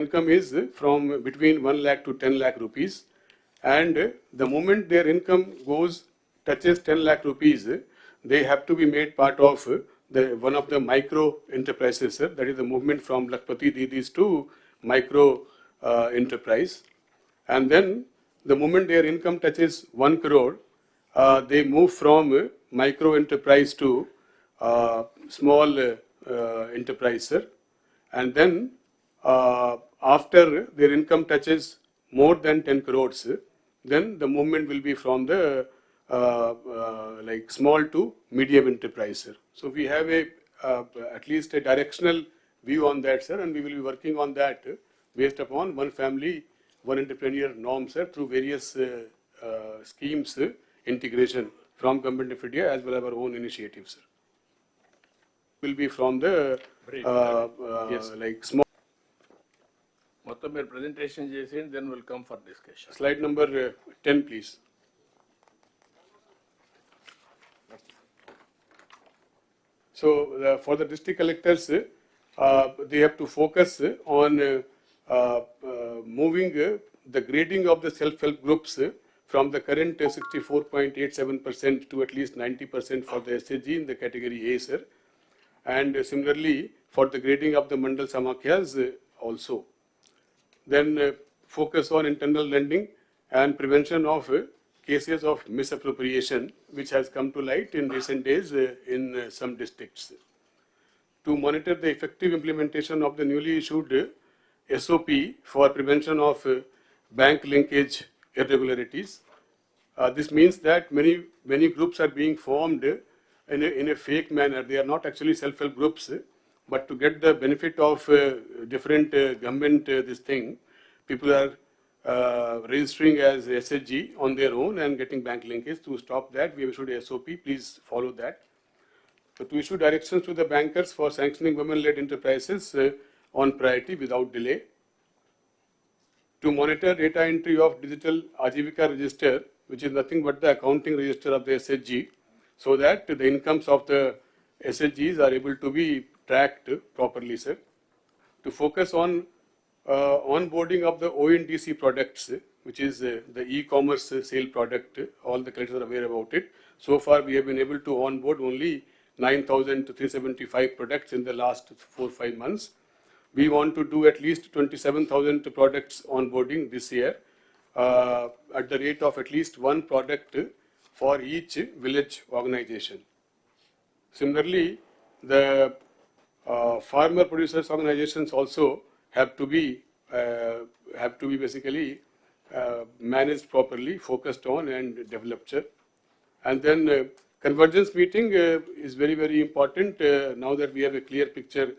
income is from between 1 lakh to 10 lakh rupees, and the moment their income touches 10 lakh rupees, they have to be made part of one of the micro enterprises, sir. That is the movement from Lakpati Didis to micro enterprise. And then the moment their income touches 1 crore, they move from micro enterprise to small enterprise, sir. And then after their income touches more than 10 crores, then the movement will be from the like small to medium enterprise, sir. So we have at least a directional view on that, sir, and we will be working on that based upon one family, one entrepreneur norm, sir, through various schemes, integration from Government of India as well as our own initiatives, sir. Will be from the yes, like small. మొత్తం మీరు presentation చేసేయండి, then we'll come for discussion. Slide number 10, please. So for the district collectors, they have to focus on moving the grading of the self-help groups from the current 64.87% to at least 90% for the SHG in the category A, sir. And similarly for the grading of the Mandal Samakhyas also. Then focus on internal lending and prevention of cases of misappropriation, which has come to light in recent days in some districts. To monitor the effective implementation of the newly issued SOP for prevention of bank linkage irregularities. This means that many groups are being formed in a fake manner. They are not actually self-help groups, but to get the benefit of different government this thing, people are registering as SHG on their own and getting bank linkage. To stop that, we have issued a SOP. Please follow that. So to issue directions to the bankers for sanctioning women-led enterprises on priority without delay. To monitor data entry of digital Ajivika register, which is nothing but the accounting register of the SHG, so that the incomes of the SHGs are able to be tracked properly, sir. To focus on onboarding of the ONDC products, which is the e-commerce sale product. All the collectors are aware about it. So far, we have been able to onboard only 9,375 products in the last 4-5 months. We want to do at least 27,000 products onboarding this year at the rate of at least one product for each village organization. Similarly, the farmer producers organizations also have to be basically managed properly, focused on and developed, sir. And then convergence meeting is very, very important now that we have a clear picture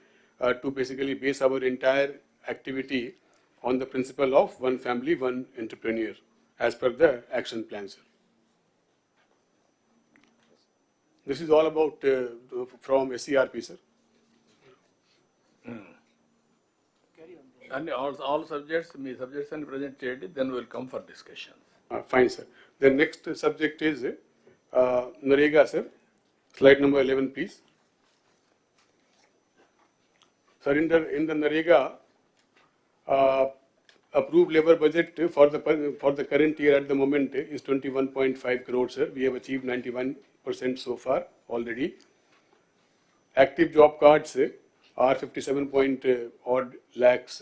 to basically base our entire activity on the principle of one family, one entrepreneur as per the action plan, sir. This is all about from SCRP, sir. And all subjects, me subjects and present చేయండి, then we'll come for discussion. Fine, sir. The next subject is Narega, sir. Slide number 11, please. Sir, in the Narega approved labor budget for the current year at the moment is 21.5 crores, sir. We have achieved 91% so far already. Active job cards are 57 odd lakhs,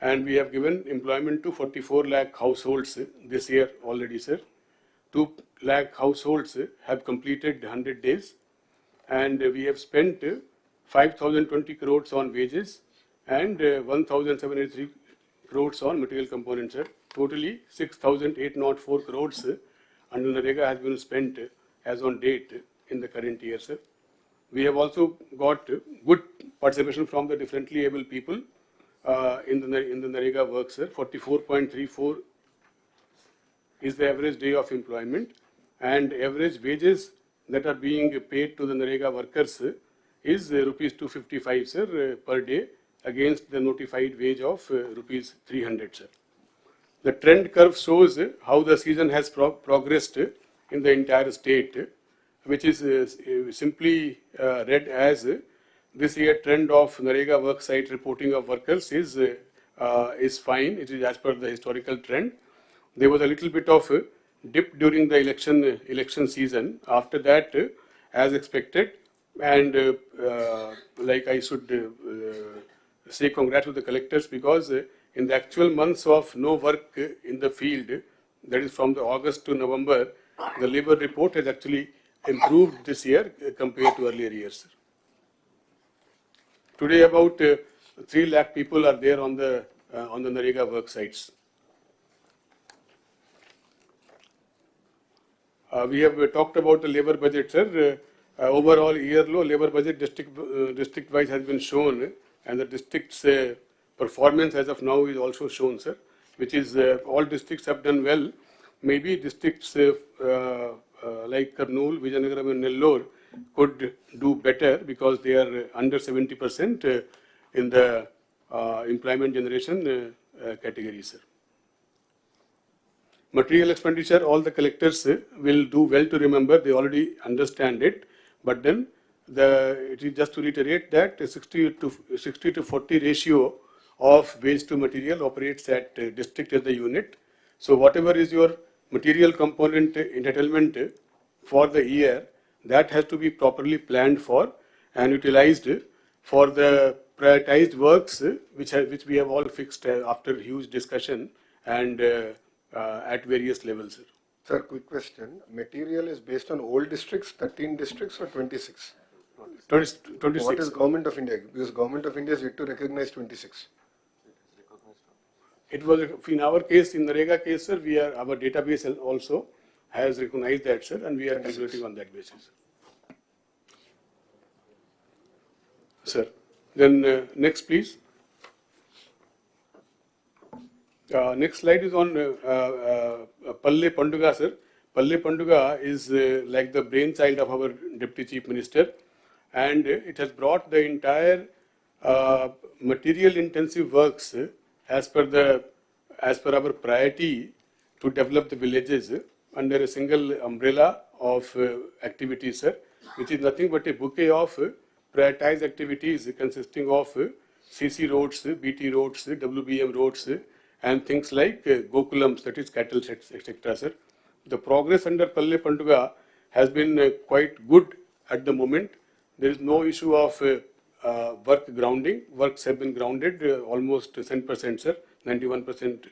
and we have given employment to 44 lakh households this year already, sir. 2 lakh households have completed 100 days, and we have spent 5,020 crores on wages and 1,783 crores on material components, sir. Totally 6,804 crores under Narega has been spent as on date in the current year, sir. We have also got good participation from the differently able people in the Narega work, sir. 44.34 is the average day of employment, and average wages that are being paid to the Narega workers is rupees 255, sir, per day against the notified wage of rupees 300, sir. The trend curve shows how the season has progressed in the entire state, which is simply read as this year trend of Narega worksite reporting of workers is is fine. It is as per the historical trend. There was a little bit of a dip during the election season. After that, as expected, and like I should say congrats to the collectors, because in the actual months of no work in the field, that is from the August to November, the labor report has actually improved this year compared to earlier years. Today, about 3 lakh people are there on the NREGA work sites. We have talked about the labor budget, sir. Overall year low labor budget district wise has been shown, and the district's performance as of now is also shown, sir, which is all districts have done well. Maybe districts like Kurnool, Vijayanagar and Nellore could do better because they are under 70% in the employment generation category, sir. Material expenditure, all the collectors will do well to remember, they already understand it, but then it is just to reiterate that 60 to 40 ratio of waste to material operates at district as the unit. So whatever is your material component entitlement for the year, that has to be properly planned for and utilized for the prioritized works which we have all fixed after huge discussion and at various levels. Sir, quick question. Material is based on old districts, 13 districts or 26? 26. What is Government of India? Because Government of India is yet to recognize 26. It was, in our case, in the NREGA case, sir, our database also has recognized that, sir, and we are calculating on that basis. Sir, then next, please. Next slide is on Palle Panduga, sir. Palle Panduga is like the brainchild of our Deputy Chief Minister, and it has brought the entire material intensive works as per our priority to develop the villages under a single umbrella of activities, sir, which is nothing but a bouquet of prioritized activities consisting of CC roads, BT roads, WBM roads, and things like Gokulams, that is cattle, etc., sir. The progress under Palle Panduga has been quite good at the moment. There is no issue of work grounding. Works have been grounded almost 10%, sir, 91%.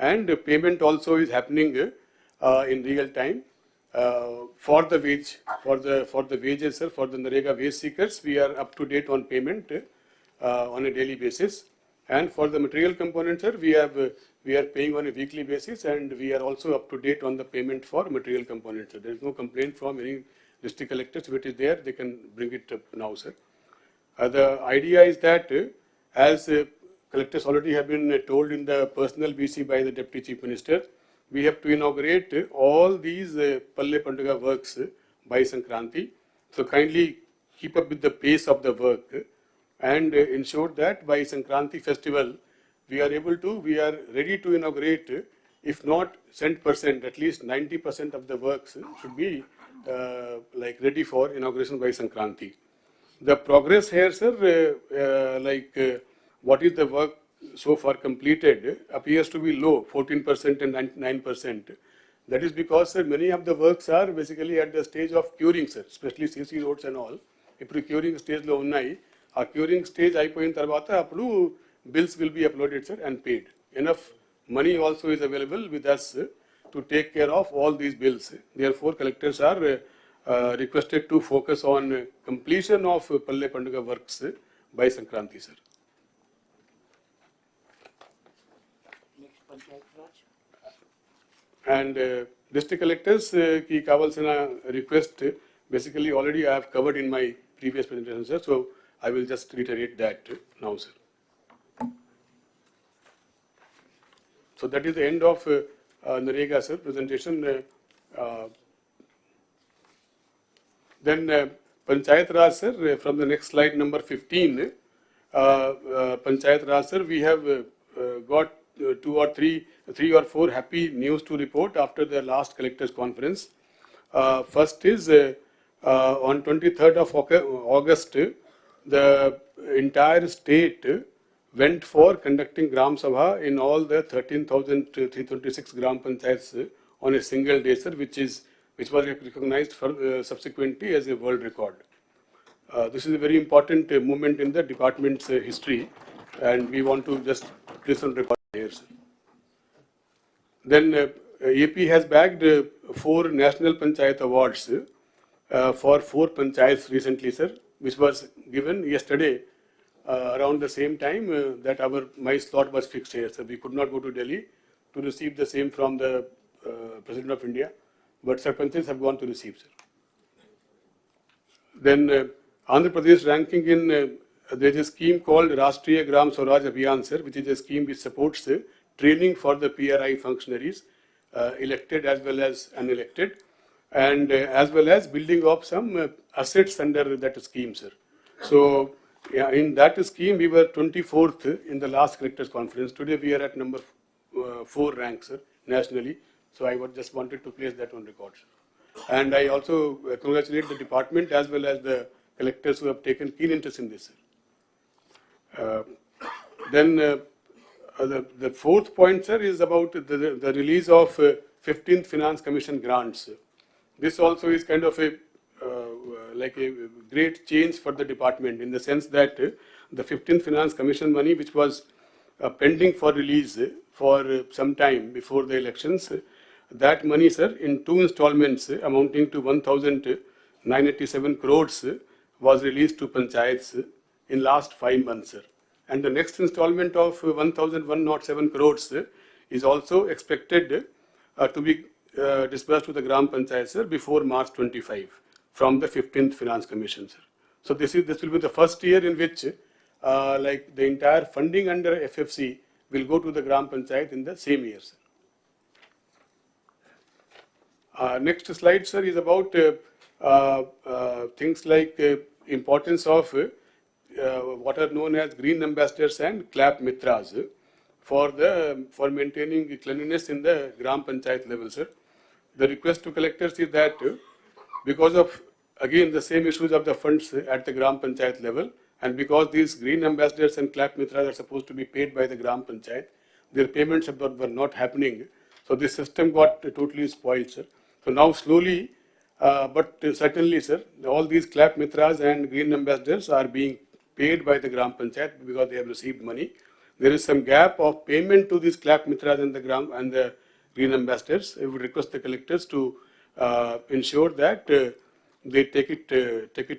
And payment also is happening in real time. For the wages, sir, for the NREGA wage seekers, we are up to date on payment on a daily basis. And for the material component, sir, we are paying on a weekly basis, and we are also up to date on the payment for material components. So there is no complaint from any district collectors. If it is there, they can bring it up now, sir. The idea is that as collectors already have been told in the personal BC by the Deputy Chief Minister, we have to inaugurate all these Palle Panduga works by Sankranti. So kindly keep up with the pace of the work and ensure that by Sankranti festival, we are ready to inaugurate, if not 100%, at least 90% of the works should be like ready for inauguration by Sankranti. The progress here, sir, what is the work so far completed appears to be low, 14% and 9%. That is because, sir, many of the works are basically at the stage of curing, sir, especially CC roads and all. If curing stage lo unnai, a curing stage aipoyin tarvata appudu bills will be uploaded, sir, and paid. Enough money also is available with us to take care of all these bills. Therefore, collectors are requested to focus on completion of Palle Panduga works by Sankranti, sir. And district collectors ki kavalsina request basically already I have covered in my previous presentation, sir. So I will just reiterate that now, sir. So that is the end of NREGA, sir, presentation. Then Panchayat Raj, sir, from the next slide, number 15. Panchayat Raj, sir, we have got three or four happy news to report after the last collectors conference. First is on 23rd of August, the entire state went for conducting Gram Sabha in all the 13,326 Gram Panchayats on a single day, sir, which was recognized for, subsequently as a world record. This is a very important moment in the department's history, and we want to just place on record here, sir. Then AP has bagged 4 National Panchayat Awards for 4 panchayats recently, sir, which was given yesterday around the same time that my slot was fixed here. So we could not go to Delhi to receive the same from the President of India, but sarpanches have gone to receive, sir. Then Andhra Pradesh ranking in, there is a scheme called Rashtriya Gram Swaraj Abhiyan, sir, which is a scheme which supports training for the PRI functionaries, elected as well as unelected, and as well as building up some assets under that scheme, sir. So yeah, in that scheme, we were 24th in the last collectors conference. Today we are at number 4 rank, sir, nationally. So I just wanted to place that on record, sir. And I also congratulate the department as well as the collectors who have taken keen interest in this, sir. Then the 4th point, sir, is about the release of 15th Finance Commission grants. This also is kind of a like a great change for the department, in the sense that the 15th Finance Commission money, which was pending for release for some time before the elections, that money, sir, in 2 installments amounting to 1,987 crores was released to panchayats in last 5 months, sir. And the next installment of 1,107 crores is also expected to be disbursed to the Gram Panchayat, sir, before March 25 from the 15th Finance Commission, sir. So this will be the first year in which like the entire funding under FFC will go to the Gram Panchayat in the same year, sir. Next slide, sir, is about things like importance of what are known as green ambassadors and clap mitras for maintaining cleanliness in the Gram Panchayat level, sir. The request to collectors is that because of, again, the same issues of the funds at the Gram Panchayat level, and because these green ambassadors and clap mitras are supposed to be paid by the Gram Panchayat, their payments were not happening. So this system got totally spoiled, sir. So now slowly, but certainly, sir, all these clap mitras and green ambassadors are being paid by the Gram Panchayat because they have received money. There is some gap of payment to these clap mitras and the green ambassadors. I would request the collectors to ensure that they take it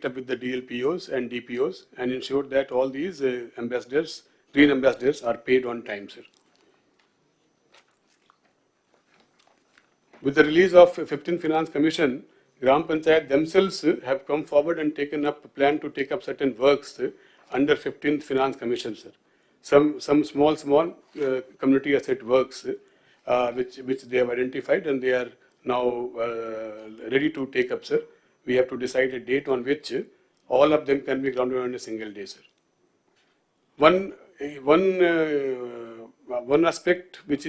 up with the DLPOs and DPOs and ensure that all these ambassadors, green ambassadors, are paid on time, sir. With the release of 15th Finance Commission, Gram Panchayat themselves have come forward and taken up a plan to take up certain works under 15th Finance Commission, sir. Some small community asset works which they have identified, and they are now ready to take up, sir. We have to decide a date on which all of them can be grounded on a single day, sir. One aspect which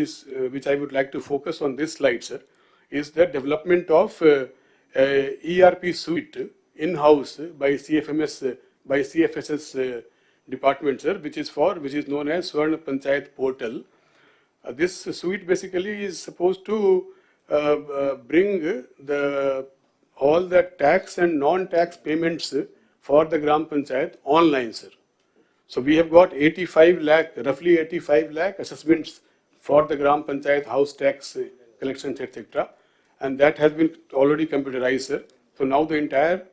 I would like to focus on this slide, sir, is the development of ERP suite in-house by CFS's department, sir, which is known as Swarna Panchayat Portal. This suite basically is supposed to bring all the tax and non-tax payments for the Gram Panchayat online, sir. So we have got roughly 85 lakh assessments for the Gram Panchayat house tax collections, etc. And that has been already computerized, sir. So now the entire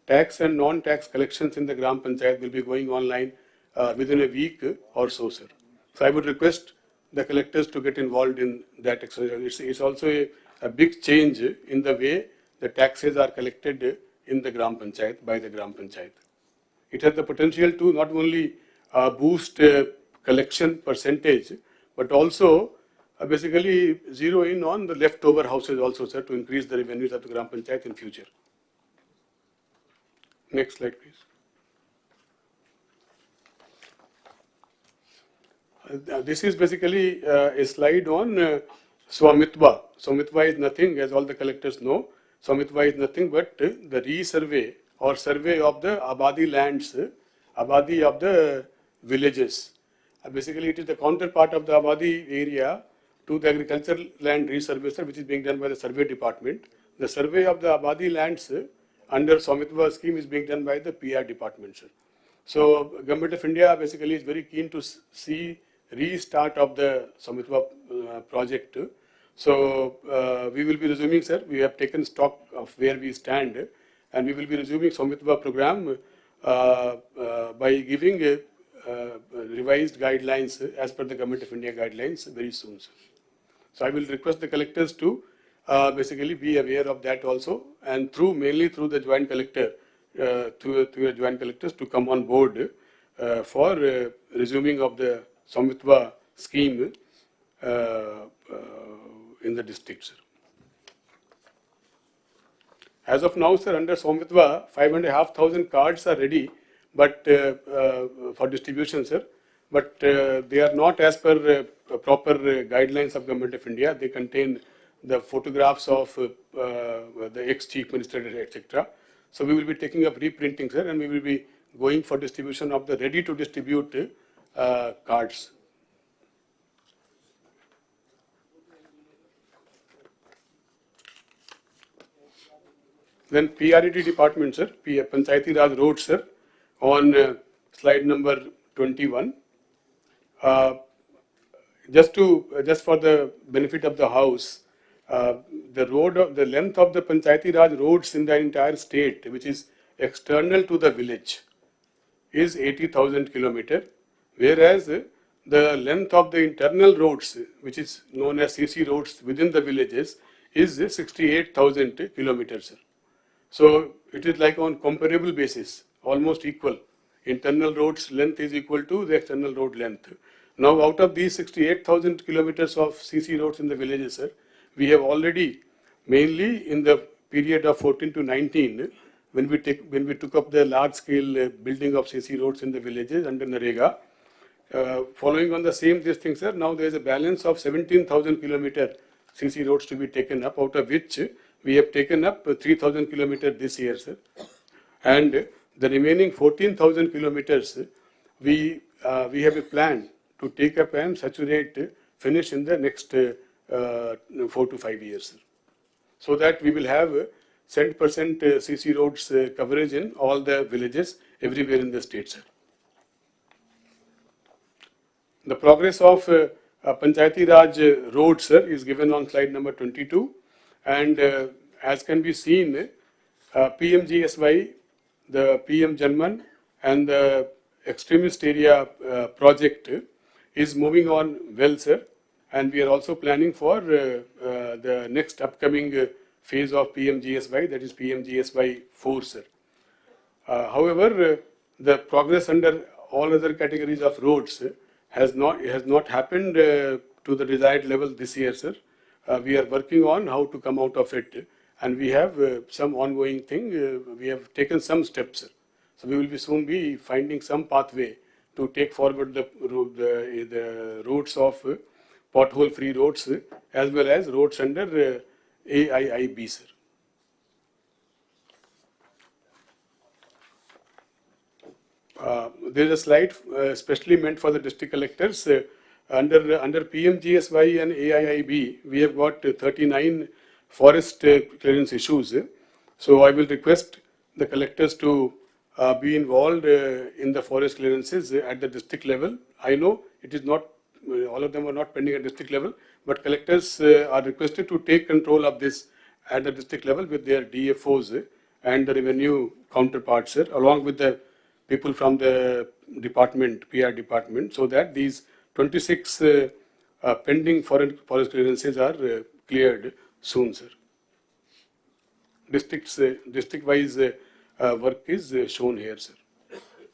tax and non-tax collections in the Gram Panchayat will be going online within a week or so, sir. So I would request the collectors to get involved in that exercise. It's also a big change in the way the taxes are collected in the Gram Panchayat by the Gram Panchayat. It has the potential to not only boost collection percentage, but also basically zero in on the leftover houses also, sir, to increase the revenues of the Gram Panchayat in future. Next slide, please. This is basically a slide on Swamitva. Swamitva is nothing, as all the collectors know. Swamitva is nothing but the resurvey or survey of the Abadi lands, Abadi of the villages. Basically, it is the counterpart of the Abadi area to the agricultural land resurvey, which is being done by the survey department. The survey of the Abadi lands under Swamitva scheme is being done by the PR department, sir. So, Government of India basically is very keen to see restart of the Swamitva project. So, we will be resuming, sir. We have taken stock of where we stand, and we will be resuming Swamitva program by giving revised guidelines as per the Government of India guidelines very soon, sir. So I will request the collectors to basically be aware of that also, and mainly through the joint collector, through the joint collectors to come on board for resuming of the Swamitva scheme in the district, sir. As of now, sir, under Swamitva, 5,500 cards are ready, but for distribution, sir. But they are not as per proper guidelines of Government of India. They contain the photographs of the ex-chief minister, etc. So we will be taking up reprinting, sir, and we will be going for distribution of the ready-to-distribute cards. Then PRED department, sir, Panchayati Raj roads, sir, on slide number 21. Just for the benefit of the house, the length of the Panchayati Raj roads in the entire state, which is external to the village, is 80,000 kilometers, whereas the length of the internal roads, which is known as CC roads within the villages, is 68,000 kilometers. So it is like on comparable basis, almost equal. Internal roads length is equal to the external road length. Now, out of these 68,000 kilometers of CC roads in the villages, sir, we have already, mainly in the period of 14 to 19, when we took up the large-scale building of CC roads in the villages under Narega, following on the same thing, sir, now there is a balance of 17,000 kilometer CC roads to be taken up, out of which we have taken up 3,000 kilometers this year, sir, and the remaining 14,000 kilometers we have a plan to take up and saturate, finish in the next 4 to 5 years, sir. So that we will have 100% CC roads coverage in all the villages everywhere in the state, sir. The progress of Panchayati Raj roads, sir, is given on slide number 22, and as can be seen, PMGSY, the PM Janman, and the extremist area project is moving on well, sir, and we are also planning for the next upcoming phase of PMGSY, that is PMGSY 4, sir. However, the progress under all other categories of roads has not happened to the desired level this year, sir. We are working on how to come out of it, and we have some ongoing thing. We have taken some steps, sir. So we will be soon be finding some pathway to take forward the roads of pothole-free roads as well as roads under AIIB, sir. There is a slide specially meant for the district collectors. Under PMGSY and AIIB, we have got 39 forest clearance issues. So I will request the collectors to be involved in the forest clearances at the district level. I know it is not, all of them are not pending at district level, but collectors are requested to take control of this at the district level with their DFOs and the revenue counterparts, along with the people from the department, PR department, so that these 26 pending forest clearances are cleared soon, sir. District-wise work is shown here, sir.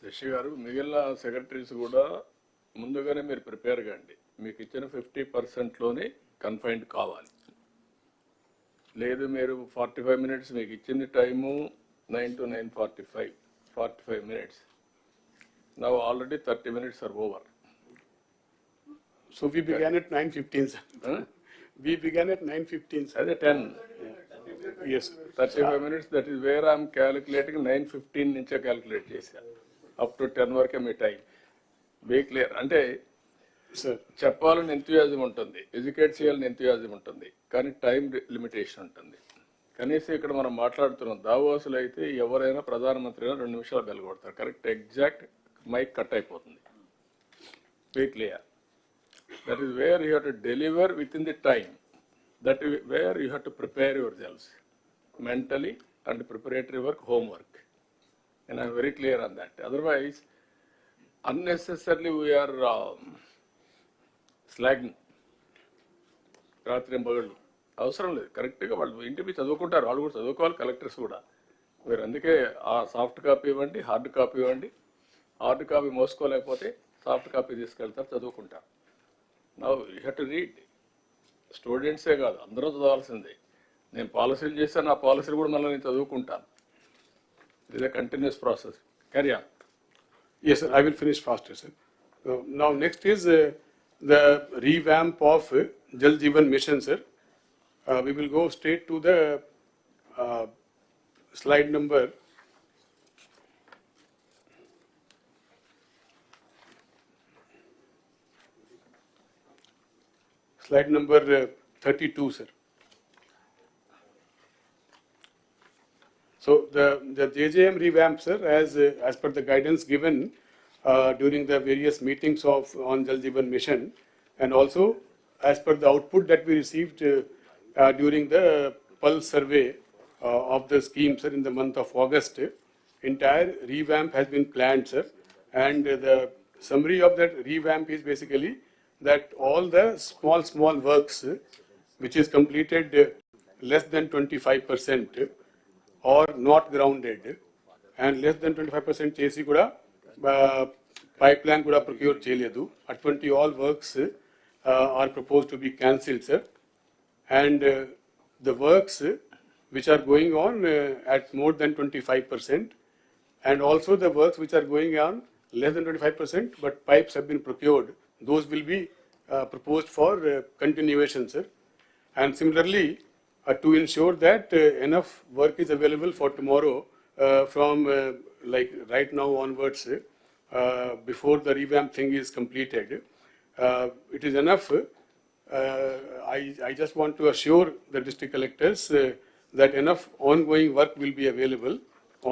Shashi గారు మిగిలిన secretaries కూడా ముందుగానే మీరు prepare కండి. మీకు ఇచ్చిన 50%లోనే confined కావాలి. లేదు మీరు 45 minutes, మీకు ఇచ్చిన time 9 to 9:45, 45 minutes. Now already 30 minutes are over. So we began at 9:15, sir. Huh? We began at 9:15, sir. అదే 10. Yes. 35 minutes, that is where I am calculating. 9:15 నుంచే క్యాలిక్యులేట్ చేశాను. అప్ టు 10 వరకే మీ టైం. Be clear. అంటే Sir. చెప్పాలని ఎంతూయాజం ఉంటుంది, educate చేయాలని ఎంతూయాజం ఉంటుంది, కానీ టైం లిమిటేషన్ ఉంటుంది. కనీసం ఇక్కడ మనం మాట్లాడుతున్నాం దావోసులు అయితే ఎవరైనా ప్రధానమంత్రి అయినా 2 నిమిషాలు బెల్ కొడతారు, కరెక్ట్ ఎగ్జాక్ట్ మైక్ కట్ అయిపోతుంది. Be clear. That is where you have to deliver within the time. That is where you have to prepare yourselves mentally and preparatory work, homework. And I am very clear on that. Otherwise, unnecessarily we are slagging. రాత్రి పగళ్ళు అవసరం లేదు. కరెక్ట్గా వాళ్ళు ఇంటికి చదువుకుంటారు, వాళ్ళు కూడా చదువుకోవాలి, కలెక్టర్స్ కూడా. మీరు అందుకే ఆ సాఫ్ట్ కాపీ ఇవ్వండి, హార్డ్ కాపీ ఇవ్వండి. హార్డ్ కాపీ మోసుకోలేకపోతే సాఫ్ట్ కాపీ తీసుకెళ్తారు, చదువుకుంటారు. Now you have to read. స్టూడెంట్సే కాదు, అందరూ చదవాల్సిందే. నేను పాలసీలు చేశాను, ఆ పాలసీలు కూడా మళ్ళీ నేను చదువుకుంటాను. It is a continuous process. Carry on. Yes, sir. I will finish faster, sir. Now, next is the revamp of Jal Jeevan Mission, sir. We will go straight to the slide number. Slide number 32, sir. So the JJM revamp, sir, as per the guidance given during the various meetings on Jal Jeevan Mission, and also as per the output that we received during the pulse survey of the scheme, sir, in the month of August, entire revamp has been planned, sir, and the summary of that revamp is basically that all the small works which is completed less than 25% or not grounded and less than 25% చేసి కూడా pipeline కూడా procure చేయలేదు, అటువంటి all works are proposed to be cancelled, sir. And the works which are going on at more than 25% and also the works which are going on less than 25% but pipes have been procured, those will be proposed for continuation, sir. And similarly, to ensure that enough work is available for tomorrow from like right now onwards, before the revamp thing is completed, it is enough. I just want to assure the district collectors that enough ongoing work will be available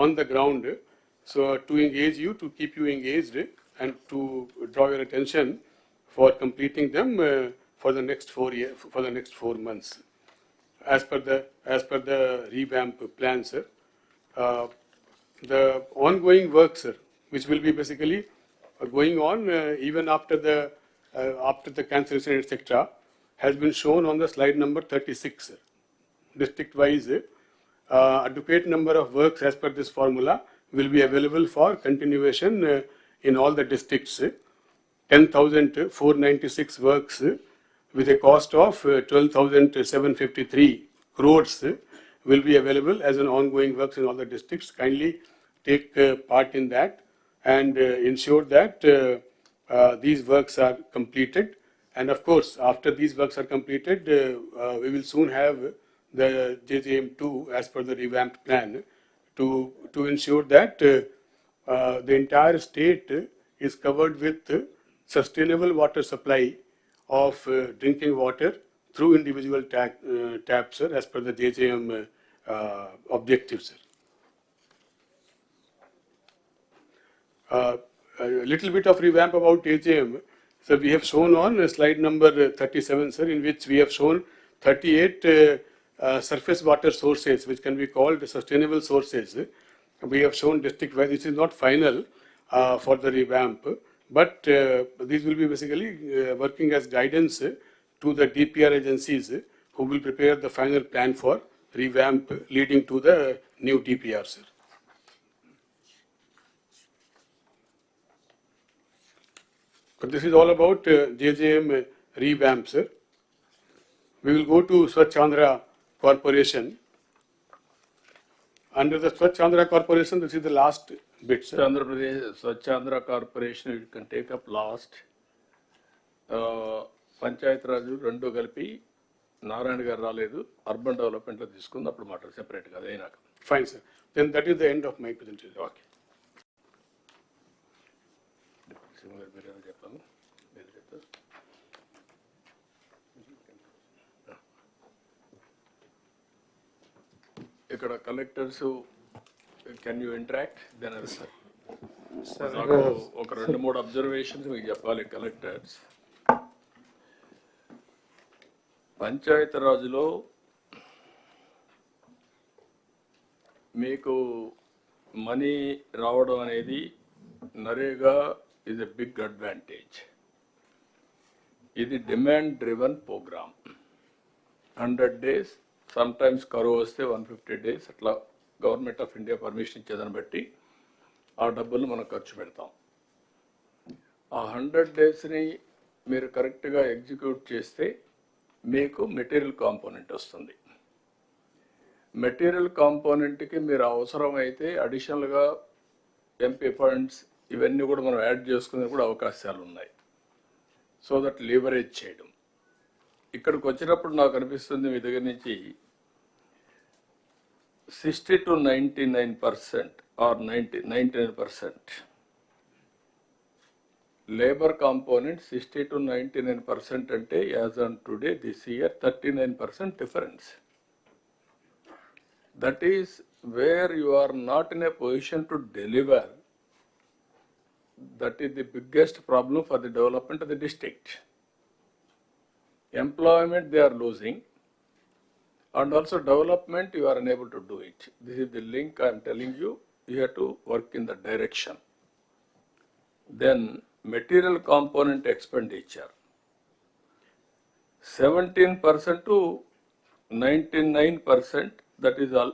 on the ground, so to engage you, to keep you engaged and to draw your attention for completing them for the next 4 months, as per the revamp plan, sir. The ongoing work, sir, which will be basically going on even after the cancellation, etc., has been shown on the slide number 36, sir. District-wise, adequate number of works as per this formula will be available for continuation in all the districts. 10,496 works with a cost of 12,753 crores will be available as an ongoing works in all the districts. Kindly take part in that and ensure that these works are completed. And of course, after these works are completed, we will soon have the JJM2 as per the revamped plan to ensure that the entire state is covered with sustainable water supply of drinking water through individual taps, sir, as per the JJM objectives, sir. A little bit of revamp about JJM. So we have shown on slide number 37, sir, in which we have shown 38 surface water sources which can be called sustainable sources. We have shown district-wise. This is not final for the revamp, but these will be basically working as guidance to the DPR agencies who will prepare the final plan for revamp leading to the new DPR, sir. So this is all about JJM revamp, sir. We will go to Cchanekya Corporation. Under the Cchanekya Corporation, this is the last bit, sir. Cchanekya Corporation, you can take up last. Panchayat రాజు రెండు కలిపి నారాయణ గారు రాలేదు, urban డెవలప్మెంట్లో తీసుకుంది, అప్పుడు మాట సెపరేట్గా అదైనాక. Fine, sir. Then that is the end of my presentation. Okay. చెప్పాను, మీరు చెప్తారు. ఇక్కడ collectors can you interact then sir నాకు ఒక 2-3 అబ్జర్వేషన్స్ మీకు చెప్పాలి. కలెక్టర్స్ పంచాయతీరాజ్లో మీకు మనీ రావడం అనేది NREGA is a big advantage. ఇది demand driven programme. 100 days, sometimes కరువు వస్తే 150 days అట్లా గవర్నమెంట్ ఆఫ్ ఇండియా పర్మిషన్ ఇచ్చేదాన్ని బట్టి ఆ డబ్బులు మనం ఖర్చు పెడతాం. ఆ 100 daysని మీరు కరెక్ట్గా ఎగ్జిక్యూట్ చేస్తే మీకు మెటీరియల్ కాంపోనెంట్ వస్తుంది. మెటీరియల్ కాంపోనెంట్కి మీరు అవసరమైతే అడిషనల్గా ఎంపీ ఫండ్స్ ఇవన్నీ కూడా మనం యాడ్ చేసుకునే కూడా అవకాశాలు ఉన్నాయి. సో దట్ లీవరేజ్ చేయడం. ఇక్కడికి వచ్చినప్పుడు నాకు అనిపిస్తుంది మీ దగ్గర నుంచి 60 to 99% or 99% labour component 60 to 99% అంటే as on today this year 39% difference. That is where you are not in a position to deliver. That is the biggest problem for the development of the district. Employment they are losing, and also development you are unable to do it. This is the link I am telling you. You have to work in that direction. Then material component expenditure 17% to 99%, that is all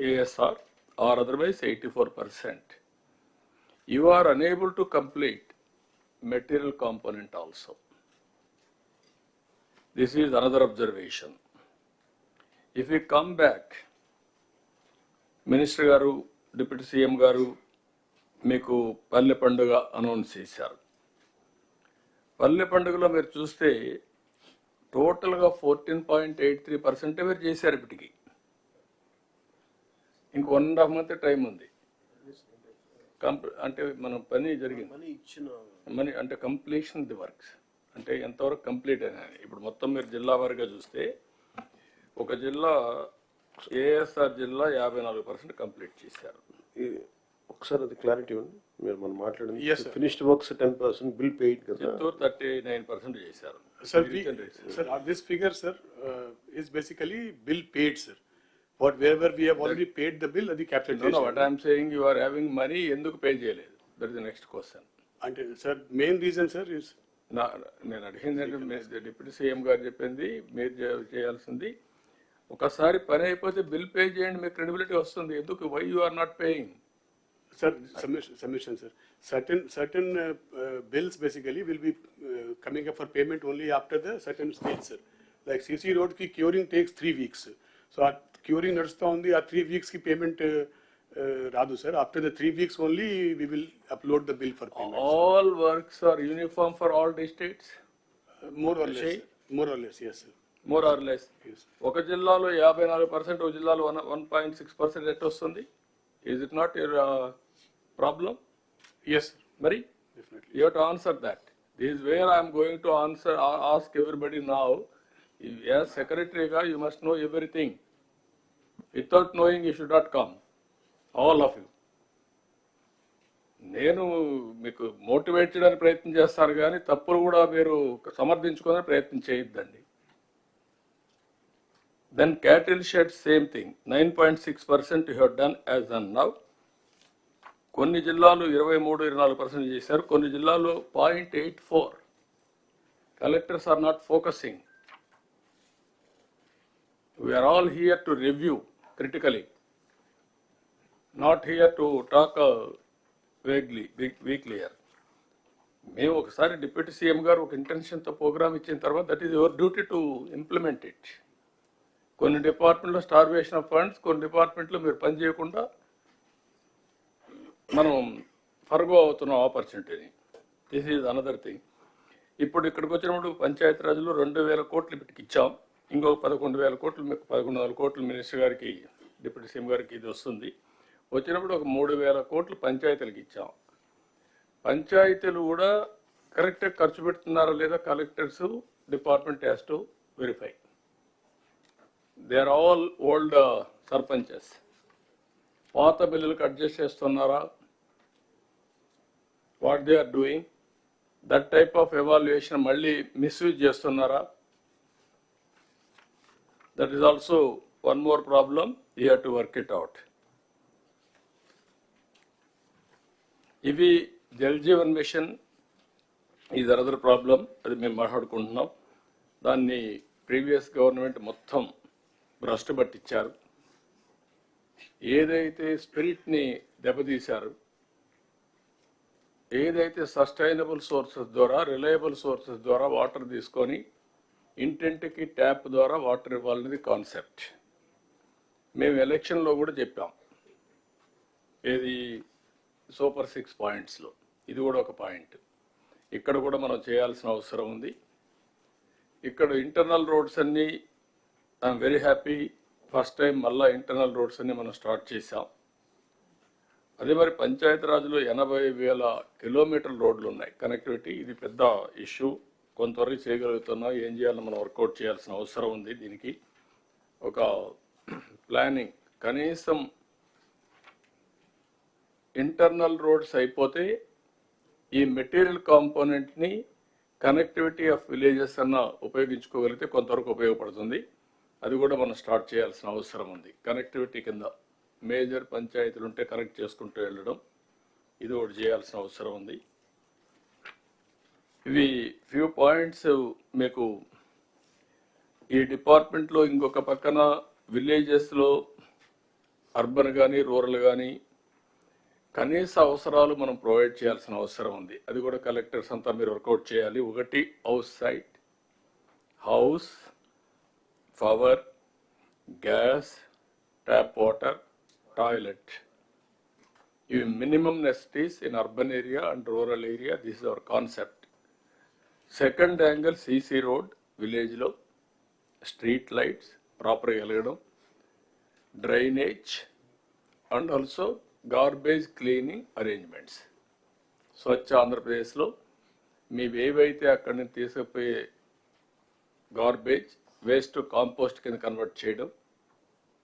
ASR, or otherwise 84%. You are unable to complete material component also. This is another observation. If we come back, Minister Garu, Deputy CM Garu, మీకు పల్లె పండుగ announce చేశారు. పల్లె పండుగలో మీరు చూస్తే టోటల్గా 14.83% మీరు చేశారు. ఇప్పటికి ఇంక 1.5 month టైం ఉంది. అంటే మనం పని జరిగింది మనీ అంటే కంప్లీషన్ ది వర్క్స్ అంటే ఎంతవరకు కంప్లీట్ అయినా. ఇప్పుడు మొత్తం మీరు జిల్లా వారిగా చూస్తే ఒక జిల్లా ఏఎస్ఆర్ జిల్లా 54% కంప్లీట్ చేశారు. ఒకసారి అది క్లారిటీ ఉంది. మీరు మనం మాట్లాడింది ఫినిష్డ్ వర్క్స్ 10%, బిల్ పెయిడ్ కదా. చిత్తూరు 39% చేశారు. Sir, this figure, sir, is basically bill paid, sir. Wherever we have already paid the bill, అది capitalization. No, what I am saying, you are having money, ఎందుకు pay చేయలేదు? That is the next question. అంటే sir main reason sir is నేను అడిగిందంటే deputy CM గారు చెప్పింది మీరు చేయాల్సింది. ఒకసారి పని అయిపోతే బిల్ పే చేయండి, మీకు క్రెడిబిలిటీ వస్తుంది. ఎందుకు why you are not paying? Sir, submission, sir. Certain bills basically will be coming up for payment only after the certain stage, sir. Like CC road ki curing takes 3 weeks. So our curing నడుస్తా ఉంది. ఆ 3 weeks ki payment రాదు, sir. After the 3 weeks only we will upload the bill for payment. All works are uniform for all districts? More or less, sir. More or less, yes, sir. More or less. Yes. ఒక జిల్లాలో 54%, ఒక జిల్లాలో 1.6% at వస్తుంది. Is it not your problem? Yes, sir. Mari? Definitely. You have to answer that. This is where I am going to ask everybody now. As secretary, you must know everything. Without knowing, you should not come. All of you. నేను మీకు motivate చేయడానికి ప్రయత్నం చేస్తారు కానీ తప్పులు కూడా మీరు సమర్థించుకోవడానికి ప్రయత్నం చేయొద్దండి. Then cattle shed, same thing. 9.6% you have done as on now. కొన్ని జిల్లాలు 23-24% చేశారు. కొన్ని జిల్లాలు 0.84. Collectors are not focusing. We are all here to review critically, not here to talk vaguely, weakly. మేము ఒకసారి డిప్యూటీ సీఎం గారు ఒక ఇంటెన్షన్తో ప్రోగ్రామ్ ఇచ్చిన తర్వాత that is your duty to implement it. కొన్ని డిపార్ట్మెంట్లో స్టార్వేషన్ ఆఫ్ ఫండ్స్, కొన్ని డిపార్ట్మెంట్లో మీరు పని చేయకుండా మనం ఫర్గో అవుతున్నాం ఆపర్చునిటీని. This is another thing. ఇప్పుడు ఇక్కడికి వచ్చినప్పుడు పంచాయతీరాజ్లో 2,000 కోట్లు ఇప్పటికి ఇచ్చాం. ఇంకొక 11,000 కోట్లు, 11,000 కోట్లు మినిస్టర్ గారికి, డిప్యూటీ సీఎం గారికి ఇది వస్తుంది. వచ్చినప్పుడు ఒక 3,000 కోట్లు పంచాయతీలకు ఇచ్చాం. పంచాయతీలు కూడా కరెక్ట్గా ఖర్చు పెడుతున్నారా లేదా collectors department has to verify. They are all old sarpanches. పాత బిల్లులకు అడ్జస్ట్ చేస్తున్నారా? What they are doing? That type of evaluation మళ్ళీ మిస్యూజ్ చేస్తున్నారా? That is also one more problem. You have to work it out. ఇవి Jal Jeevan Mission is another problem. అది మేము మాట్లాడుకుంటున్నాం. దాన్ని ప్రీవియస్ గవర్నమెంట్ మొత్తం భ్రష్టు పట్టించారు. ఏదైతే స్పిరిట్ని దెబ్బతీశారు, ఏదైతే సస్టైనబుల్ సోర్సెస్ ద్వారా, రిలయబుల్ సోర్సెస్ ద్వారా వాటర్ తీసుకొని ఇంటింటికి ట్యాప్ ద్వారా వాటర్ ఇవ్వాలనేది కాన్సెప్ట్. మేము ఎలక్షన్లో కూడా చెప్పాం. ఏది సూపర్ 6 పాయింట్స్లో ఇది కూడా ఒక పాయింట్. ఇక్కడ కూడా మనం చేయాల్సిన అవసరం ఉంది. ఇక్కడ ఇంటర్నల్ రోడ్స్ అన్నీ I'm very happy. First time మళ్ళీ ఇంటర్నల్ రోడ్స్ అన్ని మనం స్టార్ట్ చేసాం. అదే మరి పంచాయతీరాజ్లో 80,000 కిలోమీటర్ల రోడ్లు ఉన్నాయి. కనెక్టివిటీ ఇది పెద్ద ఇష్యూ. కొంతవరకు చేయగలుగుతున్నాం. ఏం చేయాలో మనం వర్కౌట్ చేయాల్సిన అవసరం ఉంది. దీనికి ఒక ప్లానింగ్. కనీసం ఇంటర్నల్ రోడ్స్ అయిపోతే ఈ మెటీరియల్ కాంపోనెంట్ని కనెక్టివిటీ ఆఫ్ విలేజెస్ అన్న ఉపయోగించుకోగలిగితే కొంతవరకు ఉపయోగపడుతుంది. అది కూడా మనం స్టార్ట్ చేయాల్సిన అవసరం ఉంది. కనెక్టివిటీ కింద మేజర్ పంచాయతీలు ఉంటే కనెక్ట్ చేసుకుంటూ వెళ్ళడం, ఇది ఒకటి చేయాల్సిన అవసరం ఉంది. ఇవి ఫ్యూ పాయింట్స్. మీకు ఈ డిపార్ట్మెంట్లో ఇంకొక పక్కన విలేజెస్లో అర్బన్ కానీ రూరల్ కానీ కనీస అవసరాలు మనం ప్రొవైడ్ చేయాల్సిన అవసరం ఉంది. అది కూడా కలెక్టర్స్ అంతా మీరు వర్కౌట్ చేయాలి. ఒకటి house site, house, power, gas, tap water, toilet. ఇవి minimum necessities in urban area and rural area. This is our concept. Second angle CC road విలేజ్లో, స్ట్రీట్ లైట్స్ ప్రాపర్గా వెలగడం, drainage and also garbage cleaning arrangements. Swachh ఆంధ్రప్రదేశ్లో మీవేవైతే అక్కడి నుంచి తీసుకుపోయే garbage waste compost కింద కన్వర్ట్ చేయడం,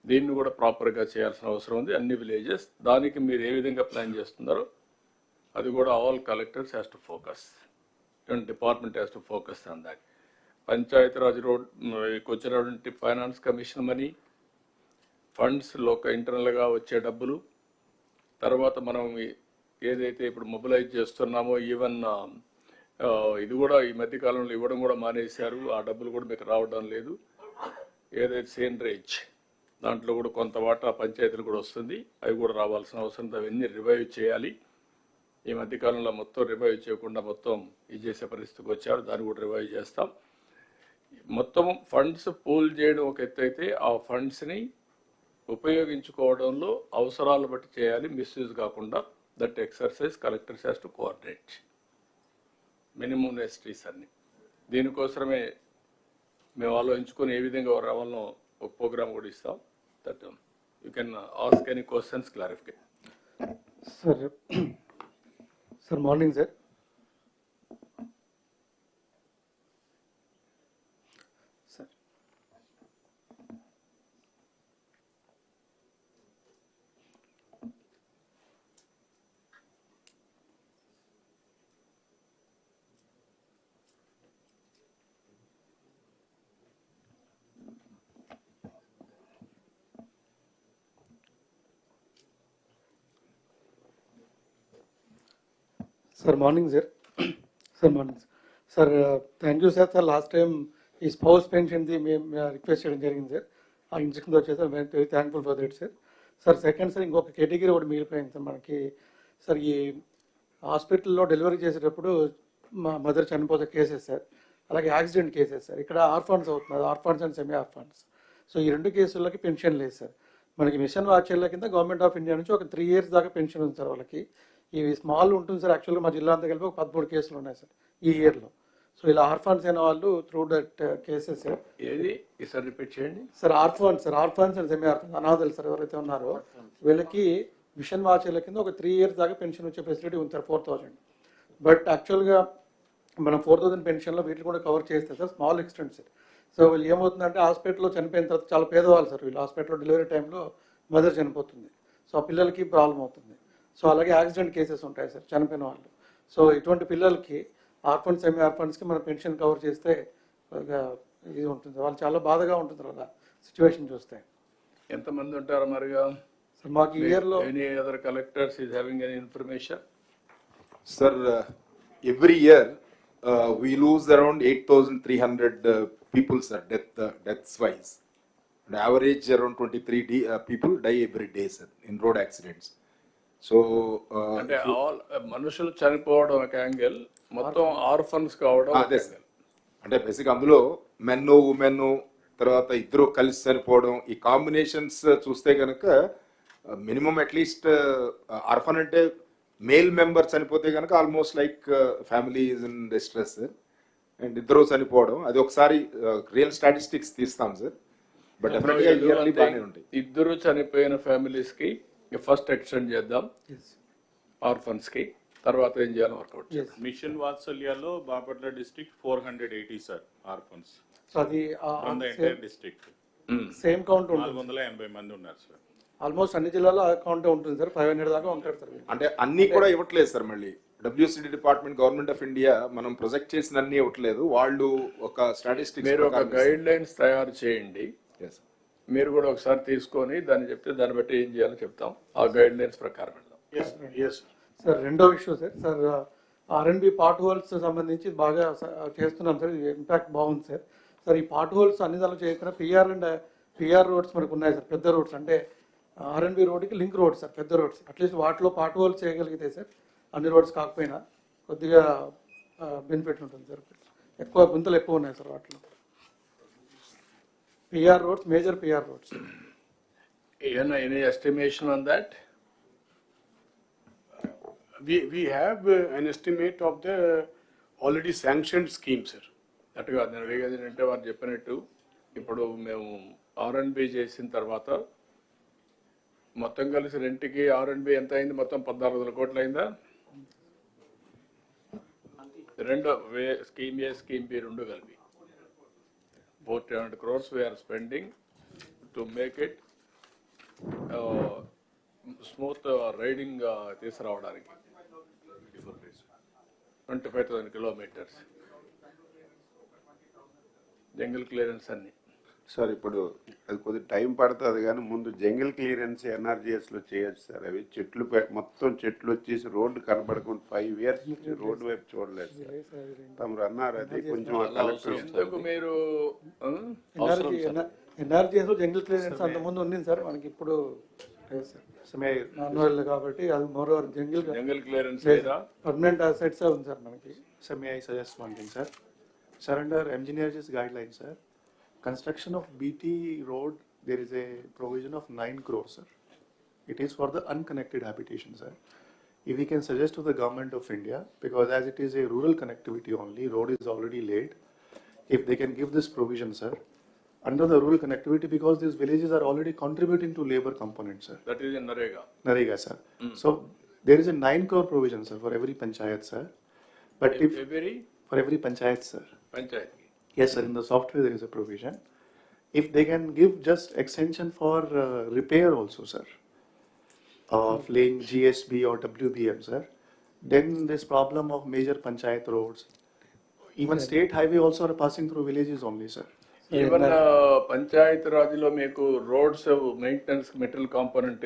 దీన్ని కూడా ప్రాపర్గా చేయాల్సిన అవసరం ఉంది. అన్ని విలేజెస్ దానికి మీరు ఏ విధంగా ప్లాన్ చేస్తున్నారో అది కూడా all collectors has to focus and department has to focus on that. Panchayati Raj road వచ్చినటువంటి ఫైనాన్స్ కమిషన్ మనీ, ఫండ్స్ ఇంటర్నల్గా వచ్చే డబ్బులు, తర్వాత మనం ఏదైతే ఇప్పుడు మొబిలైజ్ చేస్తున్నామో ఈవెన్ ఇది కూడా ఈ మధ్యకాలంలో ఇవ్వడం కూడా మానేశారు. ఆ డబ్బులు కూడా మీకు రావడం లేదు. ఏదైతే సేంద్రేజ్ దాంట్లో కూడా కొంత వాటా పంచాయతీలు కూడా వస్తుంది. అవి కూడా రావాల్సిన అవసరం. అవన్నీ రివైవ్ చేయాలి. ఈ మధ్యకాలంలో మొత్తం రివైవ్ చేయకుండా మొత్తం ఇది చేసే పరిస్థితికి వచ్చారు. దాన్ని కూడా రివైవ్ చేస్తాం. మొత్తం ఫండ్స్ పూల్ చేయడం ఒక ఎత్తు అయితే, ఆ ఫండ్స్ని ఉపయోగించుకోవడంలో అవసరాలు బట్టి చేయాలి, మిస్యూజ్ కాకుండా. That exercise collectors has to coordinate. Minimum necessities అన్ని. దీనికోసమే మేము ఆలోచించుకొని ఏ విధంగా రావాలనో ఒక ప్రోగ్రామ్ కూడా ఇస్తాం. That you can ask any questions, clarification. Sir morning sir. Sir morning sir. Sir morning sir. Thank you sir. Sir last time ఈ spouse పెన్షన్ది మేము రిక్వెస్ట్ చేయడం జరిగింది సార్. ఆ ఇన్స్ట్రక్షన్తో వచ్చేసారు. మేము very thankful for that sir. Sir second sir ఇంకొక category ఒకటి మిగిలిపోయింది సార్ మనకి. సార్ ఈ హాస్పిటల్లో డెలివరీ చేసేటప్పుడు మా మదర్ చనిపోతే కేసెస్ సార్, అలాగే యాక్సిడెంట్ కేసెస్ సార్. ఇక్కడ ఆర్ఫాన్స్ అవుతున్నారు, orphans and semi orphans. So ఈ రెండు కేసులకి పెన్షన్ లేదు సార్. మనకి మిషన్ వాచర్ల కింద గవర్నమెంట్ ఆఫ్ ఇండియా నుంచి ఒక 3 years దాకా పెన్షన్ ఉంది సార్ వాళ్ళకి. ఇవి స్మాల్ ఉంటుంది సార్. యాక్చువల్గా మా జిల్లా అంతా కలిపి ఒక 13 కేసులు ఉన్నాయి సార్ ఈ ఇయర్లో. సో ఇలా ఆర్ఫాన్స్ అయిన వాళ్ళు త్రూ దట్ కేసెస్ సార్. ఏది ఈసారి రిపీట్ చేయండి sir. Orphans and semi orphans అనాథలు సార్ ఎవరైతే ఉన్నారో వీళ్ళకి మిషన్ వాచర్ల కింద ఒక 3 years దాకా పెన్షన్ వచ్చే ఫెసిలిటీ ఉంది సార్ 4,000. బట్ యాక్చువల్గా మనం 4,000 పెన్షన్లో వీటిని కూడా కవర్ చేస్తే sir small extent sir. So వీళ్ళు ఏమవుతుందంటే హాస్పిటల్లో చనిపోయిన తర్వాత చాలా పేదవాళ్ళు సార్ వీళ్ళు హాస్పిటల్లో డెలివరీ టైంలో మదర్ చనిపోతుంది. సో ఆ పిల్లలకి ప్రాబ్లం అవుతుంది. సో అలాగే యాక్సిడెంట్ కేసెస్ ఉంటాయి సార్ చనిపోయిన వాళ్ళు. సో ఇటువంటి పిల్లలకి ఆర్ఫన్స్ సెమీ ఆర్ఫన్స్కి మనం పెన్షన్ కవర్ చేస్తే ఇది ఉంటుంది. వాళ్ళు చాలా బాధగా ఉంటుంది అలా సిచ్యువేషన్ చూస్తే. ఎంతమంది ఉంటారు మరిగా? సో మాకు ఈ ఇయర్లో any other collectors is having any information? Sir, every year we lose around 8,300 people, sir, deaths wise. On average, around 23 people die every day, sir, in road accidents. So, అంటే all మనుషులు చనిపోవడం ఒక angle, మొత్తం orphans కావడం ఒక అదే angle. Sir. అంటే basic అందులో మెన్ ఉమెన్ తర్వాత ఇద్దరు కలిసి చనిపోవడం ఈ కాంబినేషన్స్ చూస్తే కనుక మినిమం అట్లీస్ట్ ఆర్ఫన్ అంటే మేల్ మెంబర్ చనిపోతే కనుక almost like family is in distress and ఇద్దరు చనిపోవడం అది ఒకసారి రియల్ స్టాటిస్టిక్స్ తీస్తాం సార్. బట్ డెఫినెట్గా ఇయర్లీ బాగానే ఉంటాయి. ఇద్దరు చనిపోయిన ఫ్యామిలీస్ కి ఫస్ట్ ఎక్స్టెండ్ చేద్దాం, ఆర్ఫన్స్ కి తర్వాత ఏం చేయాలి వర్కౌట్. మిషన్ వాత్సల్యాలో Bapatla district 480 sir orphans so అది from the entire district. Same count ఉంటుంది. 480 మంది ఉన్నారు సార్. ఆల్మోస్ట్ అన్ని జిల్లాలో అకౌంట్ ఉంటుంది సార్. 500 దాకా ఉంటారు సార్. అంటే అన్ని కూడా ఇవ్వట్లేదు సార్. మళ్ళీ WCD department government of India మనం ప్రొజెక్ట్ చేసిన అన్ని ఇవ్వట్లేదు. వాళ్ళు ఒక స్టాటిస్టిక్స్ మీరు ఒక గైడ్ లైన్స్ తయారు చేయండి, మీరు కూడా ఒకసారి తీసుకొని దాన్ని చెప్తే దాన్ని బట్టి ఏం చేయాలో చెప్తాం. ఆ గైడ్ లైన్స్ ప్రకారం వెళ్దాం. సార్ రెండో issue sir R&B part holes సంబంధించి బాగా చేస్తున్నాం సార్. ఇది ఇంపాక్ట్ బాగుంది సార్. సార్ ఈ పార్ట్ హోల్స్ అన్ని దానిలో చేయకుండా పిఆర్ రోడ్స్ మనకు ఉన్నాయి సార్. పెద్ద రోడ్స్ అంటే R&B రోడ్కి లింక్ రోడ్స్ సార్, పెద్ద రోడ్స్. అట్లీస్ట్ వాటిలో పార్ట్ హోల్స్ చేయగలిగితే సార్ అన్ని రోడ్స్ కాకపోయినా కొద్దిగా బెనిఫిట్ ఉంటుంది సార్. ఎక్కువ గుంతలు ఎక్కువ ఉన్నాయి సార్ వాటిలో. PR roads, major PR roads. Any estimation on that? We have an estimate of the already sanctioned scheme, sir. అట్టుగా నేను అడిగేది ఏంటంటే వారు చెప్పినట్టు ఇప్పుడు మేము R&B చేసిన తర్వాత మొత్తం కలిసి రెంట్కి R&B ఎంత అయింది? మొత్తం 14,000 కోట్లు అయిందా? రెండు స్కీమ్ ఏ స్కీమ్ బి రెండు కలిపి 400 crores we are spending to make it smooth riding తీసుకురావడానికి. 25,000 kilometers జంగిల్ క్లియరెన్స్ అన్ని. సార్ ఇప్పుడు అది కొద్దిగా టైం పడుతుంది కానీ ముందు జంగిల్ క్లియరెన్స్ NRGSలో చేయొచ్చు సార్. అవి చెట్లు మొత్తం చెట్లు వచ్చేసి రోడ్డు కనబడకుండా 5 years రోడ్డు వైపు చూడలేదు సార్. తమరు అన్నారు అది కొంచెం ఎందుకు మీరు ఎన్ఆర్జీఎస్లో జంగిల్ క్లియరెన్స్ అంతకుముందు ఉంది సార్, మనకి ఇప్పుడు మాన్యువల్ కాబట్టి అది more over jungle clearance permanent assets ఉంది సార్ మనకి. So may I suggest one thing, sir? Sir, under engineers guidelines, sir, construction of BT road, there is a provision of 9 crores, sir. It is for the unconnected habitation, sir. If we can suggest to the government of India, because as it is a rural connectivity only, road is already laid, if they can give this provision, sir, under the rural connectivity, because these villages are already contributing to labor component, sir. That is in Narega, sir. So there is a 9 crore provision, sir, for every panchayat, sir. But if for every panchayat, sir. Panchayat. Yes, sir. In the software there is a provision. If they can give just extension for repair also, sir, of laying GSB or WBM, sir, then this problem of major panchayat roads, even state highway also are passing through villages only, sir. Even panchayati రాజ్లో మీకు roads maintenance material component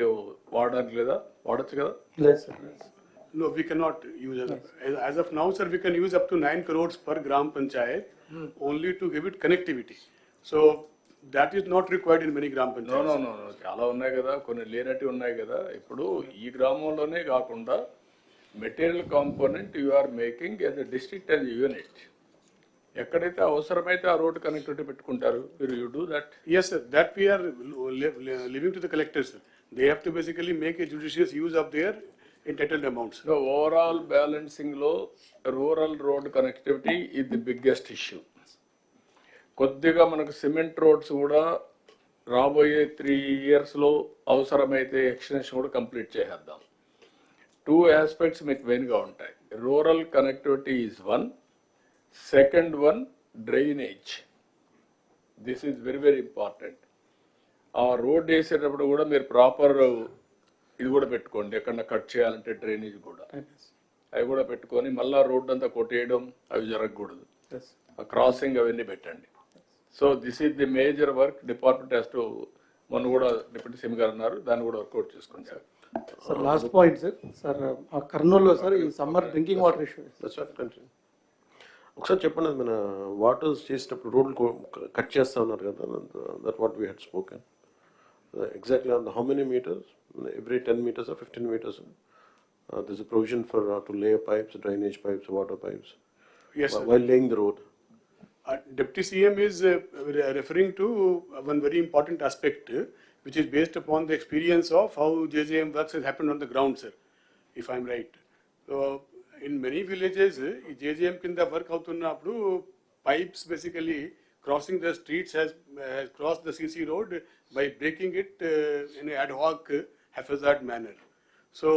వాడడానికి లేదా? వాడచ్చు కదా? లేదు sir. No, we cannot use as of now, sir. We can use up to 9 crores per gram panchayat only to give it connectivity. So that is not required in many gram panchayats. No. చాలా ఉన్నాయి కదా, కొన్ని లేనట్టు ఉన్నాయి కదా. ఇప్పుడు ఈ గ్రామంలోనే కాకుండా material component you are making as a district as unit. ఎక్కడైతే అవసరమైతే ఆ రోడ్ కనెక్టివిటీ పెట్టుకుంటారు. You do that? Yes, sir. That we are leaving to the collectors, sir. They have to basically make a judicious use of their entitled amounts. So overall balancing లో rural road connectivity is the biggest issue. కొద్దిగా మనకు cement roads కూడా రాబోయే 3 years లో అవసరమైతే extension కూడా complete చేసేద్దాం. 2 aspects మీకు మెయిన్గా ఉంటాయి. Rural connectivity is one, second one drainage. This is very very important. ఆ రోడ్ వేసేటప్పుడు కూడా మీరు ప్రాపర్ ఇది కూడా పెట్టుకోండి, ఎక్కడన్నా కట్ చేయాలంటే డ్రైనేజ్ కూడా అవి కూడా పెట్టుకొని మళ్ళా రోడ్ అంతా కొట్టేయడం అవి జరగకూడదు. క్రాసింగ్ అవన్నీ పెట్టండి. So this is the major work department has to, మొన్న కూడా డిప్యూటీ సీఎం గారు అన్నారు, దాన్ని కూడా వర్కౌట్ చేసుకోండి sir. Sir last point sir, sir ఆ కర్నూలులో సార్ ఈ సమ్మర్ డ్రింకింగ్ వాటర్ ఇష్యూ ఒకసారి చెప్పండి, మన వాటర్స్ చేసేటప్పుడు రోడ్లు కట్ చేస్తా ఉన్నారు కదా, that what we had spoken exactly on how many metres, every 10 meters or 15 meters there's a provision for to lay pipes, drainage pipes, water pipes. Yes, while laying the road. Deputy CM is referring to one very important aspect which is based upon the experience of how JJM works has happened on the ground, sir, if I'm right. So in many villages JJM kinda work avutunnappudu pipes basically crossing the streets has crossed the CC road by breaking it in an ad hoc haphazard manner. So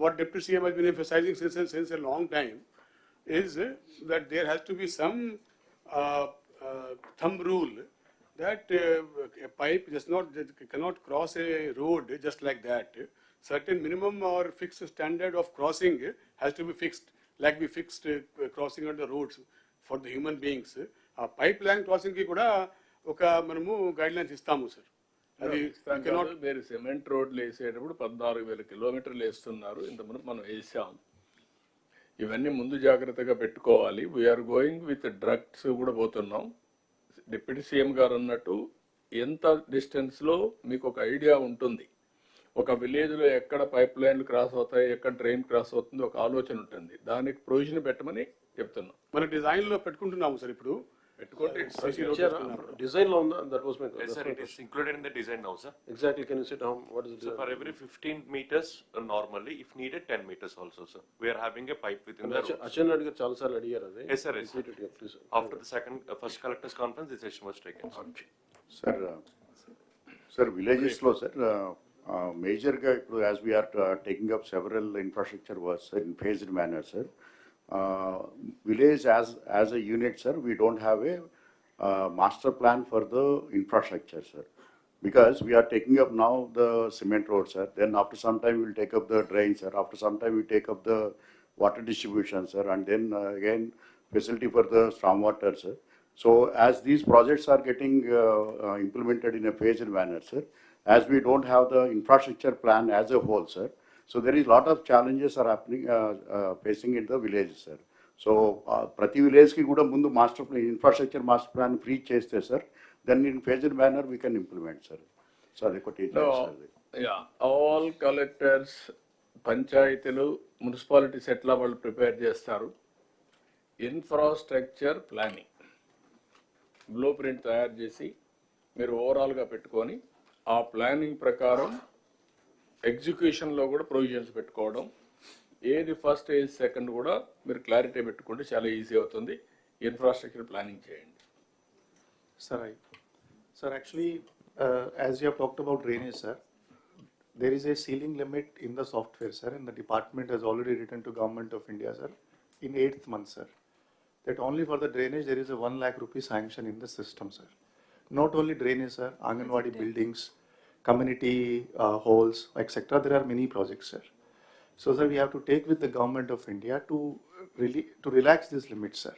what Deputy CM has been emphasizing since a long time is that there has to be some thumb rule that a pipe cannot cross a road just like that. Certain minimum or fixed standard of crossing has to be fixed, like we fixed crossing on the roads for the human beings. A pipeline crossing ki kuda oka manamu guidelines istamu, sir. అది మీరు cement రోడ్లు వేసేటప్పుడు 14,000 kilometers వేస్తున్నారు, ఇంతకుముందు మనం వేసాం. ఇవన్నీ ముందు జాగ్రత్తగా పెట్టుకోవాలి. వీఆర్ గోయింగ్ విత్ డ్రగ్స్ కూడా పోతున్నాం. డిప్యూటీ సీఎం గారు అన్నట్టు ఎంత డిస్టెన్స్లో మీకు ఒక ఐడియా ఉంటుంది. ఒక విలేజ్లో ఎక్కడ పైప్ లైన్లు క్రాస్ అవుతాయి, ఎక్కడ ట్రైన్ క్రాస్ అవుతుంది, ఒక ఆలోచన ఉంటుంది. దానికి ప్రొవిజన్ పెట్టమని చెప్తున్నాం. మన డిజైన్లో పెట్టుకుంటున్నాము సార్. ఇప్పుడు design lo unda, that was my question. Yes sir, it is included in the design now sir. Exactly, can you say what is the so for every 15 meters normally, if needed 10 meters also sir, we are having a pipe within the road. Achan adigaru chalu sar adigaru ade. Yes sir, yes. After the first collectors conference this decision was taken sir. Villages lo sir, major ga as we are taking up several infrastructure works in phased manner sir. Village as a unit sir, we don't have a master plan for the infrastructure sir, because we are taking up now the cement road sir, then after some time we will take up the drain sir, after some time we take up the water distribution sir, and then again facility for the stormwater sir. So as these projects are getting implemented in a phased manner sir, as we don't have the infrastructure plan as a whole sir, so there is a lot of challenges are happening facing in the villages sir. So prati village ki kuda mundu master plan, infrastructure master plan free cheste sir, then in phased manner we can implement sir. So adekoti yeah, all collectors, panchayatulu, municipalities etla vallu prepare chestaru infrastructure planning blueprint tayaru chesi మీరు overall గా పెట్టుకొని ఆ planning ప్రకారం ఎగ్జిక్యూషన్లో కూడా provisions పెట్టుకోవడం, ఏది first ఏది second కూడా మీరు క్లారిటీ పెట్టుకుంటే చాలా ఈజీ అవుతుంది. ఇన్ఫ్రాస్ట్రక్చర్ ప్లానింగ్ చేయండి. Sir, actually, as you have talked about drainage, sir, there is a ceiling limit in the software, sir, and the department has already written to Government of India, sir, in 8th month, sir, that only for the drainage there is a 1 lakh rupee sanction in the system, sir. Not only drainage, sir, Anganwadi buildings, community halls, etc. There are many projects, sir. So, sir, we have to take with the Government of India to relax this limit, sir.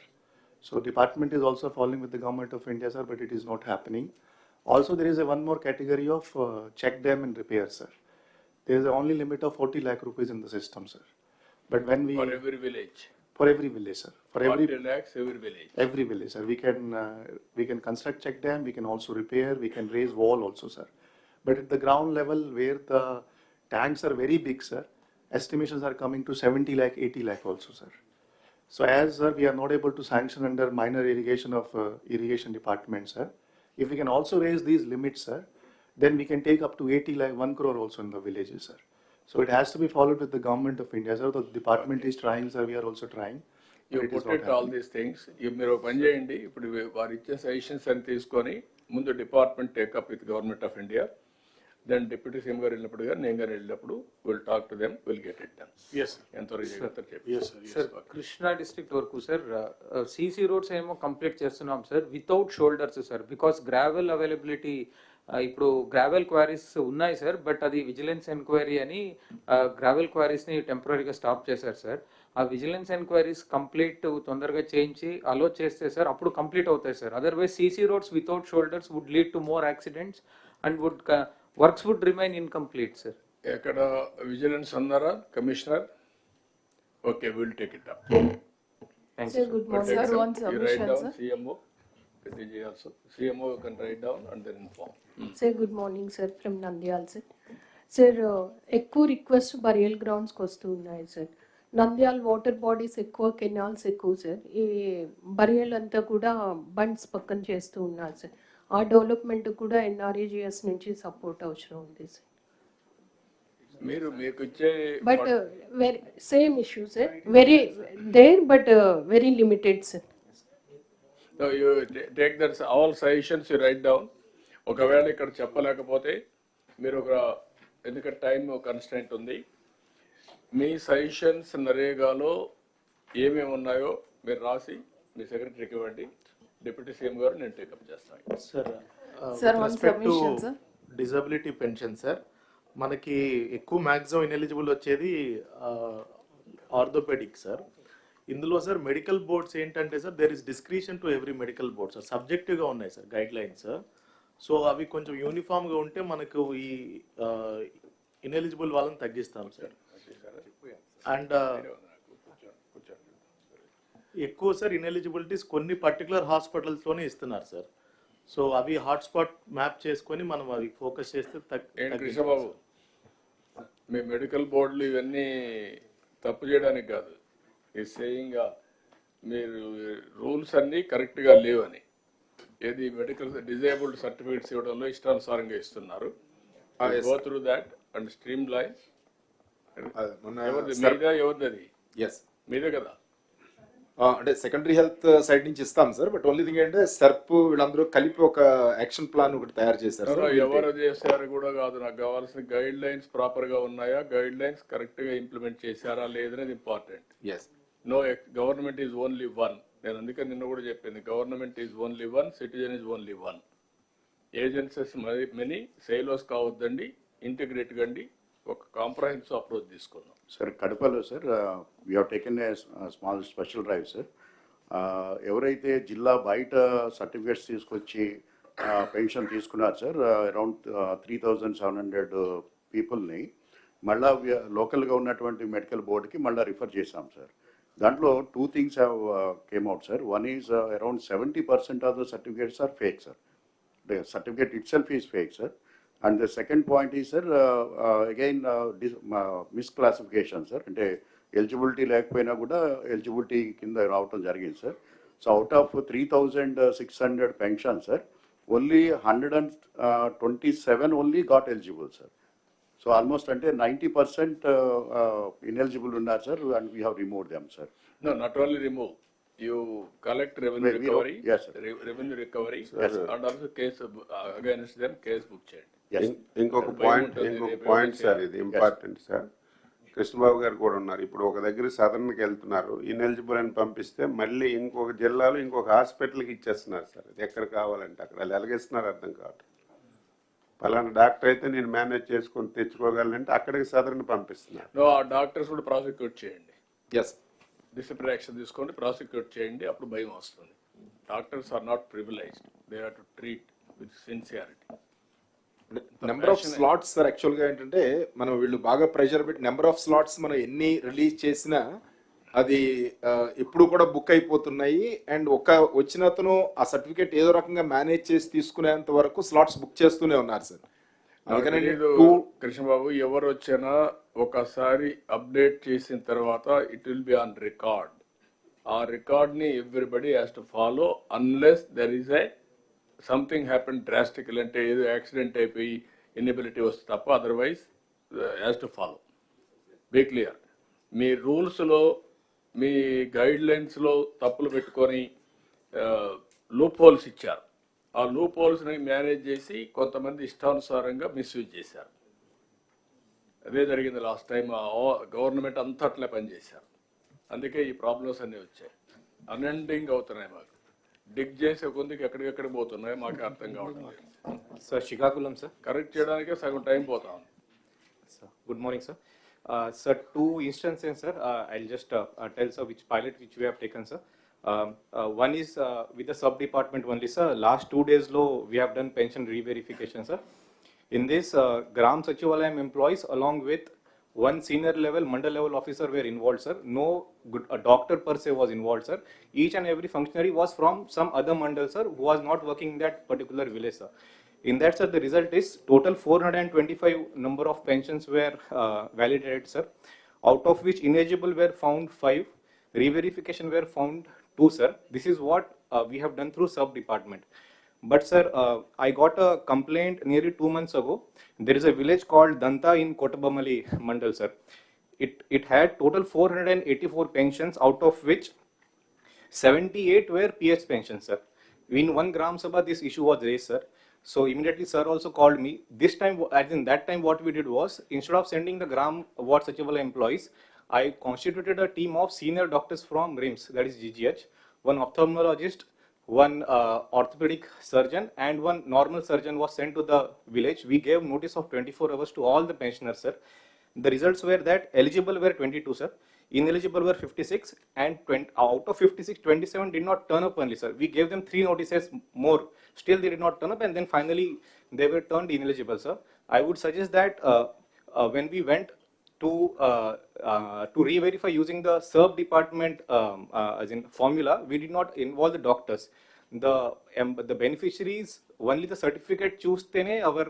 So, department is also following with the Government of India, sir, but it is not happening. Also, there is one more category of check dam and repair, sir. There is a only limit of 40 lakh rupees in the system, sir. But when we for every village. For every village, sir. For 40 lakhs every village. Every village, sir. We can construct check dam. We can also repair. We can raise wall also, sir. But at the ground level, where the tanks are very big, sir, estimations are coming to 70 lakh, 80 lakh also, sir. So as sir, we are not able to sanction under minor irrigation of irrigation department, sir. If we can also raise these limits, sir, then we can take up to 80 lakh, 1 crore also in the villages, sir. So it has to be followed with the Government of India, sir. The department is trying, sir. We are also trying. You put it all these things. మీరు పని చేయండి. ఇప్పుడు వారు ఇచ్చే suggestions అని తీసుకొని ముందు department take up with government of India. Then deputy CM garu వెళ్ళినప్పుడు కానీ నేను కానీ వెళ్ళినప్పుడు will talk to them will get it done. Yes, sir. ఎంతవరకు చేయగలుగుతారు చెప్పి. Yes, sir. Yes, sir sir. Krishna district వరకు సార్ సీసీ రోడ్స్ ఏమో కంప్లీట్ చేస్తున్నాం sir without shoulders sir because gravel availability ఇప్పుడు గ్రావెల్ క్వారీస్ ఉన్నాయి సార్ బట్ అది vigilance enquiry అని గ్రావెల్ క్వారీస్ని టెంపరీగా స్టాప్ చేశారు సార్. ఆ విజిలెన్స్ ఎంక్వైరీస్ కంప్లీట్ తొందరగా చేయించి అలో చేస్తే సార్ అప్పుడు కంప్లీట్ అవుతాయి sir. Otherwise CC roads without shoulders would lead to more accidents and works would remain incomplete sir. ఎక్కడ విజిలెన్స్ అన్నారా commissioner? Okay, will take it up. Sir, good morning. Sir, one You write submission, down sir. CMO. Also. CMO can write down and then inform. Sir, good morning, sir, from Nandyal, sir. Sir, ఎక్కువ request burial గ్రౌండ్స్కి వస్తూ ఉన్నాయి sir. Nandyal water bodies ఎక్కువ, canals ఎక్కువ sir. ఈ burial అంతా కూడా bunds పక్కన చేస్తూ ఉన్నారు సార్. ఆ డెవలప్మెంట్ కూడా NREGS నుంచి సపోర్ట్ అవసరం ఉంది సార్. మీకు ఇచ్చే but very same issue sir, very there but very limited sir. So you take that all suggestions you write down. ఒకవేళ ఇక్కడ చెప్పలేకపోతే మీరు ఒక ఎందుకంటే టైం కన్స్టెంట్ ఉంది, మీ సజెషన్స్ నరేగాలో ఏమేమి ఉన్నాయో మీరు రాసి మీ సెక్రటరీకి ఇవ్వండి. డిప్యూటీ సీఎం గారు నేను టేకప్ చేస్తాను. Sir one submission sir. Disability pension sir మనకి ఎక్కువ మ్యాక్సిమం ఇనెలిజిబుల్ వచ్చేది ఆర్థోపెడిక్ సార్. ఇందులో సార్ మెడికల్ బోర్డ్స్ ఏంటంటే sir there is discretion to every medical board sir. సబ్జెక్టివ్గా ఉన్నాయి సార్ గైడ్ లైన్స్. సో అవి కొంచెం యూనిఫామ్గా ఉంటే మనకు ఈ ఇనెలిజిబుల్ వాళ్ళని తగ్గిస్తాం సార్. అండ్ ఎక్కువ సార్ ఇనెలిజిబిలిటీస్ కొన్ని పర్టికులర్ హాస్పిటల్స్లోనే ఇస్తున్నారు సార్. సో అవి హాట్స్పాట్ మ్యాప్ చేసుకొని మనం అవి ఫోకస్ చేస్తే కృష్ణబాబు, మీ మెడికల్ బోర్డులు ఇవన్నీ తప్పు చేయడానికి కాదు, ఈ సేయింగ్ మీరు రూల్స్ అన్నీ కరెక్ట్గా లేవని. ఏది మెడికల్ డిజేబుల్డ్ సర్టిఫికేట్స్ ఇవ్వడంలో ఇష్టానుసారంగా ఇస్తున్నారు. Go through that and stream line. మీదే ఎవరిది అది? మీదే కదా. అంటే సెకండరీ హెల్త్ సైడ్ నుంచి ఇస్తాం సార్. బట్ ఓన్లీ థింగ్ ఏంటంటే సర్ప్ వీళ్ళందరూ కలిపి ఒక యాక్షన్ ప్లాన్ ఒకటి తయారు చేశారు. ఎవరు చేశారు కూడా కాదు, నాకు కావాల్సిన గైడ్ లైన్స్ ప్రాపర్ గా ఉన్నాయా, గైడ్ లైన్స్ కరెక్ట్ గా ఇంప్లిమెంట్ చేశారా లేదనేది important. No government is only one. నేను అందుకని నిన్న కూడా చెప్పింది, government is only one, citizen is only one. Agencies many, silos కావద్దండి, ఇంటిగ్రేట్ కండి, ఒక కాంప్రహెన్సివ్ అప్రోచ్ తీసుకుందాం. సార్ కడపలో sir we have taken a small special drive sir. ఎవరైతే జిల్లా బయట సర్టిఫికేట్స్ తీసుకొచ్చి పెన్షన్ తీసుకున్నారు సార్, అరౌండ్ 3,700 పీపుల్ని మళ్ళా లోకల్గా ఉన్నటువంటి మెడికల్ బోర్డుకి మళ్ళీ రిఫర్ చేశాం సార్. దాంట్లో 2 things have came out sir. One is around 70% of the certificates are fake sir. The certificate itself is fake sir. And the second point is sir, again misclassification sir. అంటే eligibility లేకపోయినా కూడా eligibility కింద రావటం జరిగింది sir. So out of 3,600 pension sir, only 127 only got eligible sir. So almost అంటే 90% ineligible ఉన్నారు sir, and we have remove them sir. No, not only remove. You collect revenue recovery, yes, sir. Revenue recovery, yes, and also case against them, case book చేయండి. ఇంకొక point sir, ఇది important sir. Krishnababu గారు కూడా ఉన్నారు. ఇప్పుడు ఒక దగ్గర సదర్న్కి వెళ్తున్నారు, ఇన్ఎలిజిబుల్ అని పంపిస్తే మళ్ళీ ఇంకొక జిల్లాలో ఇంకొక హాస్పిటల్కి ఇచ్చేస్తున్నారు సార్. అది ఎక్కడ కావాలంటే అక్కడ వాళ్ళు ఎలాగేస్తున్నారు అర్థం కావట్లేదు. పలానా డాక్టర్ అయితే నేను మేనేజ్ చేసుకొని తెచ్చుకోగలనంటే అక్కడికి సదరని పంపిస్తున్నారు. ఆ డాక్టర్స్ కూడా ప్రాసిక్యూట్ చేయండి. డిసిప్లినరీ యాక్షన్ తీసుకోండి, ప్రాసిక్యూట్ చేయండి, అప్పుడు భయం వస్తుంది. Doctors are not privileged, they have to treat with sincerity. Number of slots sir యాక్చువల్గా ఏంటంటే మనం వీళ్ళు బాగా ప్రెషర్ పెట్టి నెంబర్ ఆఫ్ స్లాట్స్ మనం ఎన్ని రిలీజ్ చేసినా అది ఎప్పుడు కూడా బుక్ అయిపోతున్నాయి. అండ్ వచ్చిన అతను ఆ సర్టిఫికేట్ ఏదో రకంగా మేనేజ్ చేసి తీసుకునేంత వరకు స్లాట్స్ బుక్ చేస్తూనే ఉన్నారు సార్. అందుకని కృష్ణబాబు, ఎవరు వచ్చినా ఒకసారి అప్డేట్ చేసిన తర్వాత it will be on record. ఆ రికార్డ్ని everybody has to follow unless there is a something happen drastical, అంటే ఏదో యాక్సిడెంట్ అయిపోయి ఇన్ఎబిలిటీ వస్తే తప్ప, otherwise has to follow. Be clear. మీ రూల్స్లో మీ గైడ్ లైన్స్లో తప్పులు పెట్టుకొని లూప్ హోల్స్ ఇచ్చారు. ఆ లూప్ హోల్స్ని మేనేజ్ చేసి కొంతమంది ఇష్టానుసారంగా మిస్యూజ్ చేశారు. అదే జరిగింది లాస్ట్ టైం. గవర్నమెంట్ అంతా అట్లే పనిచేశారు. అందుకే ఈ ప్రాబ్లమ్స్ అన్నీ వచ్చాయి. అన్ఎండింగ్ అవుతున్నాయి. మాకు డిగ్ చేసే కొందికి ఎక్కడికెక్కడ పోతున్నాయి మాకు అర్థం కావడం లేదు. Sir, Shikakulam, sir. కరెక్ట్ చేయడానికే సగం టైం పోతా ఉంది. Sir, good morning, sir. Sir, two instances, sir. I'll just tell, sir, which pilot which we have taken, sir. One is with the sub-department only, sir. Last 2 days, we have done pension re-verification, sir. In this, Gram Sachivalayam employees along with one senior level, mandal level officer were involved, sir. No a doctor per se was involved, sir. Each and every functionary was from some other mandal, sir, who was not working in that particular village, sir. In that, sir, the result is total 425 number of pensions were validated, sir. Out of which ineligible were found 5, re-verification were found 2, sir. This is what we have done through sub-department. But sir, I got a complaint nearly 2 months ago. There is a village called Danta in Kotabamali Mandal, sir. It had total 484 pensions, out of which 78 were PS pensions, sir. In one Gram Sabha, this issue was raised, sir. So immediately, sir also called me. This time, as in that time, what we did was, instead of sending the Gram Ward Sachivalaya employees, I constituted a team of senior doctors from RIMS, that is GGH, one ophthalmologist, one orthopedic surgeon, and one normal surgeon was sent to the village. We gave notice of 24 hours to all the pensioners, sir. The results were that eligible were 22, sir. Ineligible were 56, and out of 56, 27 did not turn up only, sir. We gave them 3 notices more. Still, they did not turn up, and then finally, they were turned ineligible, sir. I would suggest that when we went to re-verify using the sub-department as in formula, we did not involve the doctors. The beneficiaries, only the certificate choose our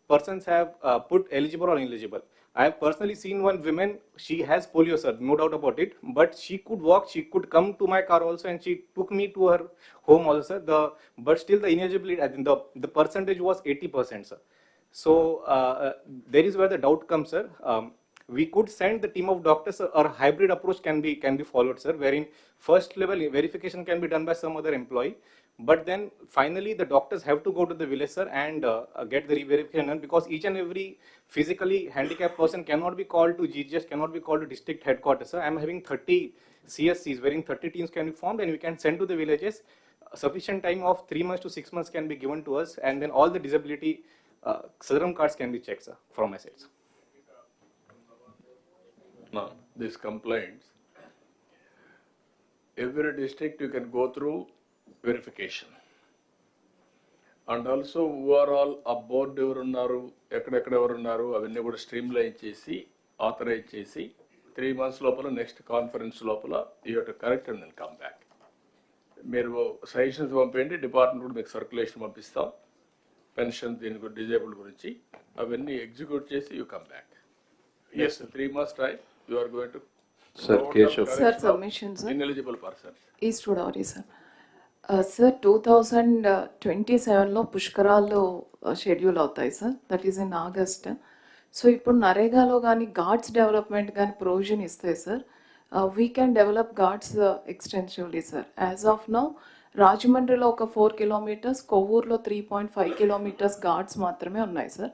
persons have put eligible or ineligible. I have personally seen one woman, she has polio, sir, no doubt about it, but she could walk, she could come to my car also, and she took me to her home also, sir. But still the ineligibility, I think the percentage was 80%, sir. So there is where the doubt comes, sir. We could send the team of doctors, or a hybrid approach can be followed, sir, wherein first level verification can be done by some other employee, but then finally the doctors have to go to the village, sir, and get the re-verification done, because each and every physically handicapped person cannot be called to GGS, cannot be called to district headquarters, sir. I am having 30 CSCs, wherein 30 teams can be formed, and we can send to the villages. Sufficient time of 3 months to 6 months can be given to us, and then all the disability serum cards can be checked, sir, from my side, sir. Now, these complaints, every district you can go through verification. And also, overall, a board ఎవరు ఉన్నారు, ఎక్కడెక్కడ ఎవరు ఉన్నారు, అవన్నీ కూడా streamline చేసి, authorise చేసి, 3 months లోపల, నెక్స్ట్ కాన్ఫరెన్స్ లోపల, you have to correct and then come back. మీరు సజెషన్స్ పంపేయండి, డిపార్ట్మెంట్ కూడా మీకు సర్క్యులేషన్ పంపిస్తాం, పెన్షన్ దీని డిజేబుల్డ్ గురించి, అవన్నీ ఎగ్జిక్యూట్ చేసి you come back. Yes, 3 months time. You are going to Sir, Keshav. Sir, submission, sir. Ineligible persons. East Godavari, sir. Sir, 2027 పుష్కరాల్లో schedule అవుతాయి sir, that is in August. So ఇప్పుడు నరేగాలో కానీ Ghats development కానీ provision ఇస్తాయి sir. We can develop Ghats extensively sir. As of now రాజమండ్రిలో ఒక 4 kilometers, కొవ్వూరులో 3.5 kilometers Ghats మాత్రమే ఉన్నాయి sir.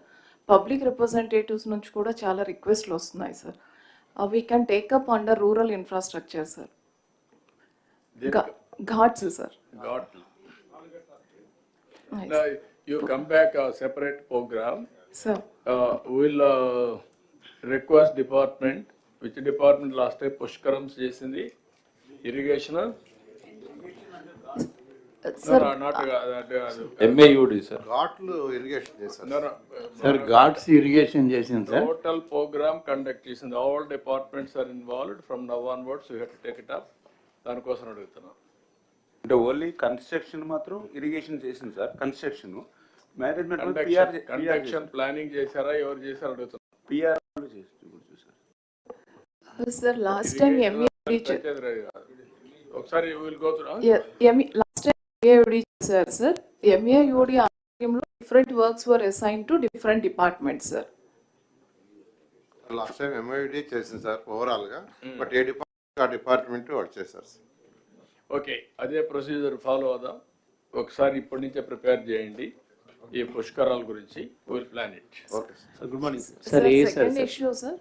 Public representatives నుంచి కూడా చాలా రిక్వెస్ట్లు వస్తున్నాయి sir. We can take up under rural infrastructure sir. Ghats sir. Now, you come back a separate program. Sir. We'll request department, which department last time Pushkarams చేసింది, irrigation? Sir, MAUD, sir. ఘాట్లు irrigation చేశారు. Sir, Ghats irrigation చేసింది sir. Total program conduct చేసింది. All departments are involved from now onwards. We have to take it up. దానికోసం అడుగుతున్నాం. అంటే only construction మాత్రం irrigation చేసింది sir. Construction management construction planning చేశారా, ఎవరు చేశారు అడుగుతున్నాం. పిఆర్ చేశారు సార్. లాస్ట్ టైం ఒకసారి will go through. Last time MAUD చేశారు సార్. MAUD ఆధ్వర్యంలో different works were assign to different departments sir. Last time MAUD చేసింది సార్ ఓవరాల్ గా, బట్ ఏ డిపార్ట్మెంట్ ఆ డిపార్ట్మెంట్ వర్క్ చేశారు సార్. ఓకే, అదే procedure follow అవుదాం. ఒకసారి ఇప్పటి నుంచే ప్రిపేర్ చేయండి ఈ పుష్కరాల గురించి. Will plan it. Okay sir. Good morning sir. Second issue sir,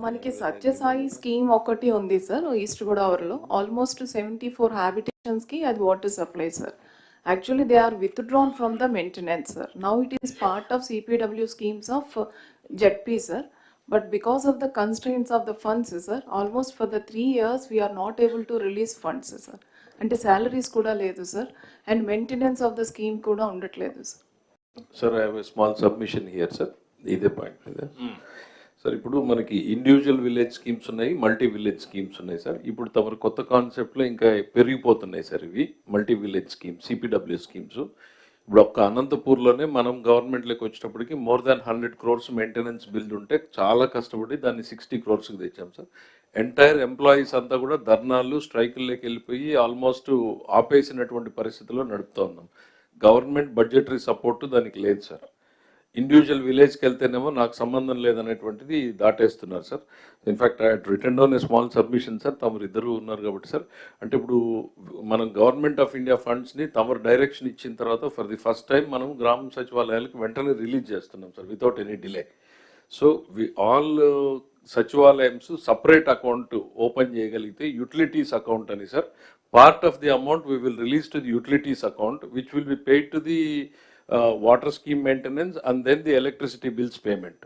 మనకి సత్యసాయి స్కీమ్ ఒకటి ఉంది సార్ ఈస్ట్ గోదావరిలో. ఆల్మోస్ట్ 74 హ్యాబిటేషన్స్కి అది water supply sir. Actually, they are withdrawn from the maintenance, sir. Now it is part of CPW schemes of ZP, sir. But because of the constraints of the funds, sir, almost for the 3 years, we are not able to release funds, sir. And the salaries kuda ledu, sir. And maintenance of the scheme kuda undatledu, sir. Sir, I have a small submission here, sir. Iదే point. Sir ఇప్పుడు మనకి individual village schemes ఉన్నాయి, multi village schemes ఉన్నాయి sir. ఇప్పుడు తమరు కొత్త కాన్సెప్ట్లో ఇంకా పెరిగిపోతున్నాయి సార్ ఇవి multi village schemes, CPW schemes. ఇప్పుడు ఒక్క అనంతపూర్లోనే మనం గవర్నమెంట్లోకి వచ్చేటప్పటికి more than 100 crores maintenance bill ఉంటే చాలా కష్టపడి దాన్ని 60 crores తెచ్చాం సార్. ఎంటైర్ ఎంప్లాయీస్ అంతా కూడా ధర్నాలు, స్ట్రైకుల్లోకి వెళ్ళిపోయి ఆల్మోస్ట్ ఆపేసినటువంటి పరిస్థితుల్లో నడుపుతూ ఉన్నాం. గవర్నమెంట్ బడ్జెటరీ సపోర్ట్ దానికి లేదు సార్. ఇండివిజువల్ విలేజ్కి వెళ్తేనేమో నాకు సంబంధం లేదనేటువంటిది దాటేస్తున్నారు sir. In fact I written down a small submission sir. తమరు ఇద్దరు ఉన్నారు కాబట్టి సార్, అంటే ఇప్పుడు మనం గవర్నమెంట్ ఆఫ్ ఇండియా ఫండ్స్ని తమరు డైరెక్షన్ ఇచ్చిన తర్వాత ఫర్ ది ఫస్ట్ టైం మనం గ్రామ సచివాలయాలకు వెంటనే రిలీజ్ చేస్తున్నాం sir without any delay. So all sachivalayams separate account open చేయగలిగితే యూటిలిటీస్ అకౌంట్ అని sir, part of the amount we will release to the utilities account which will be paid to the water scheme maintenance and then the electricity bills payment.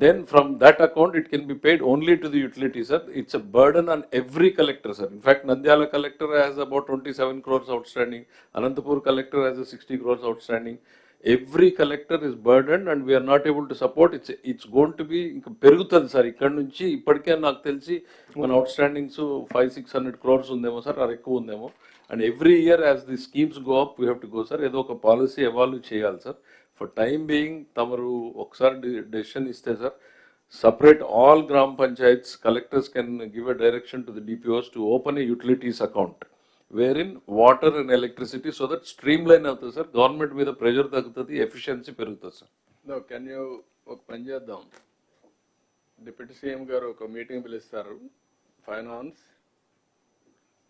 Then from that account it can be paid only to the utility, sir. It's a burden on every collector, sir. In fact, Nandyala collector has about 27 crores outstanding. Anantapur collector has a 60 crores outstanding. Every collector is burdened and we are not able to support. It's going to be perugutadi, sir. Ikkada nunchi ippadike naaku telisi mana outstandings 500-600 crores undemo, sir, or ekku undemo. And every year as the schemes go up, we have to go, sir. Edo oka policy evaluate cheyali, sir. For time being, tamaru okkasari decision iste, sir. Separate all gram panchayats, collectors can give a direction to the DPOs to open a utilities account, wherein water and electricity, so that streamline avutadi, sir. Government మీద pressure తగ్గుతుంది, efficiency పెరుగుతుంది, sir. No, can you ఒక పని చేద్దాం, deputy CM గారు ఒక meeting పిలుస్తారు, finance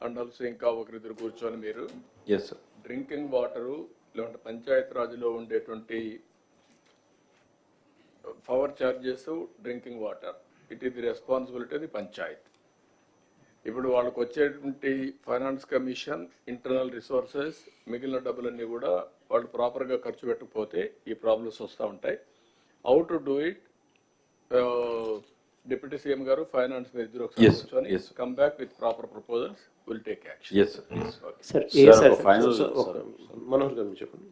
and also ఇంకా ఒకరిద్దరు కూర్చొని మీరు Yes, sir. డ్రింకింగ్ వాటరు లేదంటే పంచాయత్ రాజ్లో ఉండేటువంటి power charges, drinking water, it is the responsibility of the Panchayat. ఇప్పుడు వాళ్ళకు వచ్చేటువంటి ఫైనాన్స్ కమిషన్, ఇంటర్నల్ రిసోర్సెస్, మిగిలిన డబ్బులన్నీ కూడా వాళ్ళు ప్రాపర్గా ఖర్చు పెట్టకపోతే ఈ ప్రాబ్లమ్స్ వస్తూ ఉంటాయి. How to do it, deputy CM గారు ఫైనాన్స్ మీద ఇద్దరు ఒకసారి కూర్చొని come back with proper proposals, will take action. Yes, sir. Yes. Sir, final, Manohar గారు చెప్పండి.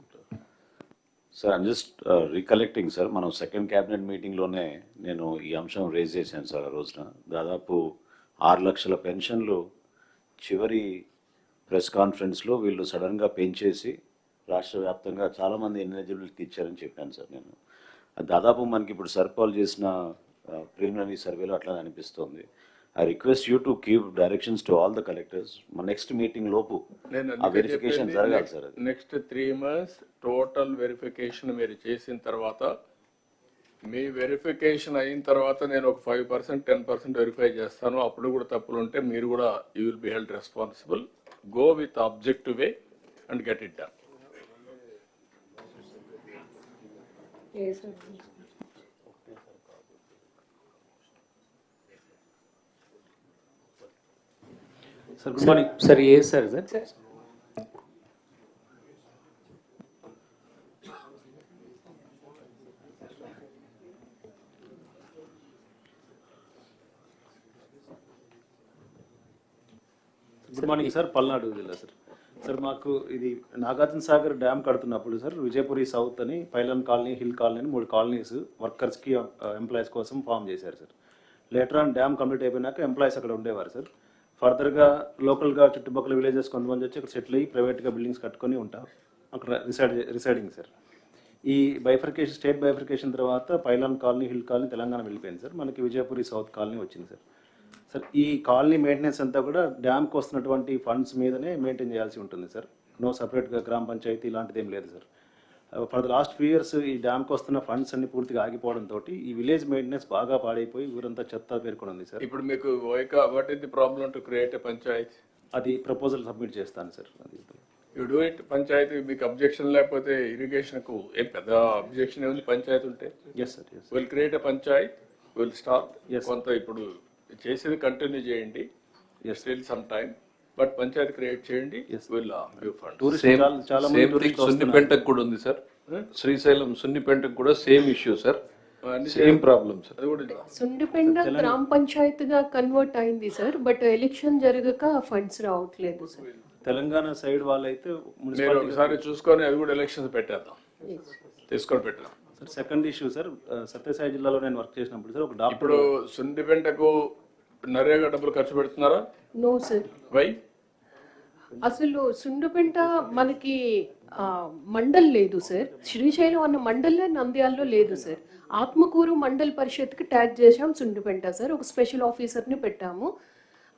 Sir I'm just recollecting sir, మనం సెకండ్ క్యాబినెట్ మీటింగ్లోనే నేను ఈ అంశం రేజ్ చేశాను సార్. ఆ రోజున దాదాపు 6 లక్షల పెన్షన్లు చివరి ప్రెస్ కాన్ఫరెన్స్లో వీళ్ళు సడన్గా పెంచేసి రాష్ట్ర వ్యాప్తంగా చాలామంది ఎలిజిబిలిటీ ఇచ్చారని చెప్పాను సార్ నేను. దాదాపు మనకి ఇప్పుడు సర్పాల్ చేసిన ప్రిలిమినరీ సర్వేలో అట్లా అనిపిస్తుంది. I request you to give directions to all the collectors. My next meeting లోపు ఆ వెరిఫికేషన్ జరగాలి sir. Next 3 months total verification మీరు చేసిన తర్వాత, మీ వెరిఫికేషన్ అయిన తర్వాత నేను ఒక 5%, 10% వెరిఫై చేస్తాను. అప్పుడు కూడా తప్పులు ఉంటే మీరు కూడా you will be held responsible. Go with objective way and get it done. Sir, good morning. Sir, yes, sir. Good morning sir, Palnadu జిల్లా సార్. సార్ మాకు ఇది నాగార్జున సాగర్ డ్యామ్ కడుతున్నప్పుడు సార్ విజయపురి సౌత్ అని, పైలన్ కాలనీ, హిల్ కాలనీ అని 3 colonies వర్కర్స్కి employees కోసం form చేశారు sir. Later on dam complete అయిపోయినాక ఎంప్లాయీస్ అక్కడ ఉండేవారు సార్. ఫర్దర్గా లోకల్గా చుట్టుపక్కల విలేజెస్ కొంతమంది వచ్చి అక్కడ సెటిల్ అయ్యి ప్రైవేట్గా బిల్డింగ్స్ కట్టుకొని ఉంటారు, అక్కడ రిసైడింగ్ సార్. ఈ బైఫర్కేషన్, స్టేట్ బైఫర్కేషన్ తర్వాత pylon colony, hill colony Telangana వెళ్ళిపోయింది సార్. మనకి విజయపురి సౌత్ కాలనీ వచ్చింది సార్. సార్ ఈ కాలనీ మెయింటెనెన్స్ అంతా కూడా డ్యామ్కి వస్తున్నటువంటి ఫండ్స్ మీదనే మెయింటైన్ చేయాల్సి ఉంటుంది సార్. నో సపరేట్గా గ్రామ పంచాయతీ ఇలాంటిది ఏం లేదు sir. For the last 2 years ఈ డ్యామ్కి వస్తున్న ఫండ్స్ అన్ని పూర్తిగా ఆగిపోవడంతో ఈ విలేజ్ మెయింటెనెన్స్ బాగా పాడైపోయి ఊరంతా చెత్త పేర్కొని ఉంది సార్. ఇప్పుడు మీకు what is the problem to create a Panchayat? అది ప్రపోజల్ సబ్మిట్ చేస్తాను సార్. అది యూ డూ ఇట్ పంచాయతీ మీకు అబ్జెక్షన్ లేకపోతే ఇరిగేషన్కు ఏం పెద్ద అబ్జెక్షన్ ఏముంది పంచాయతీ ఉంటే yes sir yes will create a panchayat will start కొంత ఇప్పుడు చేసేది కంటిన్యూ చేయండి still some time but panchayati create చేయండి will give fund same thing సున్నిపెంటకు కూడా ఉంది సార్. శ్రీశైలం సున్నిపెంటకు కూడా same issue sir, same problem sir. Sundipenta గ్రామ పంచాయతీగా కన్వర్ట్ అయింది సార్, బట్ ఎలక్షన్ జరగక ఫండ్స్ రావట్లేదు సార్. తెలంగాణ సైడ్ వాళ్ళైతే మీరు ఒకసారి చూసుకొని అది కూడా ఎలక్షన్స్ పెట్టేద్దాం, తీసుకొని పెట్టాం. Sir second issue sir, Sathya Sai జిల్లాలో నేను వర్క్ చేసినప్పుడు సార్ ఒక డాక్టర్ ఇప్పుడు సుండిపెంటకు నరేగా డబ్బులు ఖర్చు పెడుతున్నారా? No sir. వై? అసలు సుండిపెంట మనకి మండల్ లేదు సార్. శ్రీశైలం అన్న మండలే నంద్యాలలో లేదు సార్. ఆత్మకూరు మండల్ పరిషత్కి ట్యాగ్ చేసాం సుండిపెంట సార్. ఒక స్పెషల్ ఆఫీసర్ని పెట్టాము.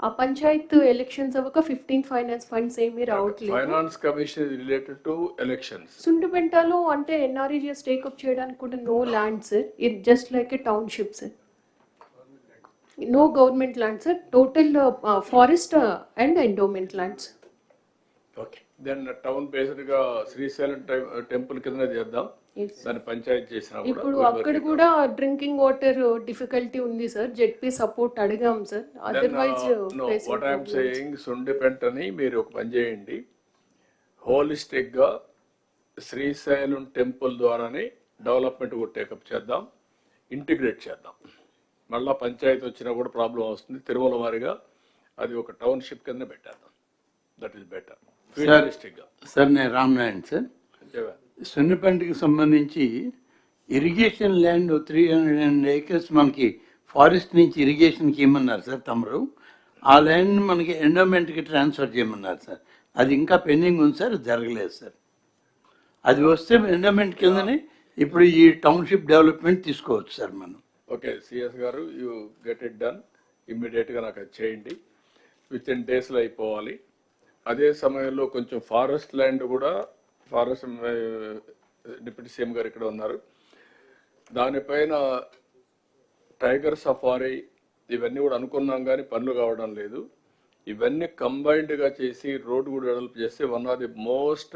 ఆ పంచాయత్ ఎలక్షన్స్ అవ్వక 15 ఫైనాన్స్ ఫండ్స్ ఏమీ రావట్లేదు. Finance commission related to elections. సుండిపెంటలో అంటే ఎన్ఆర్ఈజీఎస్ టేకప్ చేయడానికి కూడా no land sir. It just like a township sir. No government land sir. Total forest and endowment lands. Okay, then town based గా Srisailam temple కింద చేద్దాం. దాన్ని పంచాయతీ చేసినా ఇప్పుడు అక్కడ కూడా డ్రింకింగ్ వాటర్ డిఫికల్టీ ఉంది సార్. జెడ్పీ సపోర్ట్ అడిగాం sir. Otherwise what I'm saying సుండిపెంటని మీరు ఒక పని చేయండి, హోలిస్టిక్ గా శ్రీశైలం టెంపుల్ ద్వారానే డెవలప్మెంట్ కూడా టేకప్ చేద్దాం, ఇంటిగ్రేట్ చేద్దాం. మళ్ళా పంచాయతీ వచ్చినా కూడా ప్రాబ్లం వస్తుంది. తిరుమల వారిగా అది ఒక టౌన్షిప్ కింద పెట్టేద్దాం. That is better. సార్ నేను రామనారాయణ సార్. సున్నిపెంటకి సంబంధించి ఇరిగేషన్ ల్యాండ్ 300 acres మనకి ఫారెస్ట్ నుంచి ఇరిగేషన్కి ఇవ్వమన్నారు సార్ తమరు. ఆ ల్యాండ్ మనకి ఎండోమెంట్కి ట్రాన్స్ఫర్ చేయమన్నారు సార్. అది ఇంకా పెండింగ్ ఉంది సార్, జరగలేదు సార్. అది వస్తే ఎండోమెంట్ కిందనే ఇప్పుడు ఈ టౌన్షిప్ డెవలప్మెంట్ తీసుకోవచ్చు సార్ మనం. ఓకే సిఎస్ గారు, యూ గెట్ ఇట్ డన్ ఇమ్మీడియట్గా. నాకు అది చేయండి, విత్ ఇన్ డేస్లో అయిపోవాలి. అదే సమయంలో కొంచెం ఫారెస్ట్ ల్యాండ్ కూడా, ఫారెస్ట్ డిప్యూటీ సీఎం గారు ఇక్కడ ఉన్నారు, దానిపైన టైగర్ సఫారీ ఇవన్నీ కూడా అనుకున్నాం కానీ పనులు కావడం లేదు. ఇవన్నీ కంబైన్డ్గా చేసి రోడ్ కూడా డెవలప్ చేస్తే one of the most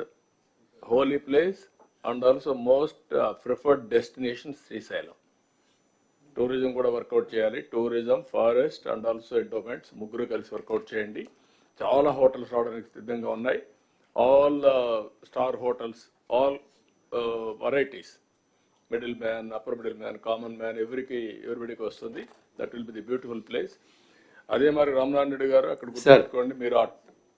holy place and also most preferred destination Srisailam. Tourism కూడా వర్కౌట్ చేయాలి. Tourism, forest and also endowments ముగ్గురు కలిసి వర్కౌట్ చేయండి. చాలా హోటల్స్ రావడానికి సిద్ధంగా ఉన్నాయి. All star hotels, all varieties, middle man, upper middle man, common man, ఎవరిబడికి వస్తుంది. That will be the beautiful place. అదే మరి రామనారాయణ రెడ్డి గారు అక్కడ గుర్తుపెట్టుకోండి, మీరు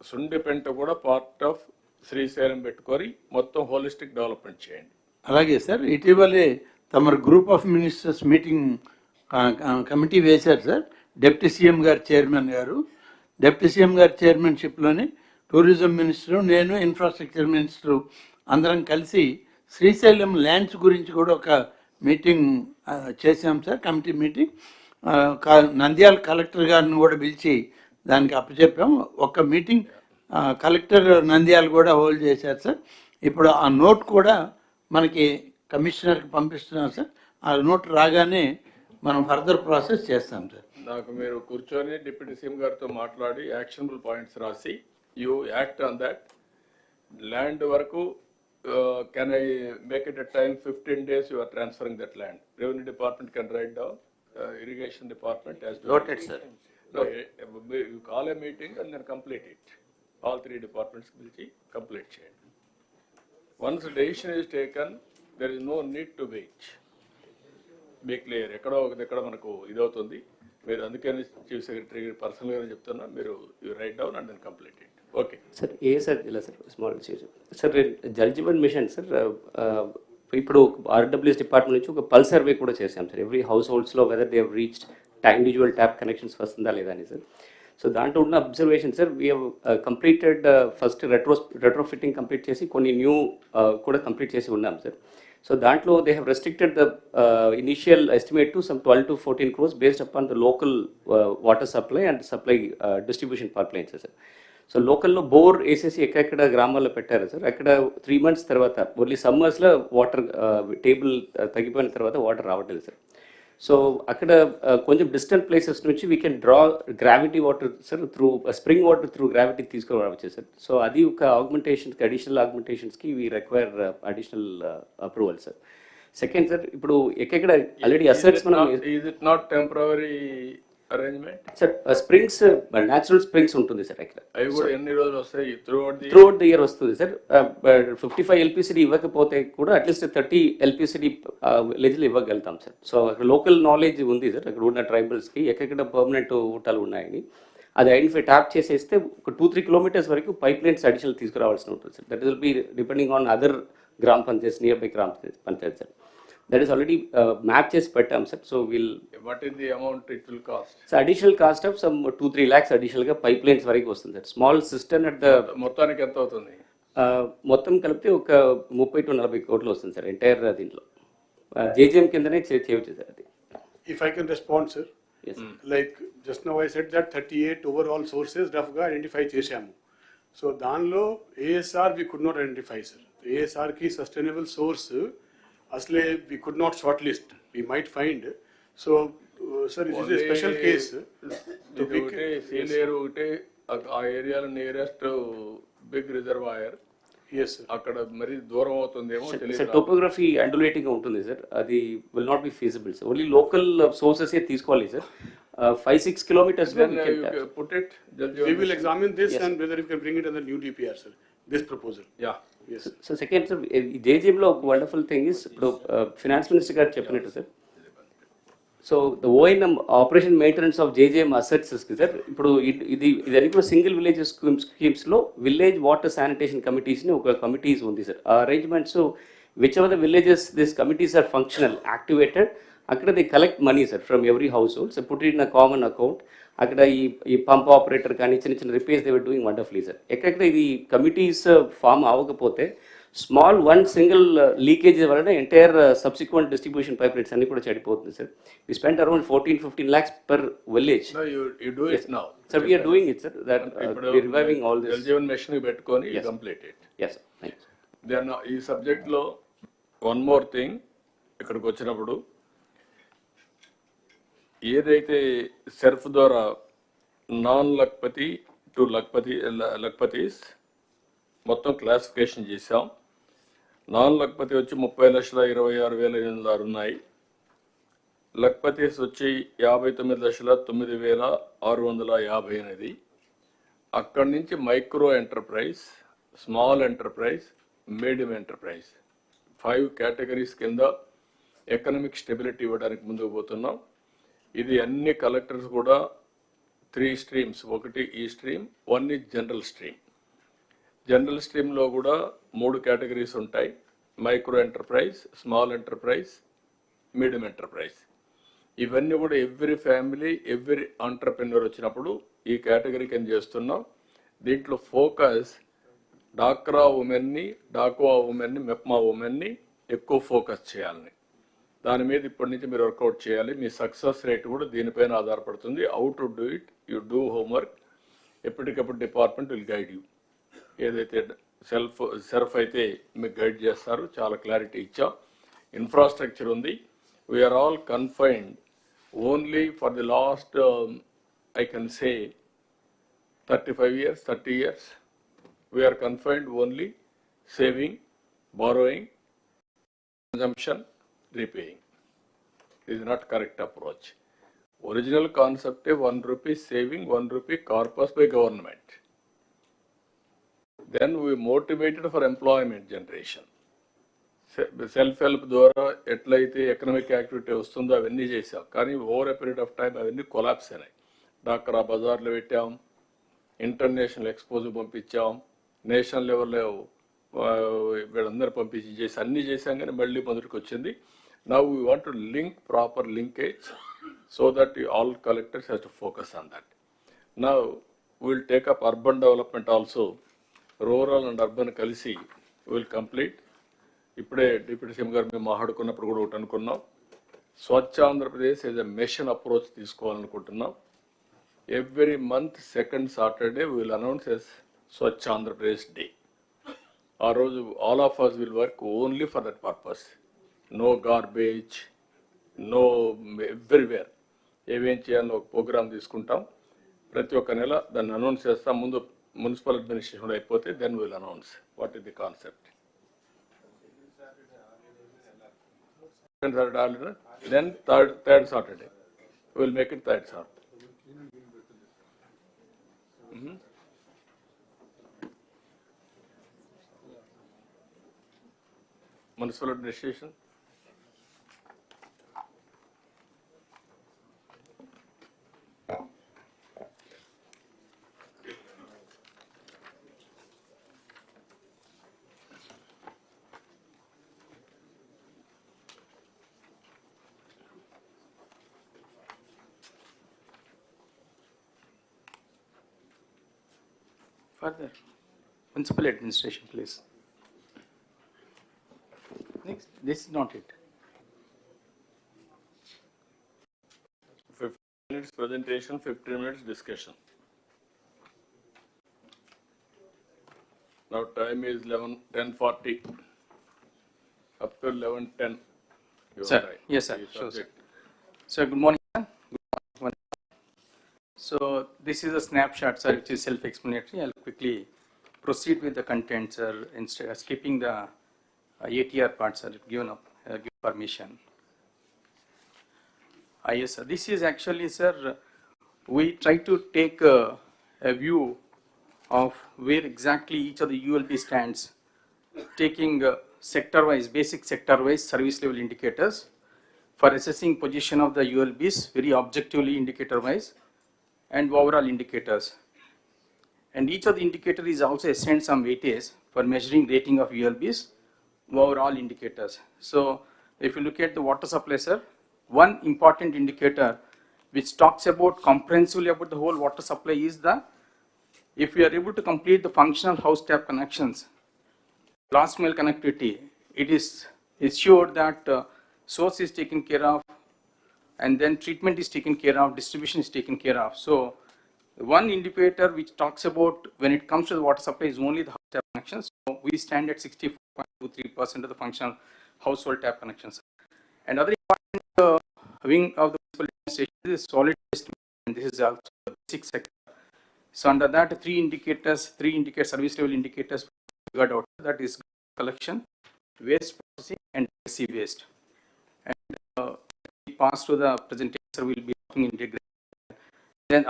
సుండిపెంట కూడా పార్ట్ ఆఫ్ శ్రీశైలం పెట్టుకొని మొత్తం హోలిస్టిక్ డెవలప్మెంట్ చేయండి. అలాగే సార్, ఇటీవలే తమరు group of ministers meeting committee వేశారు సార్. డిప్యూటీ సీఎం గారు చైర్మన్ గారు, డిప్యూటీ సీఎం గారి చైర్మన్షిప్లోనే టూరిజం మినిస్టరు, నేను ఇన్ఫ్రాస్ట్రక్చర్ మినిస్టరు అందరం కలిసి శ్రీశైలం ల్యాండ్స్ గురించి కూడా ఒక మీటింగ్ చేశాం sir, committee meeting. Nandyal collector గారిని కూడా పిలిచి దానికి అప్పచెప్పాం. ఒక మీటింగ్ కలెక్టర్ నంద్యాల కూడా హోల్డ్ చేశారు సార్. ఇప్పుడు ఆ నోట్ కూడా మనకి కమిషనర్కి పంపిస్తున్నారు సార్. ఆ నోట్ రాగానే మనం ఫర్దర్ ప్రాసెస్ చేస్తాం సార్. నాకు మీరు కూర్చొని డిప్యూటీ సీఎం గారితో మాట్లాడి యాక్షనబుల్ పాయింట్స్ రాసి you act on that. Land వరకు can I make it a time 15 days you are transferring that land. Revenue department can write down, irrigation department has to. Noted, sir. No, you call a meeting and then complete it. All 3 departments will complete change. Once a decision is taken, there is no need to wait. Be clear. ఎక్కడ మనకు ఇదవుతుంది. మీరు అందుకని chief secretary పర్సనల్గా చెప్తున్నా, మీరు you write down and then complete it. Okay sir. Sir ఇలా sir small sir Jal Jeevan mission sir, ఇప్పుడు ఆర్డబ్ల్యూఎస్ డిపార్ట్మెంట్ నుంచి ఒక పల్స్ సర్వే కూడా చేశాం సార్. ఎవ్రీ హౌస్ హోల్డ్స్లో whether they have reached individual tap connections వస్తుందా లేదా అని సార్. సో దాంట్లో ఉన్న observation sir, we have completed first retrofitting complete చేసి కొన్ని న్యూ కూడా కంప్లీట్ చేసి ఉన్నాం సార్. సో దాంట్లో they have restricted the initial estimate to some 12 to 14 crores based upon the local water supply and supply distribution pipelines sir. So లోకల్లో bore వేసేసి ఎక్కడెక్కడ గ్రామాల్లో పెట్టారు సార్. అక్కడ 3 months తర్వాత ఓన్లీ సమ్మర్స్లో వాటర్ టేబుల్ తగ్గిపోయిన తర్వాత వాటర్ రావట్లేదు సార్. సో అక్కడ కొంచెం డిస్టెంట్ ప్లేసెస్ నుంచి we can draw gravity water sir through spring water through gravity తీసుకురావచ్చు సార్. సో అది ఒక ఆగ్మెంటేషన్స్కి అడిషనల్ ఆగ్మెంటేషన్స్కి we require additional approval sir. Second sir, ఇప్పుడు ఎక్కడ ఆల్రెడీ అసెట్స్ మనం is it not temporary arrangement sir springs natural springs ఉంటుంది sir అక్కడ. అవి కూడా ఎన్ని రోజులు వస్తాయి? త్రూ అవుట్ ది ఇయర్ వస్తుంది సార్. 55 ఎల్పిసిడి ఇవ్వకపోతే కూడా అట్లీస్ట్ 30 ఎల్పిసిడి విలేజ్లు ఇవ్వగలుగుతాం సార్. సో అక్కడ లోకల్ నాలెడ్జ్ ఉంది సార్, అక్కడ ఉన్న ట్రైబల్స్కి ఎక్కడ పర్మనెంట్ ఊటాలు ఉన్నాయని అది ఐడెంటిఫై ట్యాప్ చేసేస్తే ఒక 2-3 కిలోమీటర్స్ వరకు పైప్ లైన్స్ అడిషనల్ తీసుకురావాల్సి ఉంటుంది sir. That will B depending on other గ్రామ పంచాయత్ నియర్ బై గ్రామ Panchayat sir. That is already map చేసి పెట్టాం sir. So will what is the amount it will cost? So additional cost of some 2-3 lakhs అడిషనల్గా pipe lines వరకు వస్తుంది sir. Small system at the మొత్తానికి ఎంత అవుతుంది? మొత్తం కలిపితే ఒక 30-40 కోట్లు వస్తుంది సార్ ఎంటైర్ దీంట్లో. జేజేఎం కిందనే చేయవచ్చు సార్ అది. If I can respond, sir. Yes. Like just now I said that 38 overall sources రఫ్గా ఐడెంటిఫై చేశాము. సో దానిలో ASR we could not identify, sir. ASRకి సస్టైనబుల్ సోర్స్ అసలే we could not shortlist. We might find. So, sir, this is a special case. Senior ఒకటే ఆ ఏరియాలో nearest big reservoir. Yes, sir. అక్కడ మరి దూరం అవుతుందేమో తెలియదు. సార్ టోపోగ్రఫీ అండులేటింగ్ ఉంటుంది సార్, అది will not be feasible sir. Only local sources తీసుకోవాలి sir. 5-6 kilometers. Put it. We will examine this and whether we can bring it under new DPR, sir. This proposal. Yeah. Yes. So second sir, జేజేఎంలో ఒక wonderful thing is ఇప్పుడు finance minister గారు చెప్పినట్టు సార్. So the ఓఎన్ఎం operation maintenance of JJM assets sir. ఇప్పుడు ఇది అన్ని కూడా సింగిల్ విలేజ్ స్కీమ్స్లో విలేజ్ వాటర్ శానిటేషన్ కమిటీస్ని ఒక కమిటీస్ ఉంది సార్. ఆ arrangements whichever the villages this committees are functional activated, అక్కడ they collect money sir from every household. So put it in a common account. అక్కడ ఈ pump operator కానీ చిన్న repairs they were doing wonderfully sir. ఎక్కడ ఇది committees form అవ్వకపోతే small one single leakage వలన entire subsequent distribution pipe lines అన్ని కూడా చెడిపోతుంది sir. We spend around 14-15 lakhs per village. No, you do it now. Sir, we are doing it, sir. That we are reviving all this. Jal Jeevan mission పెట్టుకొని complete it. Yes, sir. Thank you. Then ఈ సబ్జెక్ట్లో one more thing, ఇక్కడికి వచ్చినప్పుడు ఏదైతే సెర్ఫ్ ద్వారా non Lakhpati to లక్పతీస్ మొత్తం classification చేశాం. Non Lakhpati వచ్చి 30,26,806 ఉన్నాయి. లక్పతీస్ వచ్చి 59,09,658. అక్కడి నుంచి micro enterprise, small enterprise, medium enterprise 5 categories కింద ఎకనామిక్ స్టెబిలిటీ ఇవ్వడానికి ముందుకు పోతున్నాం. ఇది అన్ని కలెక్టర్స్ కూడా 3 streams, ఒకటి ఈ stream, 1 is general stream. General స్ట్రీమ్లో కూడా 3 కేటగిరీస్ ఉంటాయి: micro enterprise, small enterprise, medium enterprise. ఇవన్నీ కూడా ఎవ్రీ ఫ్యామిలీ, ఎవ్రీ ఆంటర్ప్రెన్యూర్ వచ్చినప్పుడు ఈ కేటగిరీ కింద చేస్తున్నాం. దీంట్లో ఫోకస్ డాక్రా ఉమెన్ని, డాక్వా ఉమెన్ని, మెప్మా ఉమెన్ని ఎక్కువ ఫోకస్ చేయాలని, దాని మీద ఇప్పటి నుంచి మీరు వర్కౌట్ చేయాలి. మీ సక్సెస్ రేట్ కూడా దీనిపైన ఆధారపడుతుంది. How to do it, you do homework. ఎప్పటికప్పుడు డిపార్ట్మెంట్ విల్ గైడ్ యూ. ఏదైతే సెర్ఫ్ అయితే మీకు గైడ్ చేస్తారు. చాలా క్లారిటీ ఇచ్చాం. ఇన్ఫ్రాస్ట్రక్చర్ ఉంది. We are all confined only for the last I can say 35 years, 30 years. We are confined only saving, borrowing, consumption, repaying. This is not correct approach. Original concept is 1 rupee saving, 1 rupee corpus by government. Then we motivated for employment generation. Self-help ద్వారా ఎట్లయితే economic activity వస్తుందో అవన్నీ చేసాం. కానీ over a period of time అవన్నీ collapse అయినాయి. డాక్రా బజార్లో పెట్టాం, ఇంటర్నేషనల్ ఎక్స్పోజ్ పంపించాం, నేషనల్ లెవెల్లో వీళ్ళందరూ పంపించి చేసి అన్నీ చేసాం, కానీ మళ్ళీ మొదటికి వచ్చింది. Now we want to link proper linkage so that all collectors have to focus on that. Now will take up urban development also. Rural and urban కలిసి విల్ కంప్లీట్. ఇప్పుడే డిప్యూటీ సీఎం గారు మేము మాట్లాడుకున్నప్పుడు కూడా ఒకటి అనుకున్నాం, Swachh Andhra Pradesh as a mission approach తీసుకోవాలనుకుంటున్నాం. Every month second Saturday will announce as Swachh Andhra Pradesh day. ఆ రోజు all of us will work only for that purpose. No garbage, no everywhere ఏమేం చేయాలని ఒక ప్రోగ్రామ్ తీసుకుంటాం. ప్రతి ఒక్క నెల దాన్ని అనౌన్స్ చేస్తాం. ముందు మున్సిపల్ అడ్మినిస్ట్రేషన్ అయిపోతే then will announce what is the concept. Then third Saturday. We will make it third Saturday. Municipal administration. Further, municipal administration, please. Next, this is not it. 15 minutes presentation, 15 minutes discussion. Now time is 10:40. Up to 11:10. Sir, yes, sir. Sure, sir. Sir, good morning, sir. Good morning. So this is a snapshot, sir, which is self-explanatory. I'll quickly proceed with the content, sir, instead of skipping the ATR part, sir, given permission. Yes, sir. This is actually, sir, we try to take a view of where exactly each of the ULB stands, taking sector-wise, basic sector-wise service level indicators for assessing position of the ULBs, very objectively indicator-wise, and overall indicators. And each of the indicator is also assigned some weightage for measuring rating of ULBs, overall indicators. So if you look at the water supply, sir, one important indicator which talks about comprehensively about the whole water supply is the, if we are able to complete the functional house tap connections, last mile connectivity, it is sure that source is taken care of, and then treatment is taken care of, distribution is taken care of. So one indicator which talks about when it comes to the water supply is only the house tap connections. So we stand at 64.23% of the functional household tap connections. Another important wing of the municipal administration is solid waste, and this is also the basic sector. So under that, three service level indicators got out. That is collection, waste processing, and legacy waste. And we pass to the presentation, we will be talking integration. Then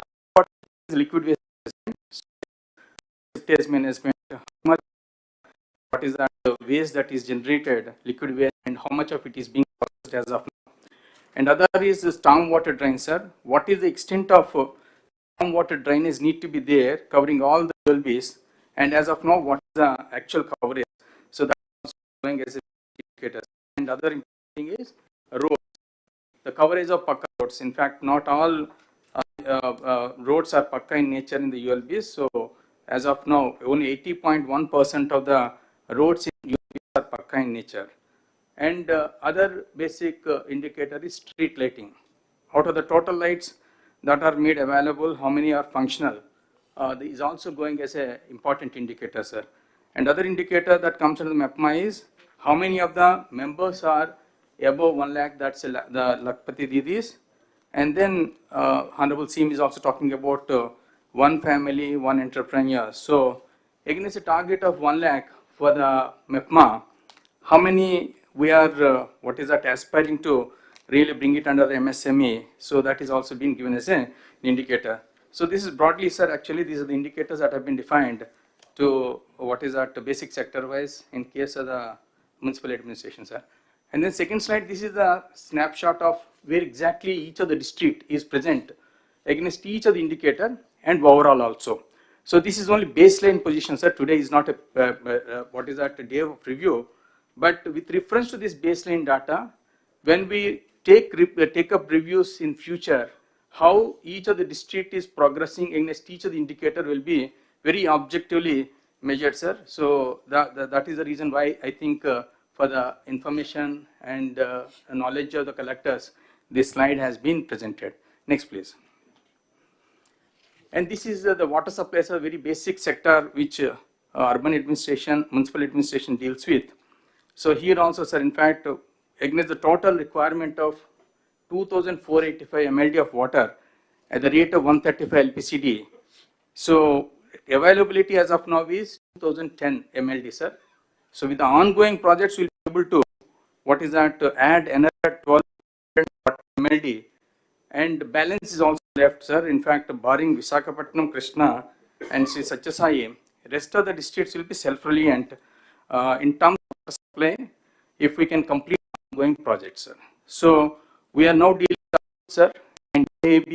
liquid waste management, what is that waste that is generated, liquid waste, and how much of it is being processed as of now. And other is the stormwater drain, sir. What is the extent of stormwater drainage need to be there, covering all the ULBs, and as of now, what is the actual coverage? So that is going as an indicator. And other important thing is roads, the coverage of Pakka roads. In fact, not all roads are Pakka in nature in the ULBs. So as of now, only 80.1% of the roads in ULBs are Pakka in nature. And other basic indicator is street lighting. Out of the total lights that are made available, how many are functional? This is also going as an important indicator, sir. And other indicator that comes into the MAPMA is how many of the members are above 1 lakh, that's the Lakpati Didis. And then Honorable CM is also talking about one family, one entrepreneur. So against a target of 1 lakh for the MAPMA, how many we are, what is that, aspiring to really bring it under the MSME? So that is also being given as an indicator. So this is broadly, sir, actually these are the indicators that have been defined to what is that basic sector wise in case of the municipal administration, sir. And then second slide, this is the snapshot of where exactly each of the district is present against each of the indicator and overall also. So this is only baseline position, sir. Today is not a, what is that, a day of review, but with reference to this baseline data, when we take up reviews in future, how each of the district is progressing against each of the indicator will be very objectively measured, sir. So that is the reason why I think for the information and knowledge of the collectors, this slide has been presented. Next, please. And this is the water supply is a very basic sector which urban administration, municipal administration deals with. So here also, sir, in fact, against the total requirement of 2,485 MLD of water at the rate of 135 LPCD. So availability as of now is 2010 MLD, sir. So with the ongoing projects, we'll be able to, what is that, to add another 12 MLD, and balance is also left, sir. In fact, barring Visakhapatnam, Krishna, and Sri Satyasai, rest of the districts will be self-reliant in terms of supply if we can complete ongoing projects, sir. So we are now dealing with, sir, and maybe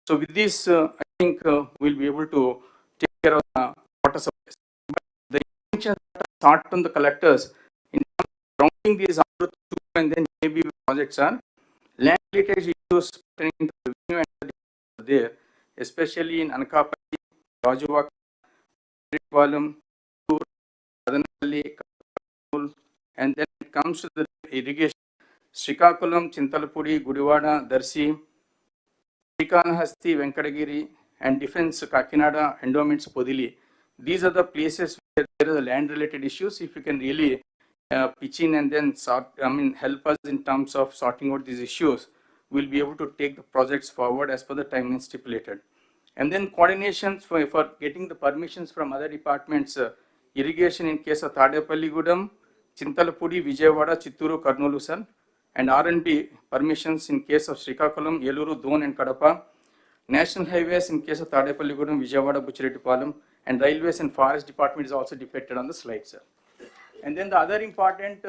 so with this, I think we'll be able to take care of the water supply. But the intention start from the collectors in rounding these and then maybe projects are land related issues pertaining to revenue and there, especially in Anakapalli, Rajuvaka, Palam, Adanapalli, and then it comes to the irrigation, Srikakulam, Chintalapudi, Gudivada, Darsi, Srikalahasti, Venkatagiri, and defense Kakinada, endowments Podili. These are the places where there are land related issues. If you can really pitch in and then help us in terms of sorting out these issues, we'll be able to take the projects forward as per the timeline stipulated. And then coordinations for getting the permissions from other departments, irrigation in case of Tadepalli Gudam, Chintalapudi, Vijayawada, Chitturu, Karnolu, sir, and R&B permissions in case of Srikakulam, Yeluru, Don, and Kadapa, national highways in case of Tadepalli Gudam, Vijayawada, Buchirettipalam, and railways and forest department is also depicted on the slide, sir. And then the other important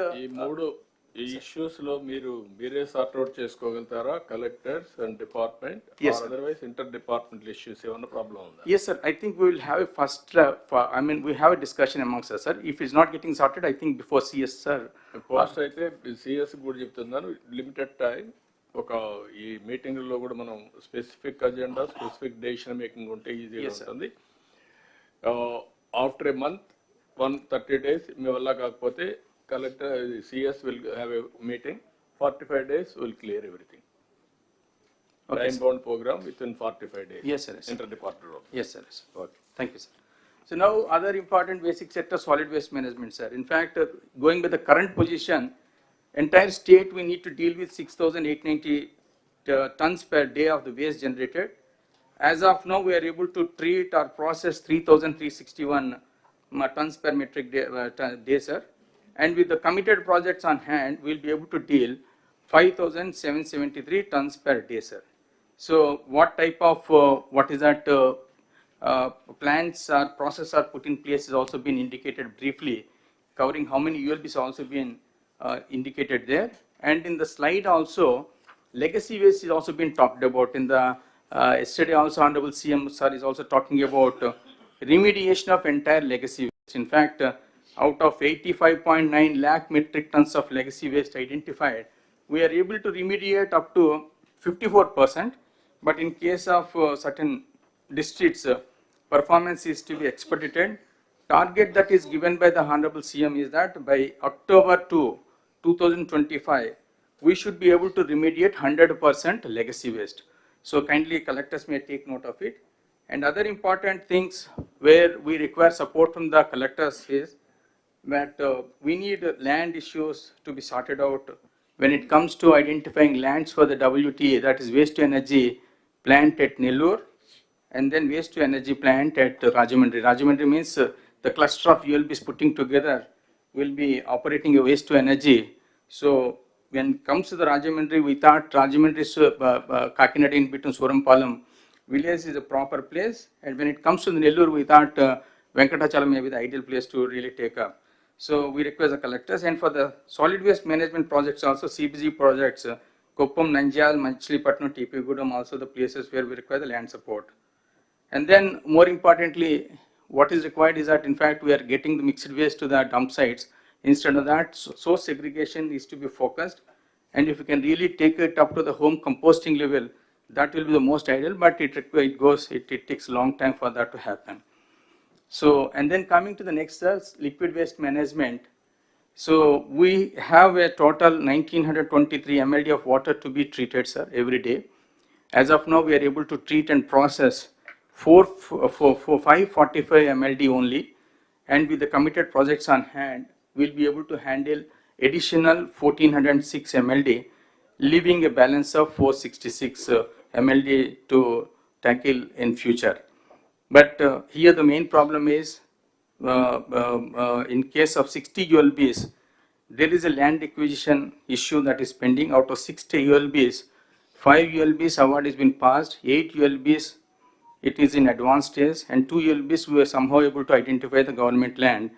issues lo mere sort out chesukogaltara, collectors and department, yes, or otherwise interdepartmental issues evana problem unda? Yes, sir. I think we will have a first we have a discussion amongst us, sir. If it's not getting sorted, I think before CS, sir. Post aithe CS kuda cheptunnanu, limited time oka ee meeting lo kuda manam specific agenda, specific decision making unte easy ga untundi. After a month, 130 days me valla kakapothe collector CS will have a meeting. 45 days will clear everything. Okay, time bound program within 45 days. Yes, sir. Yes. Interdepartmental. Yes, sir. Yes. Okay. Thank you, sir. So now other important basic sector, solid waste management, sir. In fact, going by the current position, entire state we need to deal with 6,890 tons per day of the waste generated. As of now, we are able to treat or process 3,361 tons per metric day, sir. And with the committed projects on hand, we'll be able to deal 5,773 tons per day, sir. So what type of, plants or process are put in place has also been indicated briefly, covering how many ULBs also been indicated there. And in the slide also, legacy waste is also been talked about. In the yesterday also, Honorable CM sir is also talking about remediation of entire legacy waste. In fact, out of 85.9 lakh metric tons of legacy waste identified, we are able to remediate up to 54%. But in case of certain districts, performance is to be expedited. Target that is given by the Honorable CM is that by October 2, 2025, we should be able to remediate 100% legacy waste. So kindly collectors may take note of it. And other important things where we require support from the collectors is that we need land issues to be sorted out when it comes to identifying lands for the WTA, that is waste to energy plant at Nellore, and then waste to energy plant at Rajahmundry. Rajahmundry means the cluster of ULBs putting together will be operating a waste to energy. So when it comes to the Rajahmundry, we thought Rajahmundry's Kakinada in between Surampalam village is a proper place, and when it comes to the Nellore, we thought Venkatachalam may be the ideal place to really take up. So we request the collectors, and for the solid waste management projects also, CBG projects, Koppam, Nanjal, Machilipatnam, TP Gudam, also the places where we require the land support. And then more importantly, what is required is that in fact we are getting the mixed waste to the dump sites. Instead of that, source segregation is to be focused, and if you can really take it up to the home composting level, that will be the most ideal, but it takes a long time for that to happen. So, and then coming to the next, liquid waste management. So we have a total 1923 MLD of water to be treated, sir, every day. As of now, we are able to treat and process 545 MLD only, and with the committed projects on hand, we'll be able to handle additional 1406 MLD. leaving a balance of 466 MLD to tackle in future. But here the main problem is in case of 60 ULBs, there is a land acquisition issue that is pending. Out of 60 ULBs, 5 ULBs award has been passed, 8 ULBs it is in advanced stage, and 2 ULBs we were somehow able to identify the government land.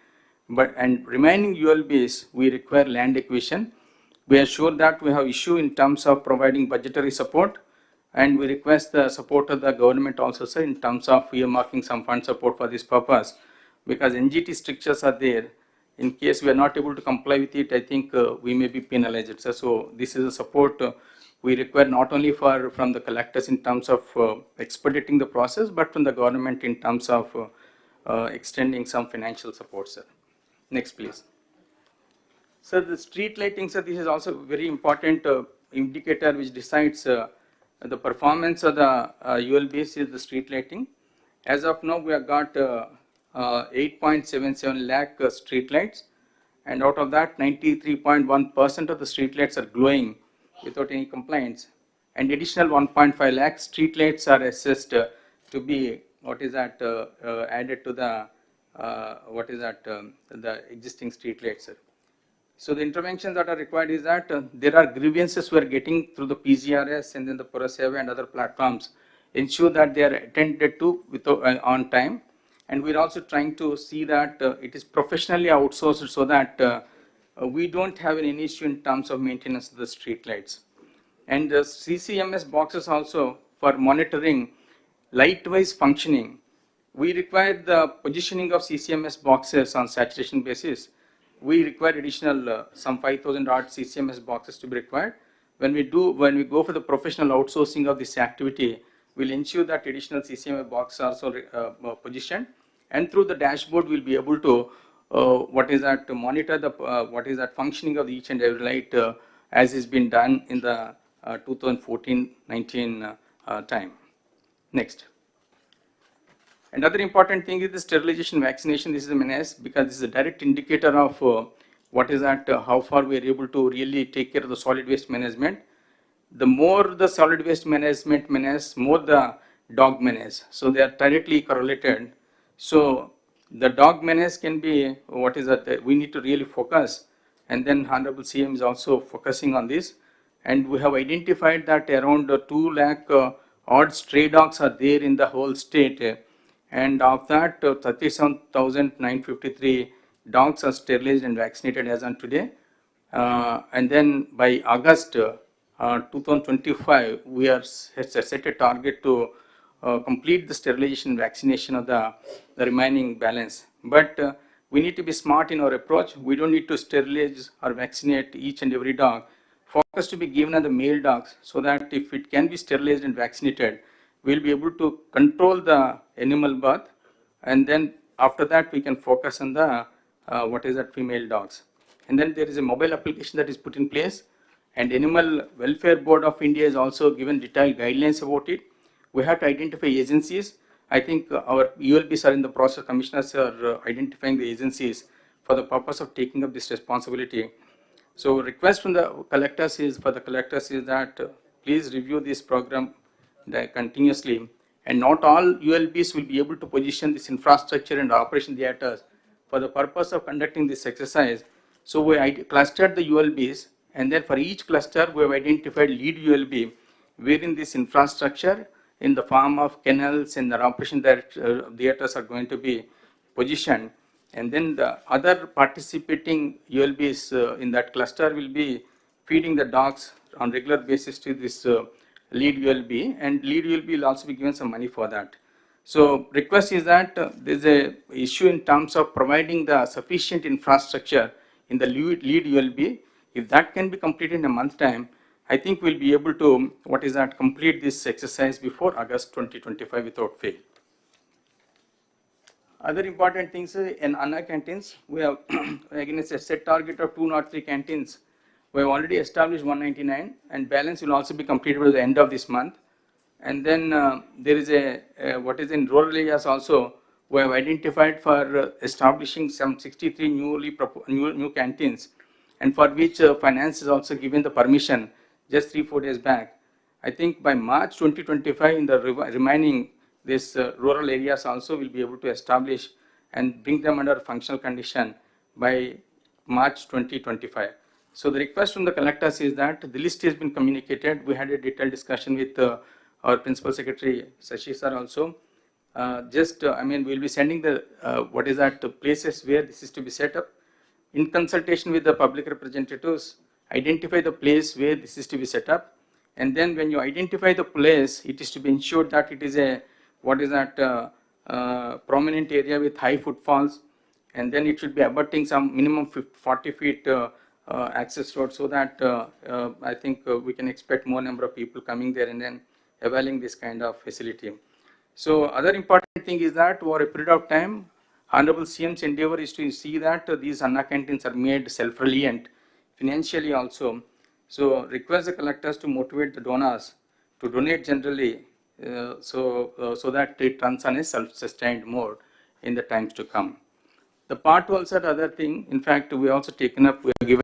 And remaining ULBs we require land acquisition. We are sure that we have issue in terms of providing budgetary support, and we request the support of the government also, sir, in terms of earmarking some fund support for this purpose, because NGT strictures are there. In case we are not able to comply with it, I think we may be penalized, sir. So this is a support we require not only from the collectors in terms of expediting the process, but from the government in terms of extending some financial support, sir. Next, please. So the street lighting, sir, this is also a very important indicator which decides the performance of the ULBs is the street lighting. As of now, we have got 8.77 lakh street lights, and out of that 93.1% of the street lights are glowing without any complaints, and additional 1.5 lakh street lights are assessed to be added to the the existing street lights, sir. So the interventions that are required is that there are grievances we are getting through the PGRS and then the Puraseva and other platforms. Ensure that they are attended to on time, and we are also trying to see that it is professionally outsourced so that we don't have any issue in terms of maintenance of the street lights. And the CCMS boxes also for monitoring light-wise functioning. We require the positioning of CCMS boxes on saturation basis. We require additional some 5,000 odd CCMS boxes to be required. When we go for the professional outsourcing of this activity, we'll ensure that additional CCMS boxes are also positioned, and through the dashboard we'll be able to monitor the functioning of each and every light as is been done in the 2014-19 time. Next. Another important thing is the sterilization vaccination. This is a menace because this is a direct indicator of how far we are able to really take care of the solid waste management. The more the solid waste management menace, more the dog menace. So they are directly correlated. So the dog menace can be we need to really focus, and then Honorable CM is also focusing on this, and we have identified that around 2 lakh odd stray dogs are there in the whole state, and of that 37,953 dogs are sterilized and vaccinated as on today, and then by August 2025 we are set a target to complete the sterilization vaccination of the remaining balance. But we need to be smart in our approach. We don't need to sterilize or vaccinate each and every dog. Focus to be given on the male dogs, so that if it can be sterilized and vaccinated, we'll be able to control the animal birth, and then after that we can focus on the female dogs. And then there is a mobile application that is put in place, and Animal Welfare Board of India has also given detailed guidelines about it. We have to identify agencies. I think our ULBs are in the process, commissioners are identifying the agencies for the purpose of taking up this responsibility. So request from the collectors is that please review this program continuously, and not all ULBs will be able to position this infrastructure and operation theaters for the purpose of conducting this exercise. So we clustered the ULBs, and then for each cluster we have identified lead ULB wherein this infrastructure in the form of kennels and the operation theaters are going to be positioned, and then the other participating ULBs in that cluster will be feeding the dogs on regular basis to this lead ULB, and lead ULB will also be given some money for that. So request is that there is a issue in terms of providing the sufficient infrastructure in the lead ULB. If that can be completed in a month time, I think we'll be able to complete this exercise before August 2025 without fail. Other important things in Anna canteens, we have against a set target of 203 canteens. We have already established 199, and balance will also be completed by the end of this month. And then there is in rural areas also, we have identified for establishing some 63 new canteens, and for which finance is also given the permission. just 3-4 days back. I think by March 2025, in the remaining these rural areas also will be able to establish and bring them under functional condition by March 2025. So the request from the collectors is that the list has been communicated. We had a detailed discussion with our Principal Secretary Sashi sir also. I mean, we'll be sending the what is that places where this is to be set up. In consultation with the public representatives, identify the place where this is to be set up, and then when you identify the place, it is to be ensured that it is a what is that prominent area with high footfalls, and then it should be abutting some minimum 40 feet access road, so that I think we can expect more number of people coming there and then availing this kind of facility. So other important thing is that over a period of time, Honorable CM's endeavor is to see that these Anna canteens are made self-reliant financially also. So request the collectors to motivate the donors to donate generally, so that it runs on a self-sustained mode in the times to come. The part also the other thing, in fact, we also taken up, we have given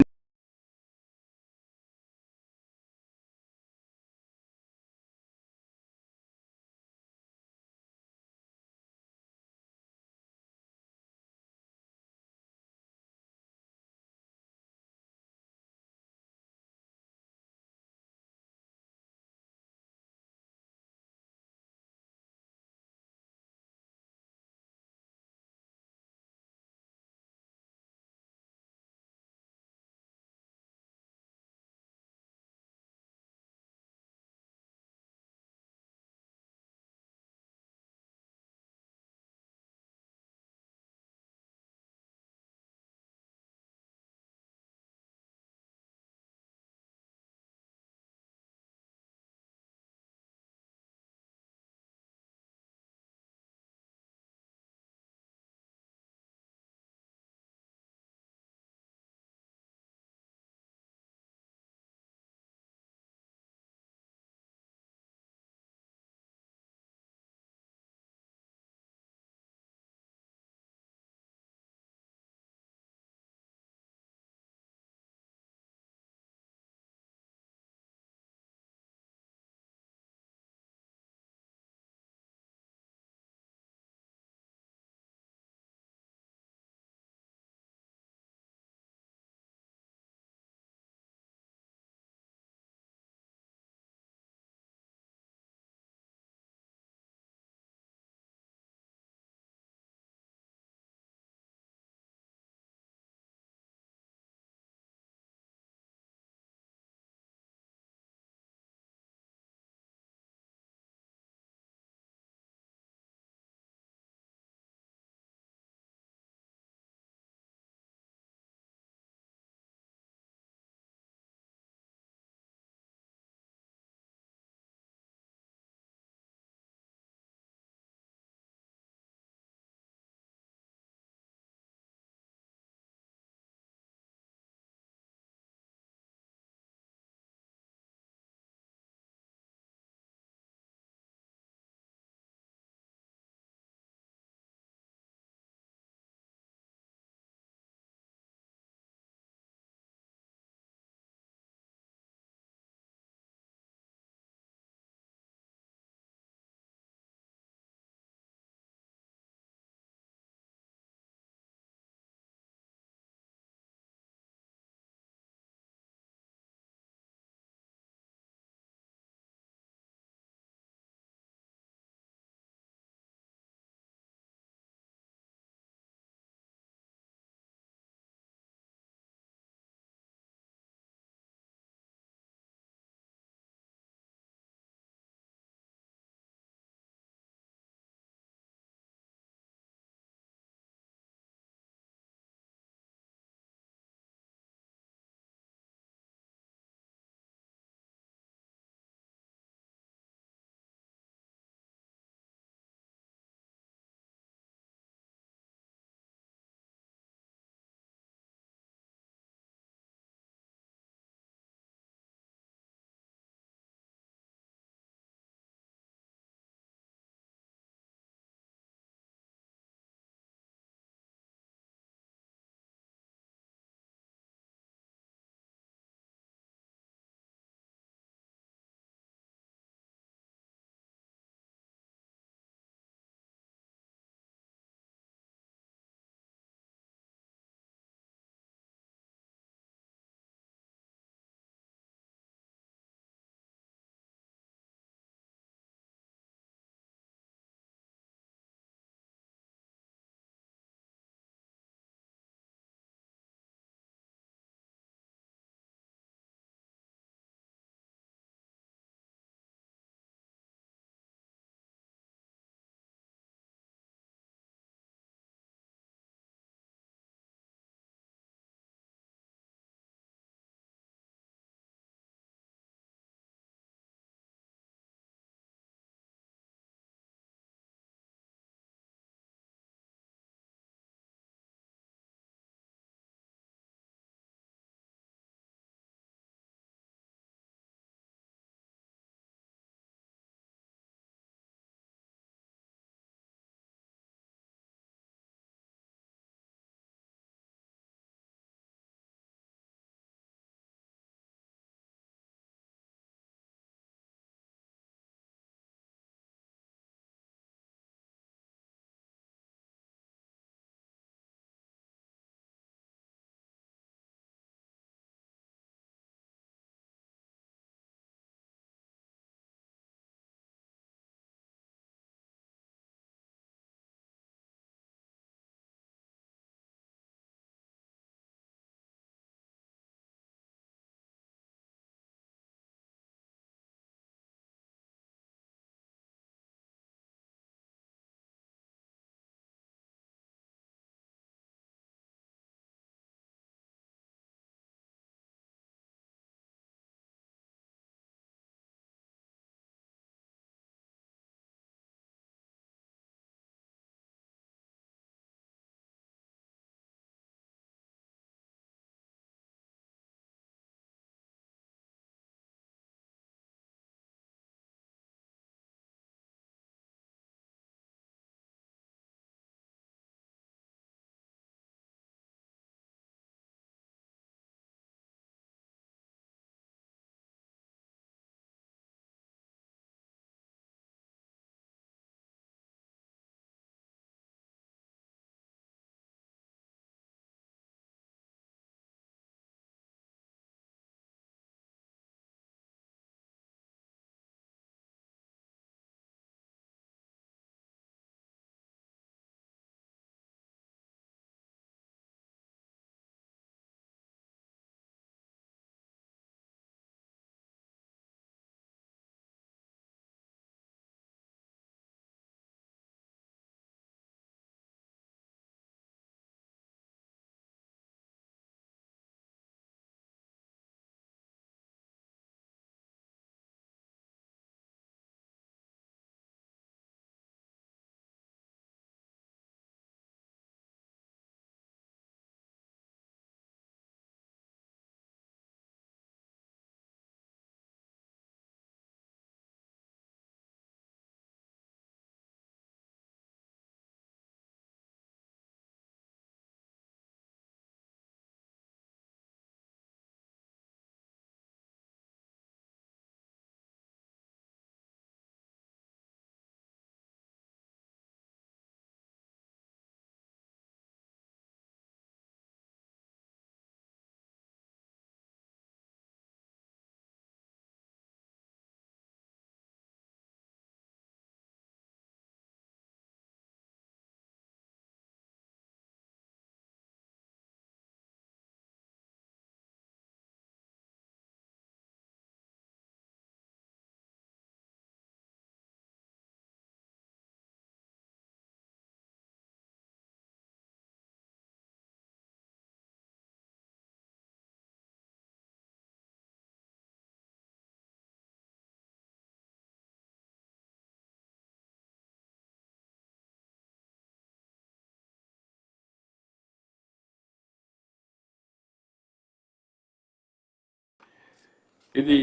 ఇది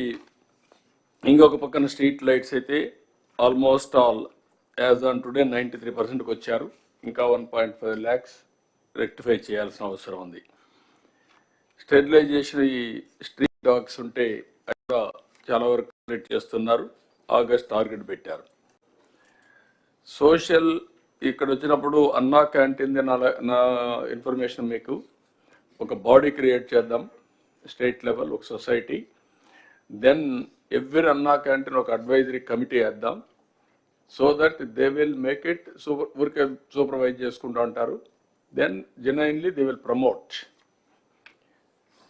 ఇంకొక పక్కన street lights అయితే almost all as on today 93%కి వచ్చారు. ఇంకా 1.5 lakhs rectify చేయాల్సిన అవసరం ఉంది. స్టెరిలైజేషన్ ఈ స్ట్రీట్ డాగ్స్ ఉంటే అక్కడ చాలా వరకు కంప్లీట్ చేస్తున్నారు. ఆగస్ట్ టార్గెట్ పెట్టారు. సోషల్ ఇక్కడ వచ్చినప్పుడు అన్నా క్యాంటీన్ నా ఇన్ఫర్మేషన్ మీకు ఒక బాడీ క్రియేట్ చేద్దాం స్టేట్ లెవెల్ ఒక society. Then every Anna canteen ఒక అడ్వైజరీ కమిటీ వేద్దాం. So that they will make it ఊరికే సూపర్వైజ్ చేసుకుంటూ ఉంటారు. Then genuinely they will promote.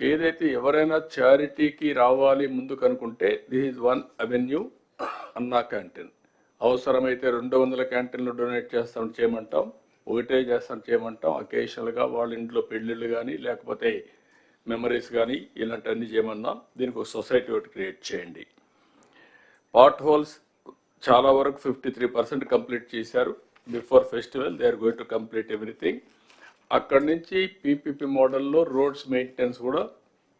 ఏదైతే ఎవరైనా చారిటీకి రావాలి ముందుకు అనుకుంటే this is one avenue Anna canteen. అవసరమైతే 200 క్యాంటీన్లు డొనేట్ చేస్తాం చేయమంటాం, ఒకటే చేస్తాం చేయమంటాం. అకేషనల్గా వాళ్ళ ఇంట్లో పెళ్ళిళ్ళు కానీ లేకపోతే మెమరీస్ కానీ ఇలాంటివన్నీ చేయమన్నాం. దీనికి ఒక సొసైటీ ఒకటి క్రియేట్ చేయండి. పాట్ హోల్స్ చాలా వరకు 53% కంప్లీట్ చేశారు. Before festival they are going to complete everything. అక్కడి నుంచి పీపీపీ మోడల్లో రోడ్స్ మెయింటెనెన్స్ కూడా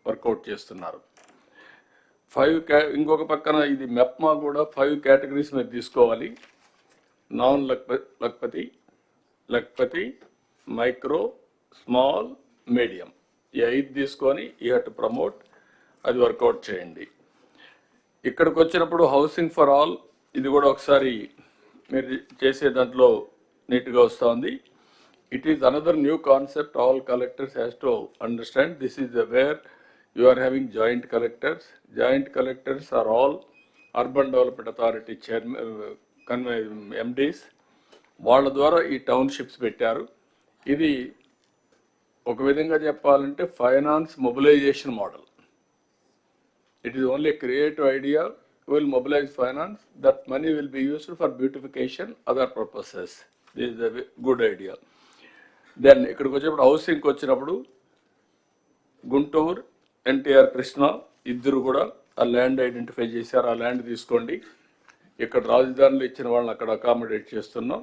వర్కౌట్ చేస్తున్నారు. ఇంకొక పక్కన ఇది మెప్మా కూడా 5 కేటగిరీస్ మీద తీసుకోవాలి. Non Lakhpati, micro, small, medium, ఈ 5 తీసుకొని యూ హ్యావ్ టు ప్రమోట్. అది వర్కౌట్ చేయండి. ఇక్కడికి వచ్చినప్పుడు హౌసింగ్ ఫర్ ఆల్ ఇది కూడా ఒకసారి మీరు చేసే దాంట్లో నీట్గా వస్తుంది. It is another new concept all collectors has to understand. This is where you are having joint collectors. Joint collectors are all Urban Development Authority chairman, MDs. వాళ్ళ ద్వారా ఈ టౌన్షిప్స్ పెట్టారు. ఇది ఒక విధంగా చెప్పాలంటే finance mobilisation model. It is only a creative idea. We will mobilize finance. That money will be used for beautification, other purposes. This is a good idea. Then ఇక్కడికి వచ్చేప్పుడు హౌసింగ్కి వచ్చినప్పుడు గుంటూరు, ఎన్టీఆర్, కృష్ణ ఇద్దరు కూడా ఆ ల్యాండ్ ఐడెంటిఫై చేశారు. ఆ ల్యాండ్ తీసుకోండి. ఇక్కడ రాజధానిలో ఇచ్చిన వాళ్ళని అక్కడ అకామిడేట్ చేస్తున్నాం.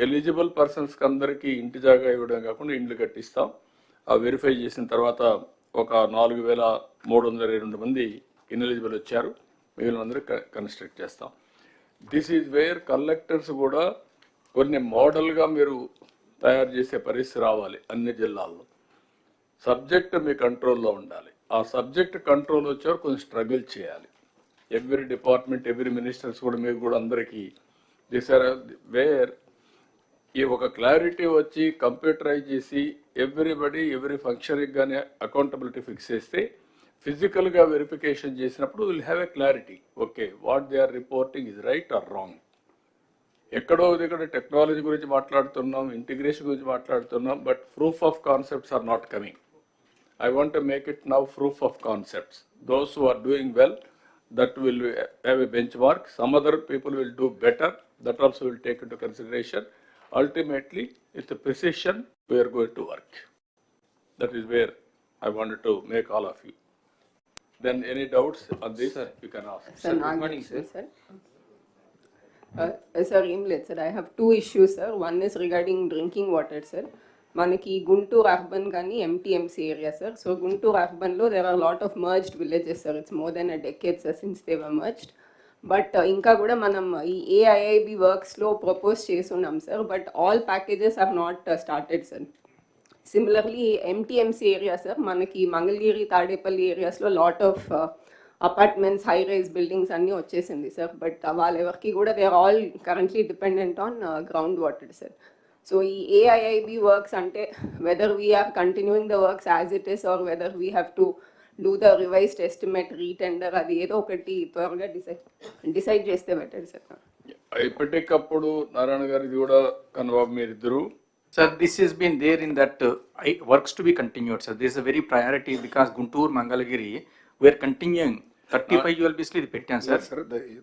ఎలిజిబుల్ పర్సన్స్కి అందరికీ ఇంటి జాగా ఇవ్వడం కాకుండా ఇండ్లు కట్టిస్తాం. ఆ వెరిఫై చేసిన తర్వాత ఒక 4,322 మంది ఇన్ఎలిజిబుల్ వచ్చారు. మిగిలిన అందరూ కన్స్ట్రక్ట్ చేస్తాం. దిస్ ఈజ్ వేర్ కలెక్టర్స్ కూడా కొన్ని మోడల్గా మీరు తయారు చేసే పరిస్థితి రావాలి. అన్ని జిల్లాల్లో సబ్జెక్ట్ మీ కంట్రోల్లో ఉండాలి. ఆ సబ్జెక్ట్ కంట్రోల్ వచ్చారు కొంచెం స్ట్రగుల్ చేయాలి. ఎవ్రీ డిపార్ట్మెంట్ ఎవ్రీ మినిస్టర్స్ కూడా మీకు కూడా అందరికీ దిస్ ఆర్ వేర్ ఈ ఒక క్లారిటీ వచ్చి కంప్యూటరైజ్ చేసి ఎవ్రీ ఫంక్షన్కి కానీ అకౌంటబిలిటీ ఫిక్స్ చేస్తే ఫిజికల్గా వెరిఫికేషన్ చేసినప్పుడు will have a clarity. Okay, what they are reporting is right or wrong. ఎక్కడో దగ్గర టెక్నాలజీ గురించి మాట్లాడుతున్నాం, ఇంటిగ్రేషన్ గురించి మాట్లాడుతున్నాం, but proof of concepts are not coming. I want to make it now proof of concepts. Those who are doing well, that will have a benchmark. Some other people will do better. That also will take into consideration. Ultimately, it's a precision we are going to work. That is where I wanted to make all of you. Then any doubts on this, sir, you can ask. Sir, good morning, sir. Sir, sir, I have 2 issues, sir. One is regarding drinking water, sir. మనకి Guntur urban కానీ MTMC area sir. So Guntur అర్బన్లో there are lot of merged villages sir. It's more than a decade sir since they were merged. But ఇంకా కూడా మనం ఈ AIIB వర్క్స్లో propose చేస్తున్నాం sir. But all packages are not started sir. Similarly MTMC area sir, మనకి మంగళగిరి, తాడేపల్లి ఏరియాస్లో lot of apartments, high rise buildings అన్నీ వచ్చేసింది సార్. బట్ వాళ్ళెవరికి కూడా they are all currently dependent on ground water sir. So, AIIB works ante whether we are continuing the works as it is or whether we have to do the revised estimate, retender, adi edo okati tvarga decide cheste better sir. ఇప్పటికప్పుడు నారాయణ గారు ఇది కూడా కన్వాబ్ మీరిద్దరు. Sir, this has been there in that works to be continued sir. This is a very priority because Guntur, Mangalagiri, we are continuing 35 ULBs ఇది పెట్టాం sir. Sir,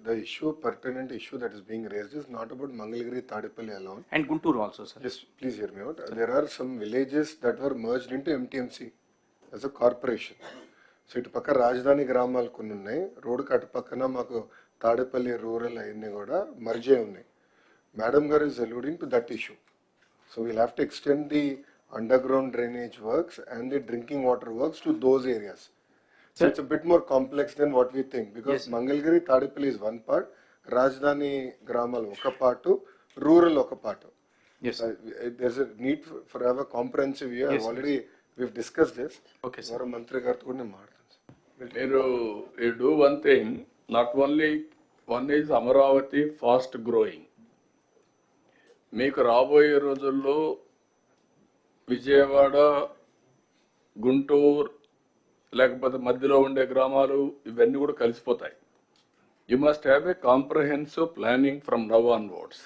the issue, pertinent issue that is being raised is not about Mangalagiri, Tadipalli alone. And Guntur also, sir. Just please hear me out. There are some villages that were merged into MTMC as a corporation. So ఇటు పక్క రాజధాని గ్రామాలు కొన్ని ఉన్నాయి, రోడ్డుకి అటు పక్కన మాకు తాడేపల్లి రూరల్ అవన్నీ కూడా మర్జ్ అయి ఉన్నాయి. మేడం గారు is alluding to that issue. So we'll have to extend the underground drainage works and the drinking water works to those areas. So it's a bit more complex than what we think, because Mangalgiri, Tadipalli is one part, Rajdhani Gramal oka part, rural oka part. Yes. There's a need for have a comprehensive view. Yes, We've discussed this. Okay, sir. You do one thing, not only one is Amaravati fast growing. మీకు రాబోయే రోజుల్లో విజయవాడ, గుంటూరు లేకపోతే మధ్యలో ఉండే గ్రామాలు ఇవన్నీ కూడా కలిసిపోతాయి. You must have a comprehensive planning from now onwards.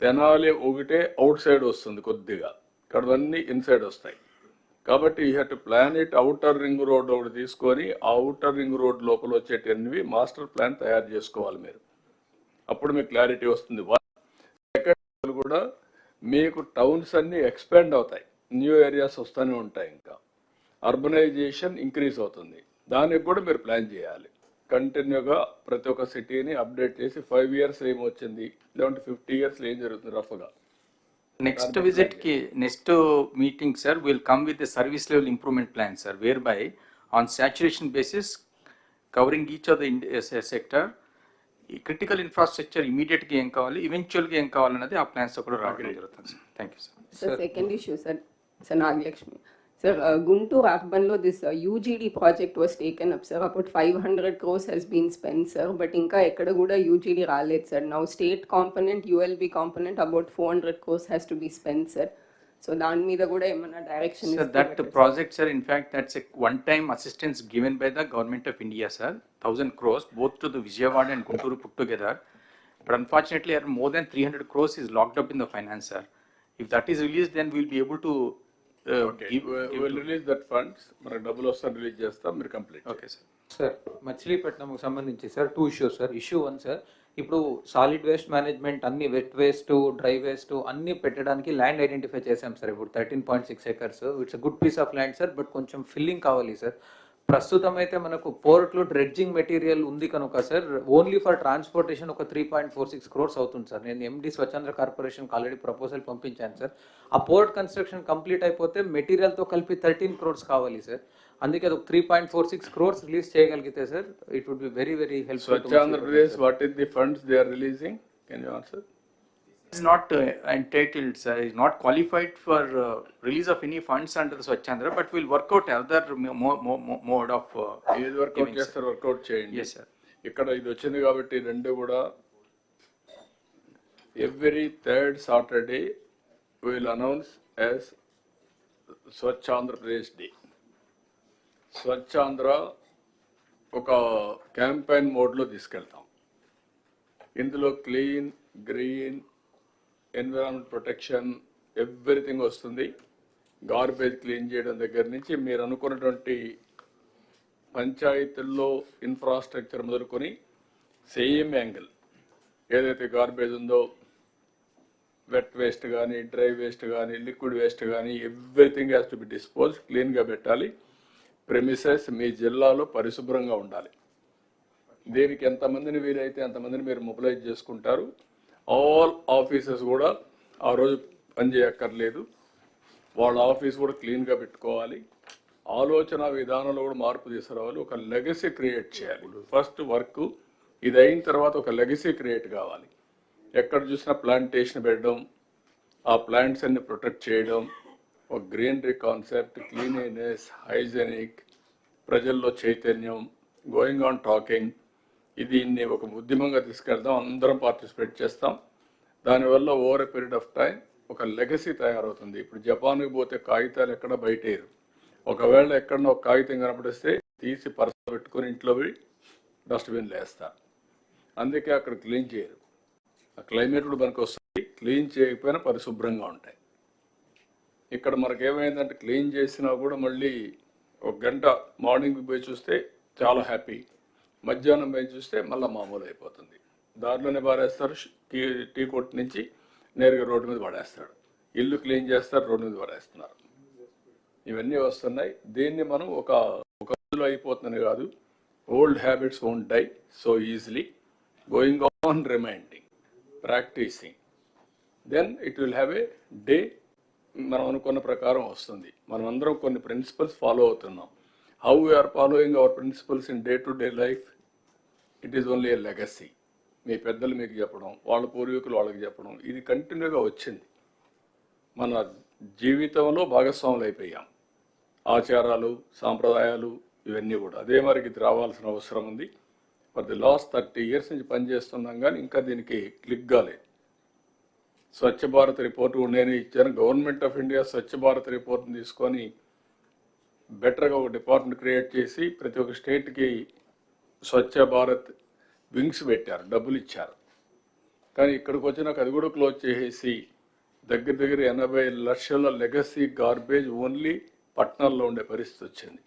Tenali ఒకటే అవుట్ సైడ్ వస్తుంది కొద్దిగా, ఇక్కడవన్నీ ఇన్సైడ్ వస్తాయి. కాబట్టి you have to plan it. Outer ring road ఒకటి తీసుకొని ఆ అవుటర్ రింగ్ రోడ్ లోపల వచ్చేటవి మాస్టర్ ప్లాన్ తయారు చేసుకోవాలి మీరు. అప్పుడు మీకు క్లారిటీ వస్తుంది. సెకండ్ కూడా మీకు టౌన్స్ అన్నీ ఎక్స్పాండ్ అవుతాయి, న్యూ ఏరియాస్ వస్తూనే ఉంటాయి, ఇంకా అర్బనైజేషన్ ఇంక్రీజ్ అవుతుంది. దానికి కూడా మీరు ప్లాన్ చేయాలి. కంటిన్యూగా ప్రతి ఒక్క సిటీని అప్డేట్ చేసి 5 years ఏమొచ్చింది, లేదంటే 50 years ఏం జరుగుతుంది రఫ్గా. Next visit ki, next meeting, sir, will come with the service level improvement plan, sir, whereby on saturation basis, covering each of the sector, critical infrastructure immediate ki em kavali, eventual ki em kavali anadi aa plans lo kuda raavadam jarugutundi, sir. Thank you, sir. Sir, second issue, sir, Nagalakshmi. Sir, Guntur urban lo this UGD project was taken up, sir. About 500 crores has been spent, sir, but inka ekkada kuda UGD raaled, sir. Now state component, ULB component, about 400 crores has to be spent, sir. So dani meeda kuda emana direction Sir, that project, sir, in fact, that's a one-time assistance given by the government of India, sir. 1,000 crores, both to the Vijayawada and Guntur put together. But unfortunately, more than 300 crores is locked up in the finance, sir. If that is released, then we'll be able to we'll release that funds. మనకు డబ్బులు వస్తాను release చేస్తాం, మీరు complete. Okay sir. Sir మచిలీపట్నంకు సంబంధించి sir 2 issues sir. Issue 1 sir, ఇప్పుడు solid waste management అన్ని wet waste, dry waste అన్ని పెట్టడానికి ల్యాండ్ ఐడెంటిఫై చేసాం సార్. ఇప్పుడు 13.6 acres, it's a good piece of land sir, but కొంచెం ఫిల్లింగ్ కావాలి సార్. ప్రస్తుతం అయితే మనకు పోర్ట్లో డ్రెడ్జింగ్ మెటీరియల్ ఉంది కనుక సార్, ఓన్లీ ఫర్ ట్రాన్స్పోర్టేషన్ ఒక 3.46 crores అవుతుంది సార్. నేను ఎండి స్వచ్ఛంద్ర కార్పొరేషన్కి ఆల్రెడీ ప్రపోజల్ పంపించాను సార్. ఆ పోర్ట్ కన్స్ట్రక్షన్ కంప్లీట్ అయిపోతే మెటీరియల్తో కలిపి 13 crores కావాలి సార్. అందుకే అది 3.46 crores రిలీజ్ చేయగలిగితే sir, it would be very very helpful. Swachh Andhra Pradesh, what is the funds they are releasing? Can you answer? Is not entitled, sir, is not qualified for release of any funds under the Swachhandra, but we'll work out other mode of ఏది work out చేస్తారు, work out చేయండి. Yes, sir. ఇక్కడ ఇది వచ్చింది కాబట్టి రెండు కూడా every third Saturday we will announce as Swachhandrapradesh Day. Swachhandhra ఒక క్యాంపెయిన్ మోడ్లో తీసుకెళ్తాం. ఇందులో clean, green, environment protection, everything వస్తుంది. గార్బేజ్ క్లీన్ చేయడం దగ్గర నుంచి మీరు అనుకున్నటువంటి పంచాయతీల్లో ఇన్ఫ్రాస్ట్రక్చర్ మొదలుకొని సేమ్ యాంగిల్ ఏదైతే గార్బేజ్ ఉందో, వెట్ వేస్ట్ కానీ, డ్రై వేస్ట్ కానీ, లిక్విడ్ వేస్ట్ కానీ, everything has to B dispose, క్లీన్గా పెట్టాలి. ప్రెమిసెస్ మీ జిల్లాలో పరిశుభ్రంగా ఉండాలి. దీనికి ఎంతమందిని వీలైతే అంతమందిని మీరు మొబిలైజ్ చేసుకుంటారు. ఆల్ ఆఫీసెస్ కూడా ఆ రోజు పనిచేయక్కర్లేదు, వాళ్ళ ఆఫీస్ కూడా క్లీన్గా పెట్టుకోవాలి. ఆలోచన విధానంలో కూడా మార్పు తీసుకురావాలి. ఒక లెగసీ క్రియేట్ చేయాలి. ఫస్ట్ వర్క్ ఇది అయిన తర్వాత ఒక లెగసీ క్రియేట్ కావాలి. ఎక్కడ చూసినా ప్లాంటేషన్ పెట్టడం, ఆ ప్లాంట్స్ అన్ని ప్రొటెక్ట్ చేయడం, ఒక గ్రీనరీ కాన్సెప్ట్, క్లీనినెస్, హైజెనిక్, ప్రజల్లో చైతన్యం, గోయింగ్ ఆన్ టాకింగ్, దీన్ని ఒక ఉద్యమంగా తీసుకెళ్దాం. అందరం పార్టిసిపేట్ చేస్తాం. దానివల్ల over a period of time ఒక లెగసీ తయారవుతుంది. ఇప్పుడు జపాన్కి పోతే కాగితాలు ఎక్కడ బయటేరు. ఒకవేళ ఎక్కడన్నా ఒక కాగితం కనపడిస్తే తీసి పర్సు పెట్టుకుని ఇంట్లో పోయి డస్ట్బిన్లు వేస్తారు. అందుకే అక్కడ క్లీన్ చేయరు. ఆ క్లైమేట్ కూడా మనకు వస్తుంది. క్లీన్ చేయకపోయినా పరిశుభ్రంగా ఉంటాయి. ఇక్కడ మనకు ఏమైందంటే క్లీన్ చేసినా కూడా మళ్ళీ ఒక గంట మార్నింగ్ పోయి చూస్తే చాలా హ్యాపీ, మధ్యాహ్నం పోయి చూస్తే మళ్ళీ మామూలు అయిపోతుంది. దారిలోనే పారేస్తారు. టీ కొట్టు నుంచి నేరుగా రోడ్డు మీద పడేస్తాడు. ఇల్లు క్లీన్ చేస్తారు, రోడ్డు మీద పడేస్తున్నారు. ఇవన్నీ వస్తున్నాయి. దీన్ని మనం ఒక రోజులో అయిపోతుంది కాదు. Old habits won't die so easily. Going on, reminding, practising, then it will have a day. మనం అనుకున్న ప్రకారం వస్తుంది. మనం అందరం కొన్ని ప్రిన్సిపల్స్ ఫాలో అవుతున్నాం. how we are following our principles in day-to-day life, it is only a legacy. మీ పెద్దలు మీకు చెప్పడం, వాళ్ళ పూర్వీకులు వాళ్ళకి చెప్పడం, ఇది కంటిన్యూగా వచ్చింది. మన జీవితంలో భాగస్వాములు అయిపోయాం. ఆచారాలు, సాంప్రదాయాలు ఇవన్నీ కూడా అదే మరికి ఇది రావాల్సిన అవసరం ఉంది. ఫర్ ది లాస్ట్ 30 years నుంచి పనిచేస్తున్నాం, కానీ ఇంకా దీనికి క్లిక్ కాలేదు. స్వచ్ఛ భారత్ రిపోర్ట్ నేను ఇచ్చాను. Government of India Swachh Bharat రిపోర్ట్ని తీసుకొని బెటర్గా ఒక డిపార్ట్మెంట్ క్రియేట్ చేసి ప్రతి ఒక్క స్టేట్కి స్వచ్ఛ భారత్ వింగ్స్ పెట్టారు, డబ్బులు ఇచ్చారు. కానీ ఇక్కడికి వచ్చినాక అది కూడా క్లోజ్ చేసేసి దగ్గర 80 లక్షల లెగసీ గార్బేజ్ ఓన్లీ పట్టణాల్లో ఉండే పరిస్థితి వచ్చింది.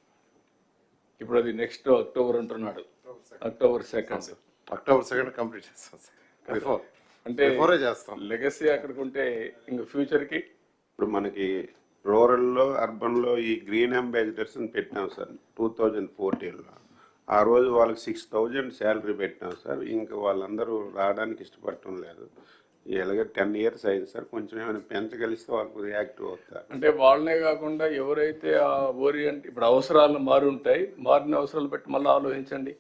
ఇప్పుడు అది నెక్స్ట్ అక్టోబర్ అంటున్నాడు. అక్టోబర్ 2 కంప్లీట్ చేస్తాం. అంటే లెగసీ అక్కడికి ఉంటే ఇంకా ఫ్యూచర్కి ఇప్పుడు మనకి రూరల్లో అర్బన్లో ఈ గ్రీన్ అంబాసిడర్స్ అని పెట్టినాం సార్ 2014లో. ఆ రోజు వాళ్ళకి 6,000 శాలరీ పెట్టినాం సార్. ఇంకా వాళ్ళందరూ రావడానికి ఇష్టపడటం లేదు. ఇలాగే 10 years అయింది సార్. కొంచెం ఏమైనా పెంచగలిస్తే వాళ్ళకు రియాక్టివ్ అవుతారు. అంటే వాళ్ళనే కాకుండా ఎవరైతే ఆ ఓరియంట్ ఇప్పుడు అవసరాలు మారుంటాయి, మారిన అవసరాలు బట్టి మళ్ళీ ఆలోచించండి.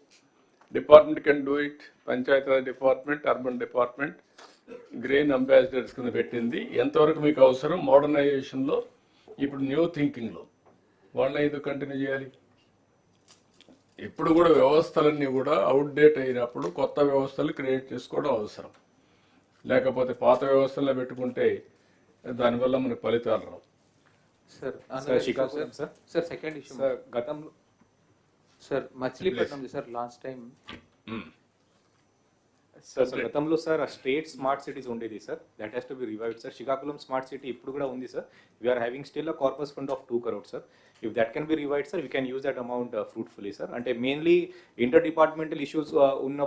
Department can do it. Panchayati Raj department, urban department green ambassadors కింద పెట్టింది. ఎంతవరకు మీకు అవసరం మోడర్నైజేషన్లో, ఇప్పుడు న్యూ థింకింగ్లో వాళ్ళని ఇది కంటిన్యూ చేయాలి. ఇప్పుడు కూడా వ్యవస్థలన్నీ కూడా అవుట్డేట్ అయినప్పుడు కొత్త వ్యవస్థలు క్రియేట్ చేసుకోవడం అవసరం. లేకపోతే పాత వ్యవస్థల్లో పెట్టుకుంటే దానివల్ల మనకు ఫలితాలు రావు. సార్ సెకండ్ ఇష్యూ సార్ గతంలో sir Machilipatnam sir last time sir గతంలో సార్ స్టేట్ స్మార్ట్ సిటీస్ ఉండేది sir, that has to be revived sir. Srikakulam smart city ఇప్పుడు కూడా ఉంది sir. We are having still a corpus fund of 2 crores sir. If that can be revived sir, we can use that amount fruitfully sir. అంటే mainly inter departmental issues ఉన్న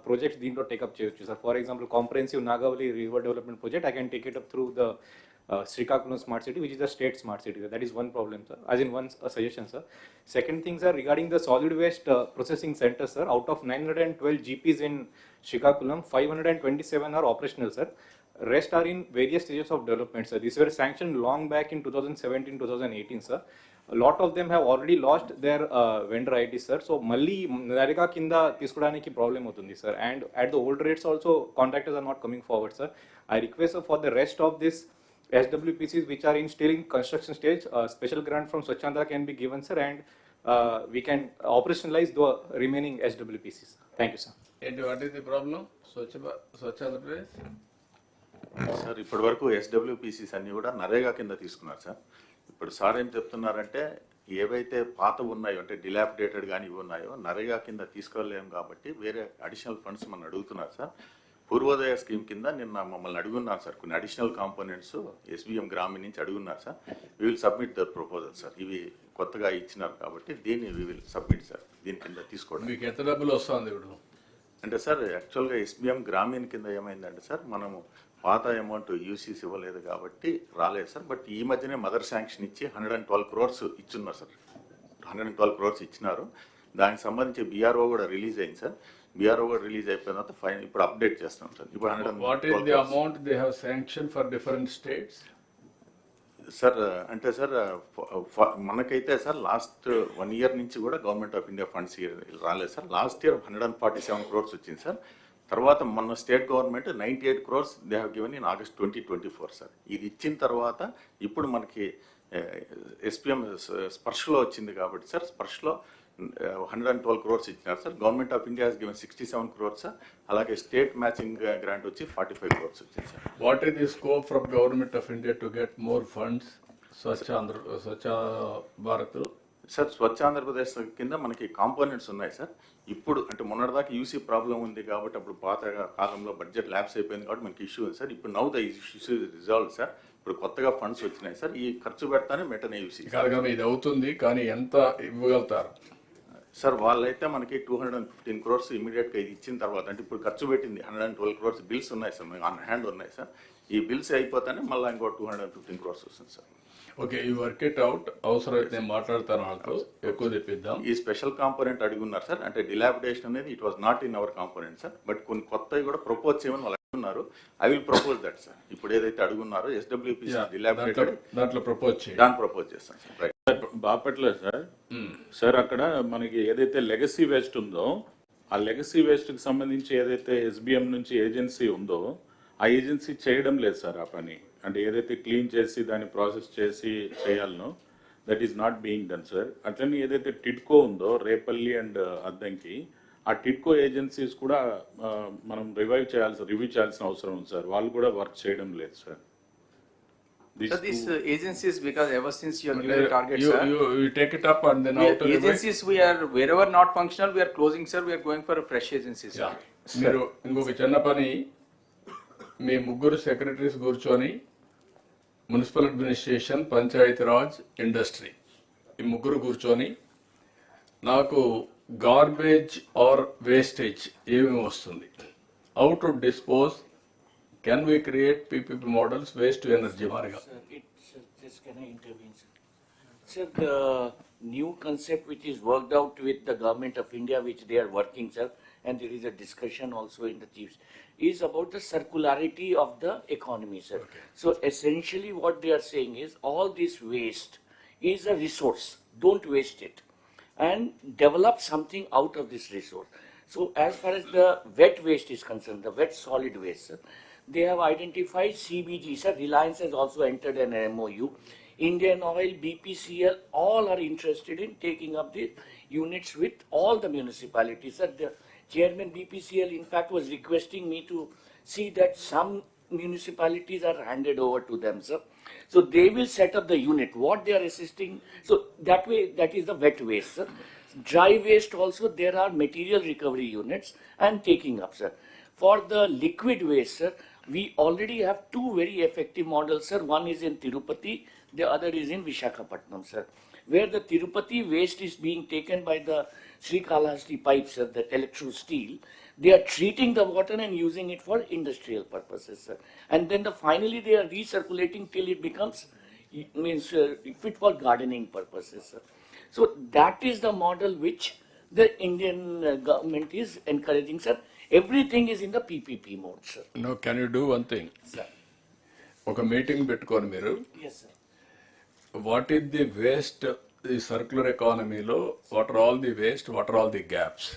projects దీంట్లో take up చేయొచ్చు sir. For example comprehensive Nagavali river development project, I can take it up through the Srikakulam smart city, which is a state smart city. That is one problem, sir. As in one suggestion, sir. Second thing, sir, regarding the solid waste processing center, sir, out of 912 GPs in Srikakulam, 527 are operational, sir. Rest are in various stages of development, sir. These were sanctioned long back in 2017-2018, sir. A lot of them have already lost their vendor ID, sir. So, Malli Narega Kinda Tiskudaniki problem utundi, sir. And at the old rates also, contractors are not coming forward, sir. I request, sir, for the rest of this SWPCs which are still in construction stage, special grant from Swachhandra can be given, sir, and we can operationalize the remaining SWPCs. Thank you, sir. And what is the problem? Swachhandra Pradesh? Sir ఇప్పటి వరకు ఎస్డబ్ల్యూపీసీస్ అన్ని కూడా నరేగా కింద తీసుకున్నారు sir. ఇప్పుడు sir ఏం చెప్తున్నారంటే ఏవైతే పాత ఉన్నాయో అంటే డిలాపిడేటెడ్ కానీ ఇవి ఉన్నాయో నరేగా కింద తీసుకోలేము కాబట్టి వేరే అడిషనల్ ఫండ్స్ మనం అడుగుతున్నారు సార్. పూర్వోదయ స్కీమ్ కింద నిన్న మమ్మల్ని అడుగున్నారు సార్, కొన్ని అడిషనల్ కాంపోనెంట్స్ SBM గ్రామీణ నుంచి అడుగున్నారు sir. We will submit the proposal sir. ఇవి కొత్తగా ఇచ్చినారు కాబట్టి దీన్ని వీ విల్ సబ్మిట్ సార్. దీని కింద తీసుకోవడం మీకు ఎంత డబ్బులు వస్తుంది ఇప్పుడు అంటే సార్ యాక్చువల్గా SBM గ్రామీణ కింద ఏమైందంటే సార్ మనము పాత అమౌంట్ యూసీస్ ఇవ్వలేదు కాబట్టి రాలేదు సార్. బట్ ఈ మధ్యనే మదర్ శాంక్షన్ ఇచ్చి 112 crores ఇచ్చున్నారు సార్. 112 crores ఇచ్చినారు. దానికి సంబంధించి BRO కూడా రిలీజ్ అయింది సార్. BRO కూడా రిలీజ్ అయిపోయిన తర్వాత ఫైన్ ఇప్పుడు అప్డేట్ చేస్తాం సార్. ఇప్పుడు what is the amount they have sanction for different states sir? అంటే సార్ మనకైతే సార్ లాస్ట్ 1 year నుంచి కూడా గవర్నమెంట్ ఆఫ్ ఇండియా ఫండ్స్ రాలేదు సార్. లాస్ట్ ఇయర్ 147 crores వచ్చింది సార్. తర్వాత మన state government 98 crores they have given in August 2024 sir. ఇది ఇచ్చిన తర్వాత ఇప్పుడు మనకి SPM స్పర్శలో వచ్చింది కాబట్టి సార్ స్పర్శలో 112 crores ఇచ్చినారు sir. Government of India has given 67 crores sir. అలాగే స్టేట్ మ్యాచింగ్ గ్రాంట్ వచ్చి 45 crores వచ్చింది sir. What is the scope from government of India to get more funds Swachh Bharat? Sir Swachh Andhra Pradesh కింద మనకి కాంపోనెంట్స్ ఉన్నాయి సార్. ఇప్పుడు అంటే మొన్నటిదాకా యూసీ ప్రాబ్లం ఉంది కాబట్టి అప్పుడు పాత కాలంలో బడ్జెట్ ల్యాబ్స్ అయిపోయింది కాబట్టి మనకి ఇష్యూ ఉంది సార్. ఇప్పుడు now the issue resolve sir. ఇప్పుడు కొత్తగా ఫండ్స్ వచ్చినాయి సార్. ఈ ఖర్చు పెడతానే మెటనే యూసీ కాదు ఇది అవుతుంది కానీ ఎంత ఇవ్వగలుగుతారు సార్? వాళ్ళైతే మనకి 215 crores ఇమీడియట్గా ఇది ఇచ్చిన తర్వాత అంటే ఇప్పుడు ఖర్చు పెట్టింది 112 crores బిల్స్ ఉన్నాయి సార్, ఆన్ హ్యాండ్ ఉన్నాయి సార్. ఈ బిల్స్ అయిపోతానే మళ్ళీ ఇంకో 215 crores వస్తుంది సార్. ఓకే, ఈ వర్క్ ఇట్ అవుట్. అవసరమైతే నేను మాట్లాడతాను వాళ్ళతో, ఎక్కువ తెప్పిద్దాం. ఈ స్పెషల్ కాంపోనెంట్ అడుగున్నారు సార్. అంటే డిలాపిడేషన్ అనేది it was not in our component sir. But కొన్ని కొత్తవి కూడా ప్రపోజ్ చేయమని వాళ్ళు అడుగున్నారు. I will propose that sir. ఇప్పుడు ఏదైతే అడుగున్నారో SWPC డిలాపిడేటెడ్ దాంట్లో ప్రపోజ్ చేయండి. దాన్ని ప్రపోజ్ చేస్తాను sir. Right. Bapatla sir sir అక్కడ మనకి ఏదైతే లెగసీ వేస్ట్ ఉందో ఆ లెగసీ వేస్ట్కి సంబంధించి ఏదైతే ఎస్బిఎం నుంచి ఏజెన్సీ ఉందో ఆ ఏజెన్సీ చేయడం లేదు సార్ ఆ పని. అంటే ఏదైతే క్లీన్ చేసి దాన్ని ప్రాసెస్ చేసి చేయాలనో that is not being done sir. అట్లనే ఏదైతే టిడ్కో ఉందో రేపల్లి అండ్ అద్దంకి ఆ టిడ్కో ఏజెన్సీస్ కూడా మనం రివ్యూ చేయాల్సిన అవసరం ఉంది సార్. వాళ్ళు కూడా వర్క్ చేయడం లేదు sir. So these agencies, because ever since you are giving targets, sir, you take it up and then out agencies we are wherever not functional, we are closing, sir. We are going for a fresh agencies. Yeah. మీరు ఇంకొక చిన్న పని, మీ ముగ్గురు secretaries కూర్చొని municipal administration, Panchayati Raj, industry ఈ ముగ్గురు కూర్చొని నాకు గార్బేజ్ ఆర్ వేస్టేజ్ ఏమేమి వస్తుంది, how to dispose, can we create PPP models, waste to energy marga? Just can I intervene, sir? Sir, the new concept which is worked out with the government of India, which they are working, sir, and there is a discussion also in the chiefs, is about the circularity of the economy, sir. Okay. So essentially what they are saying is all this waste is a resource. Don't waste it and develop something out of this resource. So as far as the wet waste is concerned, the wet solid waste, sir, they have identified CBG, sir. Reliance has also entered an MOU. Indian Oil, BPCL, all are interested in taking up the units with all the municipalities. Sir, the chairman BPCL, in fact, was requesting me to see that some municipalities are handed over to them, sir. So they will set up the unit. What they are assisting, so that way, that is the wet waste, sir. Dry waste also, there are material recovery units and taking up, sir. For the liquid waste, sir, we already have two very effective models, sir. One is in Tirupati, the other is in Visakhapatnam, sir. Where the Tirupati waste is being taken by the Srikalahasti pipes, sir, the electro steel, they are treating the water and using it for industrial purposes, sir. And then finally they are recirculating till it becomes fit for gardening purposes, sir. So that is the model which the Indian government is encouraging, sir. Everything is in the PPP mode, sir. No, can you do one thing? Sir. ఒక meeting పెట్టుకోని మీరు, Yes, sir. What is the waste, the circular ఎకానమీలో what are all the waste, what are all the gaps,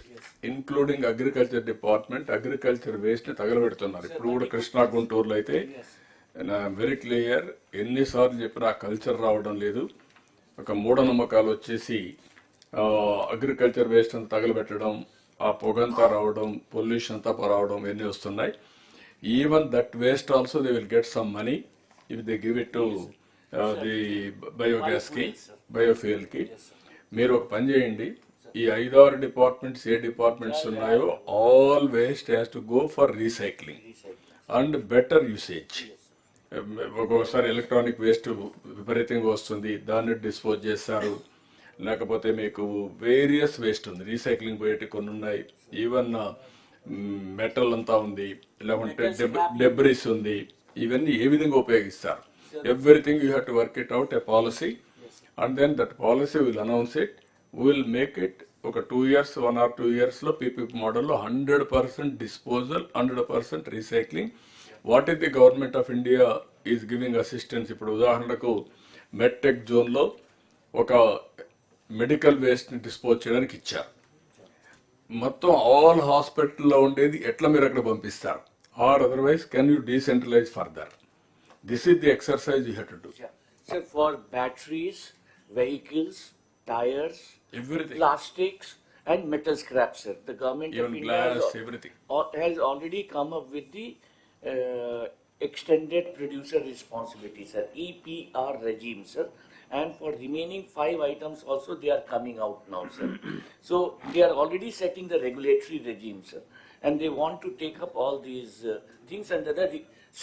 including agriculture department agriculture waste ని తగలబెడుతున్నారు. ఇప్పుడు కూడా కృష్ణా గుంటూరులో అయితే వెరీ క్లియర్, ఎన్నిసార్లు చెప్పినా ఆ కల్చర్ రావడం లేదు. ఒక మూఢనమ్మకాలు వచ్చేసి అగ్రికల్చర్ వేస్ట్ అంతా తగలబెట్టడం, ఆ పొగంతా రావడం, పొల్యూషన్ అంతా రావడం ఇవన్నీ వస్తున్నాయి. Even that waste also they will get some money if they give it to the బయోగ్యాస్కి, బయోఫ్యూయల్కి. మీరు ఒక పని చేయండి, ఈ 5-6 డిపార్ట్మెంట్స్ ఏ డిపార్ట్మెంట్స్ ఉన్నాయో all waste has to go for recycling and better usage. ఒక్కొక్కసారి ఎలక్ట్రానిక్ వేస్ట్ విపరీతంగా వస్తుంది, దాన్ని డిస్పోజ్ చేస్తారు. లేకపోతే మీకు వేరియస్ వేస్ట్ ఉంది, రీసైక్లింగ్ పోయేటి కొన్ని ఉన్నాయి, ఈవెన్ మెటల్ అంతా ఉంది, లేకుంటే డెబ్రిస్ ఉంది. ఇవన్నీ ఏ విధంగా ఉపయోగిస్తారు? Everything you have to work it out, a policy, and then that policy will announce it, will make it ఒక 2 years, 1 or 2 yearsలో పీపీపీ మోడల్లో 100% disposal, 100% recycling. What is the government of India is giving assistance? ఇప్పుడు ఉదాహరణకు medtech జోన్లో ఒక medical వేస్ట్ని dispose చేయడానికి ఇచ్చారు. మొత్తం all హాస్పిటల్లో ఉండేది ఎట్లా మీరు అక్కడ పంపిస్తారు? Or otherwise can you decentralise further? This is the exercise you have to do. Sir, for batteries, vehicles, tires, everything, plastics and metal scrap, sir, the government even of India glass, everything has already come up with the extended producer responsibility, sir, EPR regime, sir. And for remaining 5 items also they are coming out now, sir. So they are already setting the regulatory regime, sir, and they want to take up all these things under the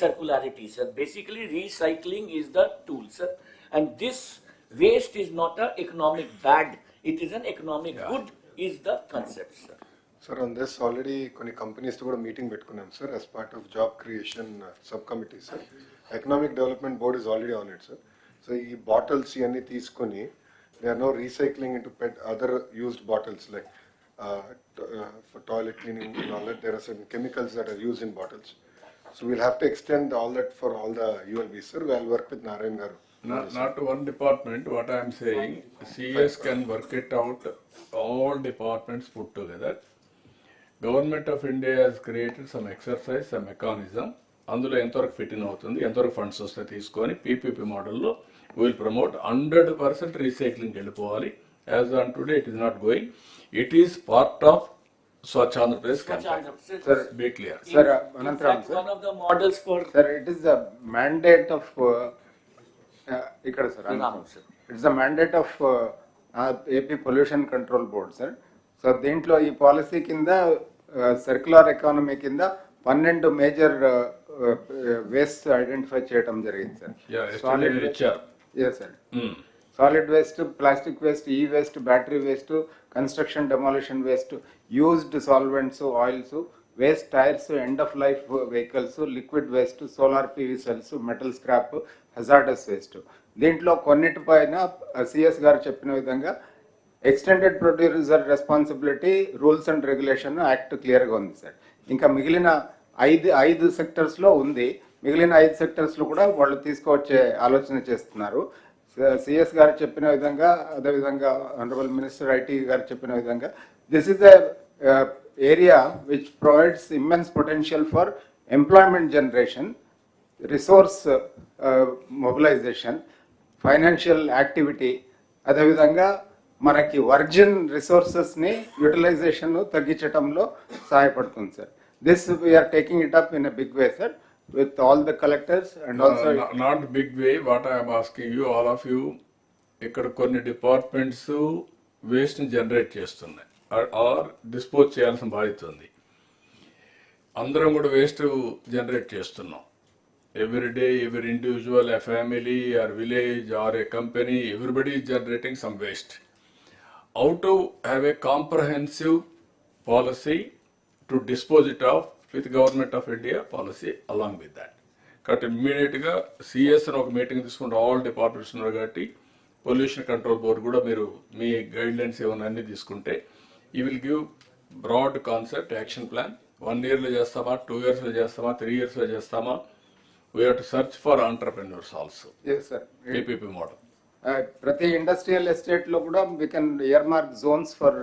circularity, sir. Basically recycling is the tool, sir, and this waste is not an economic bad, it is an economic good is the concept, sir. Sir, on this already కొన్ని companies తో కూడా meeting పెట్టుకున్నాం sir, as part of job creation subcommittee, sir. Economic Development Board is already on it, sir. So ఈ bottles ఇవన్నీ తీసుకొని they are now recycling into other used bottles like for toilet cleaning and all that. There are certain chemicals that are used in bottles. So we'll have to extend all that for all the ULBs, sir. We'll work with Narayan garu Not one department. What I am saying, CS can work it out. All departments put together. Government of India has created some exercise, some mechanism. అందులో ఎంతవరకు fit in అవుతుంది, ఎంతవరకు funds వస్తాయి తీసుకొని PPP మోడల్లో will promote 100% recycling వెళ్ళిపోవాలి. As on today it is not going. It is part of Swachh Andhra Pradesh campaign. Sir, be clear. Sir, Anantram, sir. One of the models for. Sir, it is the mandate of. Sir, it is the mandate of AP Pollution Control Board, sir. So, దీంట్లో ఈ policy కింద circular economy కింద 12 major waste identify చేయడం జరిగింది sir. Yes, sir. Solid waste, plastic waste, e-waste, battery waste, construction demolition waste, used solvents, oils, waste tires, end of life vehicles, liquid waste, solar PV cells, metal scrap, hazardous waste. దీంట్లో కొన్నిటిపైన CS గారు చెప్పిన విధంగా extended producer responsibility rules and regulation act క్లియర్గా ఉంది sir. ఇంకా మిగిలిన ఐదు సెక్టర్స్లో ఉంది. మిగిలిన 5 సెక్టర్స్లో కూడా వాళ్ళు తీసుకువచ్చే ఆలోచన చేస్తున్నారు. సిఎస్ గారు చెప్పిన విధంగా, అదేవిధంగా ఆనరబుల్ మినిస్టర్ ఐటీ గారు చెప్పిన విధంగా, this is a area which provides immense potential for employment generation, resource mobilisation, financial activity, అదేవిధంగా మనకి వర్జిన్ రిసోర్సెస్ని యూటిలైజేషన్ తగ్గించడంలో సహాయపడుతుంది sir. This we are taking it up in a big way sir, with all the collectors and also not big way. What I am asking you, all of you, ఇక్కడ కొన్ని departments waste ని generate చేస్తున్నాయి or dispose చేయాల్సిన బాధ్యత ఉంది. అందరం కూడా waste generate చేస్తున్నాం. Every day, every individual, a family or village or a company, everybody is generating some waste. How to have a comprehensive policy to dispose it off with Government of India policy along with that. కాబట్టి ఇమ్మీడియట్గా CS అని ఒక meeting తీసుకుంటే all departments ఉన్నారు కాబట్టి pollution control board కూడా మీరు మీ guide lines ఏమైనా అన్ని తీసుకుంటే you will give broad concept action plan. 1 yearలో చేస్తామా, 2 yearsలో చేస్తామా, 3 yearsలో చేస్తామా? We have to search for entrepreneurs also. Yes sir, PPP model. ప్రతి ఇండస్ట్రియల్ ఎస్టేట్లో కూడా we can earmark zones for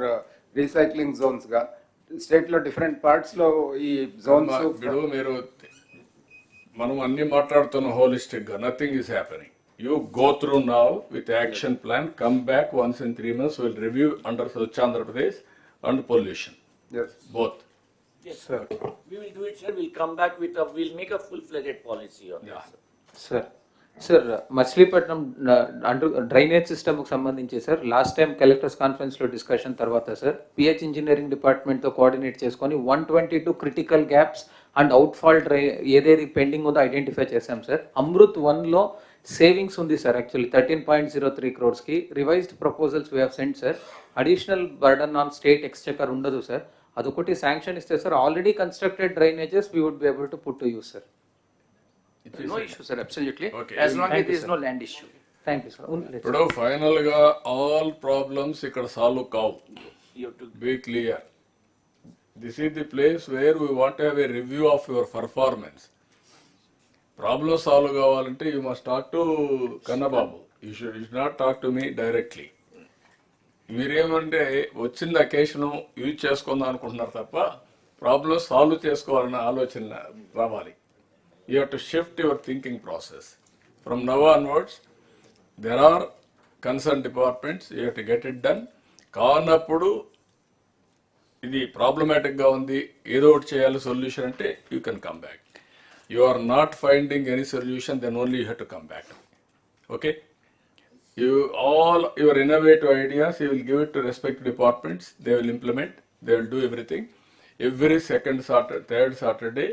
recycling జోన్స్గా. స్టేట్ లో డిఫరెంట్ పార్ట్స్ లో ఈ జోన్స్. ఇప్పుడు మీరు మనం అన్ని మాట్లాడుతున్న హోలిస్టిక్ గా, nothing is happening. You go through now with action plan, come back once in 3 months, will review under Swachh Andhra Pradesh and pollution. Both. Yes, sir. We will do it, sir. We'll come back with we'll make a full-fledged policy on this. Sir. Sir, Machilipatnam drainage సిస్టమ్కి సంబంధించి sir last time collectors కాన్ఫరెన్స్లో discussion తర్వాత sir PH engineering డిపార్ట్మెంట్తో coordinate చేసుకొని 122 critical gaps and outfall ఏదేది pending ఉందో identify చేశాం sir. AMRUT 1లో సేవింగ్స్ ఉంది sir actually 13.03 crores. Revised proposals we have sent sir. Additional burden on state exchequer ఉండదు సార్. అదొకటి శాంక్షన్ ఇస్తే sir already constructed drainages we would be able to put to use sir. No issue, sir. Absolutely. Okay. As long as there is no land issue. Thank you, sir. ఇప్పుడు final గా all problems ఇక్కడ solve కావు. Be clear. This is the place where we want to have a review of your performance. Problem solve కావాలంటే you must talk to Chandrababu. You should not talk to me directly. మీరేమంటే వచ్చిన occasion use చేసుకుందాం అనుకుంటున్నారు తప్ప problem solve చేసుకోవాలన్న ఆలోచన రావాలి. You have to shift your thinking process. From now onwards, there are concerned departments, you have to get it done. కానప్పుడు ఇది ప్రాబ్లమాటిక్గా ఉంది, ఏదో ఒకటి చేయాలి సొల్యూషన్ అంటే you can come back. You are not finding any solution, then only you have to come back. Okay? All your innovative ideas, you will give it to respective departments, they will implement, they will do everything. Every second Saturday, third Saturday,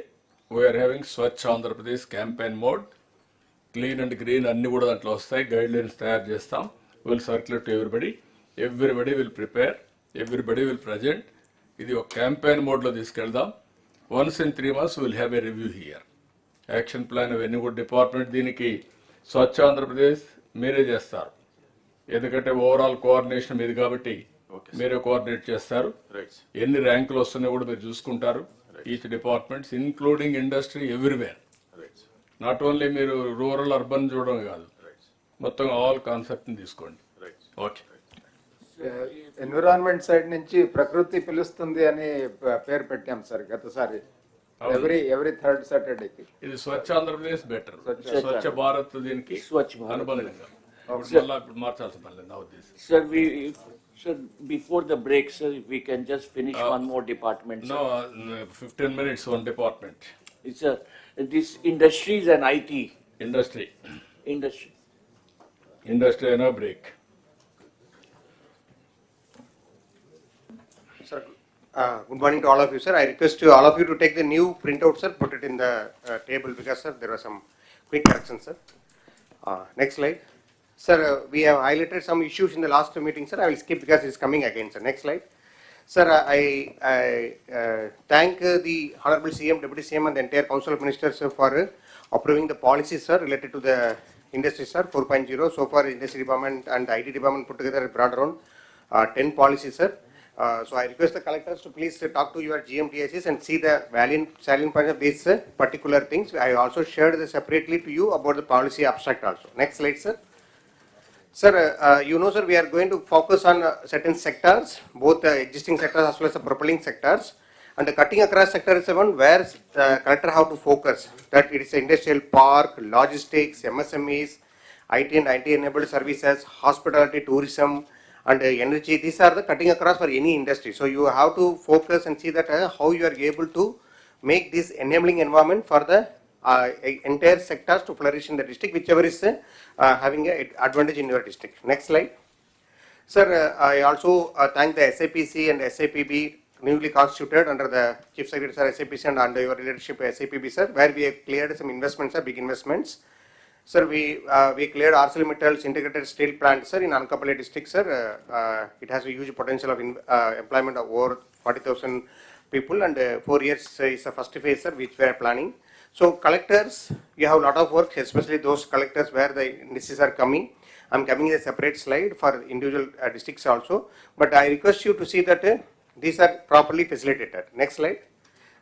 we are having Swachh Andhra Pradesh campaign mode. Clean and green అన్ని కూడా దాంట్లో వస్తాయి. Guide lines తయారు చేస్తాం. Will circulate to everybody. Everybody will prepare, everybody will present. ఇది ఒక campaign మోడ్లో తీసుకెళ్దాం. Once in 3 months will have A review here. Action plan అవన్నీ కూడా డిపార్ట్మెంట్ దీనికి స్వచ్ఛ ఆంధ్రప్రదేశ్ మీరే చేస్తారు. ఎందుకంటే ఓవరాల్ కోఆర్డినేషన్ మీది కాబట్టి మీరే కోఆర్డినేట్ చేస్తారు. ఎన్ని ర్యాంకులు వస్తున్నాయో కూడా మీరు చూసుకుంటారు. Each departments including industry everywhere. Not only మీరు రూరల్ అర్బన్ చూడడం కాదు, మొత్తం ఆల్ కాన్సెప్ట్ని తీసుకోండి. ఓకే. ఎన్విరాన్మెంట్ సైడ్ నుంచి ప్రకృతి పిలుస్తుంది అని పేరు పెట్టాం సార్ గతసారి. ఎవ్రీ థర్డ్ సాటర్డేకి. ఇది స్వచ్ఛ ఆంధ్రప్రదేశ్ బెటర్, స్వచ్ఛ భారత్ దీనికి అనుబంధంగా ఇప్పుడు మార్చాల్సిన పని లేదు నా ఉద్దేశం. Sir, before the break, sir, if we can just finish one more department. No, 15 minutes one department. It's this industries and IT. Industry. Industry and a break. Sir, good morning to all of you, sir. I request you, all of you to take the new printout, sir, put it in the table because, sir, there was some quick corrections, sir. Next slide. Sir, we have highlighted some issues in the last meeting, sir. I will skip because it's coming again, sir. Next slide. Sir, I thank the Honorable CM, Deputy CM and the entire Council of Ministers, sir, for approving the policies, sir, related to the industry, sir, 4.0. So far, Industry Department and IT Department put together brought around 10 policies, sir. So I request the collectors to please talk to your GMTICs and see the salient point of these particular things. I also shared this separately to you about the policy abstract also. Next slide, sir. Sir, you know, sir, we are going to focus on certain sectors, both existing sectors as well as the propelling sectors. And the cutting across sector is the one where the collector have to focus. That it is industrial park, logistics, MSMEs, IT and IT-enabled services, hospitality, tourism, and energy. These are the cutting across for any industry. So you have to focus and see that how you are able to make this enabling environment for the entire sectors to flourish in the district, whichever is having an advantage in your district. Next slide. Sir, I also thank the SAPC and SAPB newly constituted under the Chief Secretary, sir, SAPC and under your leadership SAPB, sir, where we have cleared some investments, sir, big investments. Sir, we cleared ArcelorMittal's integrated steel plant, sir, in Anakapalli district, sir. It has a huge potential of employment of over 40,000 people, and 4 years is the first phase, sir, which we are planning. So collectors, you have a lot of work, especially those collectors where the industries are coming. I'm coming a separate slide for individual districts also, but I request you to see that these are properly facilitated. Next slide.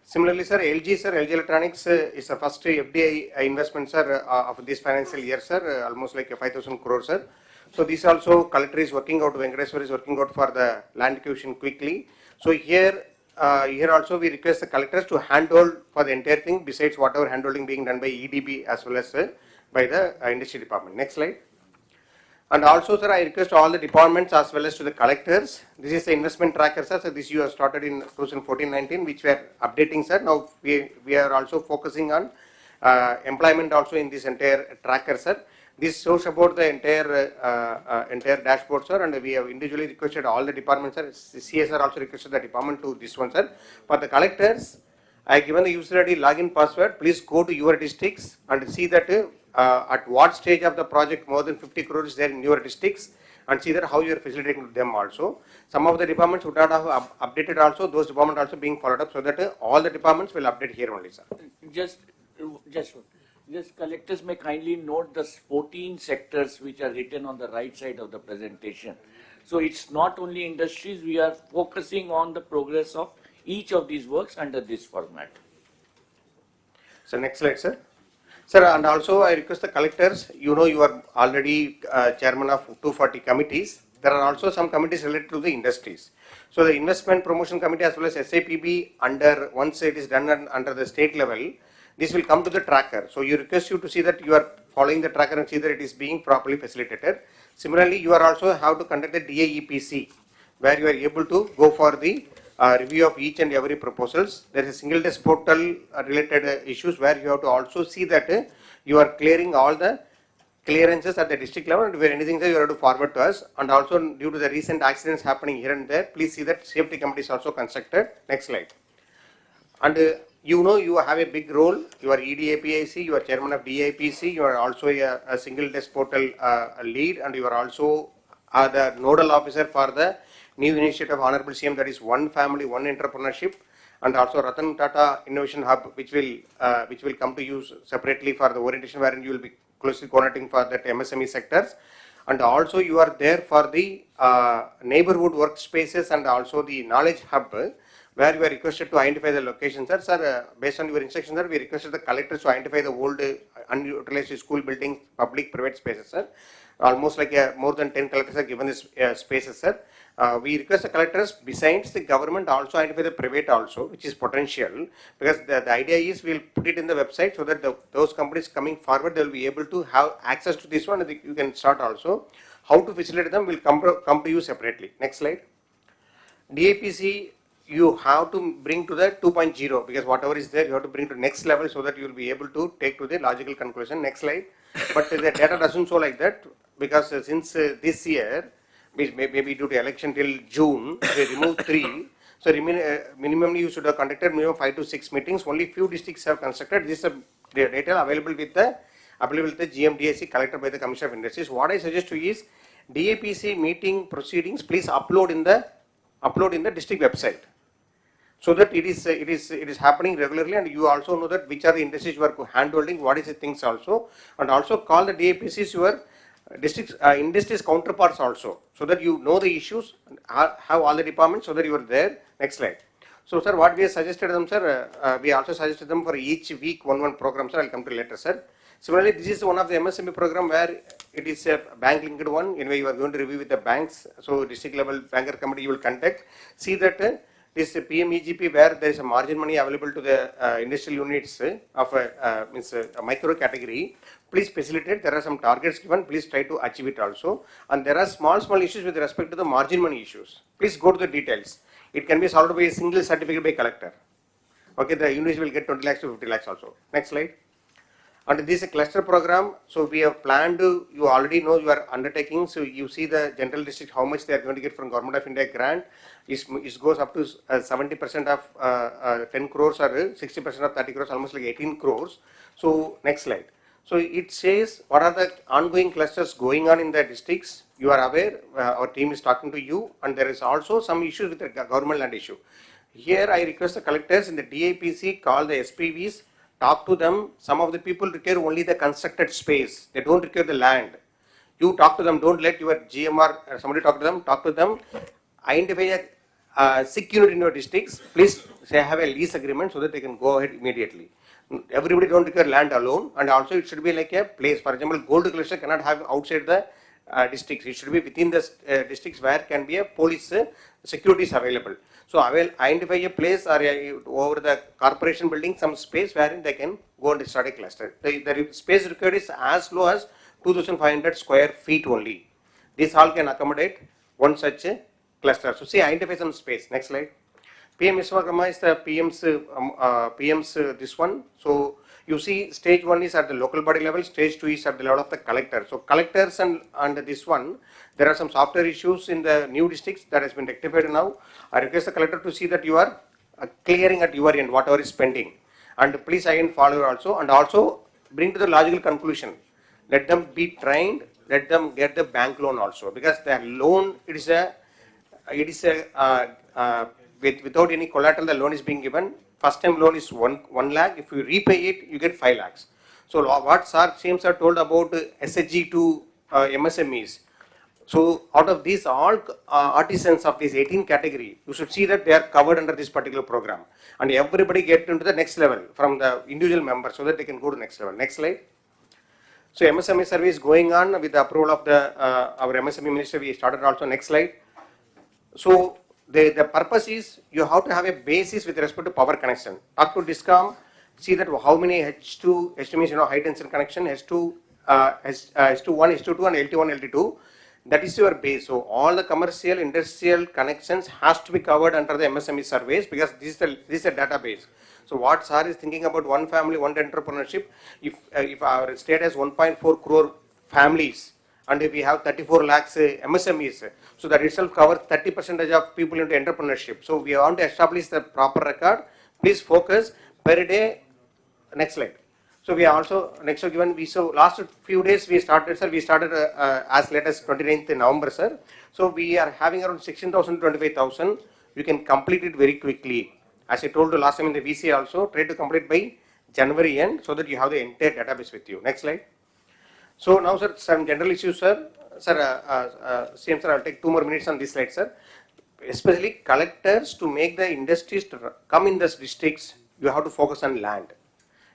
Similarly, sir, LG, sir, LG Electronics is the first FDI investment, sir, of this financial year, sir, almost like 5,000 crores, sir. So this also collector is working out, Venkateswar is working out for the land acquisition quickly. So here also we request the collectors to handhold for the entire thing besides whatever handholding being done by EDB as well as by the industry department. Next slide. And also, sir, I request all the departments as well as to the collectors. This is the investment tracker, sir. So this you have started in 2014-19, which we are updating, sir. Now we are also focusing on employment also in this entire tracker, sir. This shows about the entire dashboard, sir, and we have individually requested all the departments, sir. CSR also requested the department to this one, sir. For the collectors, I have given the user ID login password. Please go to your districts and see that at what stage of the project more than 50 crores is there in your districts, and see that how you are facilitating them also. Some of the departments would not have updated also, those departments also being followed up, so that all the departments will update here only, sir. Just collectors may kindly note the 14 sectors which are written on the right side of the presentation. So it's not only industries, we are focusing on the progress of each of these works under this format. So next slide, sir. Sir, and also I request the collectors, you know you are already chairman of 240 committees. There are also some committees related to the industries. So the investment promotion committee as well as SAPB, once it is done under the state level, this will come to the tracker. So you request you to see that you are following the tracker and see that it is being properly facilitated. Similarly, you are also have to conduct the DAEPC, where you are able to go for the review of each and every proposals. There is a single desk portal related issues where you have to also see that you are clearing all the clearances at the district level, and where anything that you have to forward to us. And also due to the recent accidents happening here and there, please see that safety committee is also constructed. Next slide. And you know you have a big role. You are EDAPIC, you are chairman of DIPC, you are also a single desk portal lead, and you are also the nodal officer for the new initiative of Honorable CM, that is one family, one entrepreneurship, and also Ratan Tata Innovation Hub, which will come to you separately for the orientation, wherein you will be closely coordinating for that MSME sectors. And also you are there for the neighborhood workspaces and also the knowledge hub, where you are requested to identify the locations, sir. Sir, based on your instructions, sir, we requested the collectors to identify the old unutilized school buildings, public, private spaces, sir. Almost like more than 10 collectors are given this spaces, sir. We request the collectors, besides the government, also identify the private also, which is potential, because the idea is we'll put it in the website so that those companies coming forward, they'll be able to have access to this one, and you can start also. How to facilitate them will come to you separately. Next slide. DAPC, you have to bring to the 2.0, because whatever is there, you have to bring to next level so that you will be able to take to the logical conclusion. Next slide. But the data doesn't show like that, because since this year, maybe due to election till June, they removed 3. So minimally you should have conducted minimum 5 to 6 meetings. Only few districts have constructed. This is the data available with the GMDAC collected by the Commissioner of Industries. What I suggest to you is DAPC meeting proceedings, please upload in the district website, so that it is happening regularly, and you also know that which are the industries you are handholding, what is the things also, and also call the DAPCs your districts industries counterparts also, so that you know the issues, have all the departments, so that you are there. Next slide. So sir, what we have suggested them, sir, we also suggested them for each week one program, sir. I'll come to later, sir. Similarly, this is one of the MSME program where it is a bank linked one. Anyway, you are going to review with the banks. So district level banker committee you will contact. See that this PMEGP, where there is a margin money available to the industrial units of a micro category. Please facilitate. There are some targets given. Please try to achieve it also. And there are small issues with respect to the margin money issues. Please go to the details. It can be solved by a single certificate by collector. Okay, the units will get 20 lakhs to 50 lakhs also. Next slide. And this is a cluster program, so we have planned to, you already know you are undertaking, so you see the general district, how much they are going to get from Government of India grant. It goes up to 70% of 10 crores or 60% of 30 crores, almost like 18 crores. So next slide. So it says what are the ongoing clusters going on in the districts. You are aware, our team is talking to you, and there is also some issues with the government land issue. Here I request the collectors in the DAPC, call the SPVs, talk to them. Some of the people require only the constructed space. They don't require the land. You talk to them. Don't let your GMR or somebody talk to them. Identify a sick unit in your districts. Please say have a lease agreement so that they can go ahead immediately. Everybody don't require land alone, and also it should be like a place. For example, gold cluster cannot have outside the districts. It should be within the districts where can be a police securities available. So I will identify a place or over the corporation building some space wherein they can go and start a cluster. The space required is as low as 2,500 square feet only. This all can accommodate one such a cluster. So see, identify some space. Next slide. PM Vishwakarma is the PM's this one. So you see stage 1 is at the local body level, stage 2 is at the level of the collector. So collectors and this one, there are some software issues in the new districts that has been rectified now. I request the collector to see that you are clearing at your end whatever is pending. And please again follow also, and also bring to the logical conclusion. Let them be trained, let them get the bank loan also, because the loan, without any collateral, the loan is being given. First time loan is 1 lakh. If you repay it, you get 5 lakhs. So what James are told about SHG to MSMEs. So out of these all artisans of this 18 category, you should see that they are covered under this particular program, and everybody get into the next level from the individual members so that they can go to the next level. Next slide. So MSME survey is going on with the approval of our MSME minister. We started also. Next slide. So the purpose is you have to have a basis with respect to power connection. Talk to DISCOM, see that how many H2 means high density connection, H2, H1, H2 and LT1, LT2. That is your base. So all the commercial, industrial connections has to be covered under the MSME surveys, because this is a database. So what sir is thinking about one family, one entrepreneurship. If our state has 1.4 crore families, and if we have 34 lakhs MSMEs, so that itself covers 30% of people into entrepreneurship. So we want to establish the proper record. Please focus per day. Next slide. So we are also next given. So last few days we started, sir. We started as late as 29th November, sir. So we are having around 16,000 to 25,000. You can complete it very quickly. As I told you last time in the VC also, try to complete by January end so that you have the entire database with you. Next slide. So now, sir, some general issues, sir. CM sir, I'll take 2 more minutes on this slide, sir. Especially collectors, to make the industries to come in these districts, you have to focus on land.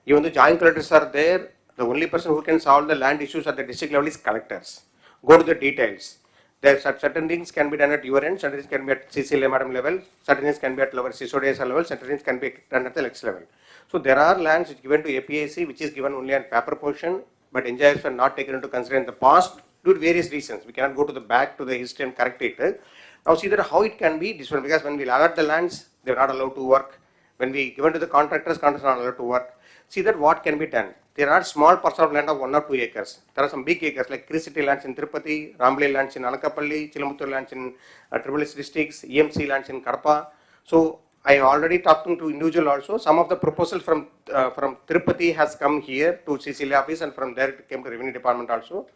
Even the joint collectors are there, The only person who can solve the land issues at the district level is collectors. Go to the details. There are certain things can be done at your end, certain things can be at CCLA madam level, certain things can be at lower CSODS level, certain things can be done at the next level. So there are lands which given to APIC, which is given only on paper portion, but engineers were not taken into consideration in the past due to various reasons. We cannot go to the back to the history and correct it. Now see that how it can be different, because when we allot the lands, they are not allowed to work. When we given to the contractors, contractors are not allowed to work. See that what can be done. There are small parcels of land of 1 or 2 acres. There are some big acres like City lands in Tirupati, Ramble lands in Anakapalli, Chilamuttur lands in Tribal districts, EMC lands in Kadapa. So I already talked to individual also. Some of the proposals from Tirupati has come here to CCLA office, and from there it came to Revenue Department also.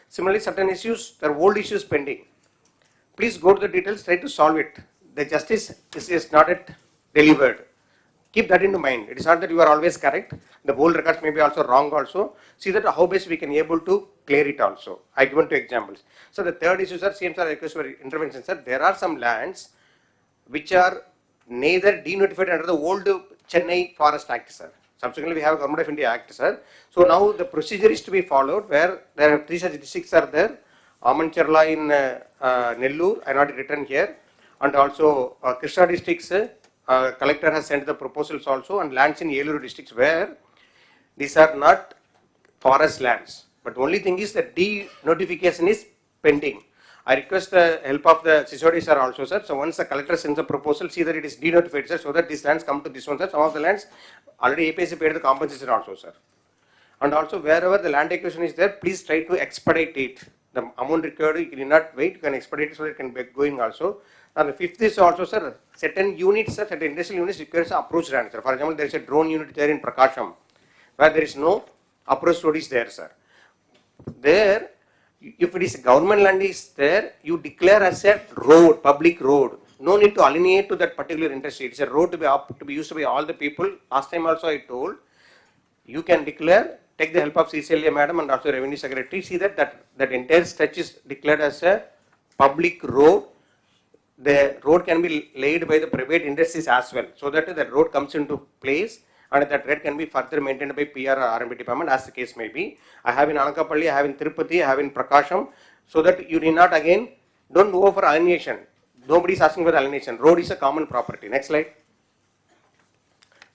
Similarly, certain issues, there are old issues pending. Please go to the details, try to solve it. The justice is not yet delivered. Keep that in mind. It is not that you are always correct. The whole records may be also wrong also. See that how best we can able to clear it also. I given 2 examples. So the third issue, sir, CM sir, I request for intervention, sir. There are some lands which are neither denotified under the old Chennai Forest Act, sir. Subsequently, we have Government of India Act, sir. So now the procedure is to be followed, where there are 3 such districts are there. Amancherla in Nellore, I not written here, and also Krishna districts. Collector has sent the proposals also, and lands in Yelloor districts where these are not forest lands. But only thing is that de-notification is pending. I request the help of the CSOD sir also, sir. So once the collector sends the proposal, see that it is de-notified, sir, so that these lands come to this one, sir. Some of the lands already APC paid the compensation also, sir. And also wherever the land acquisition is there, please try to expedite it. The amount required, you cannot wait, you can expedite it so that it can be going also. And the fifth is also, sir, certain units, sir, certain industrial units requires approach land, sir. For example, there is a drone unit there in Prakasham, where there is no approach road is there, sir. There, if it is government land is there, you declare as a road, public road. No need to alienate to that particular industry. It's a road to be used by all the people. Last time also I told, you can declare, take the help of CCLA madam and also Revenue Secretary, see that entire stretch is declared as a public road. The road can be laid by the private industries as well, so that the road comes into place, and that road can be further maintained by PR or R&B department, as the case may be. I have in Anakapalli, I have in Tirupati, I have in Prakasham, so that you need not again, don't go for alienation. Nobody is asking for the alienation. Road is a common property. Next slide.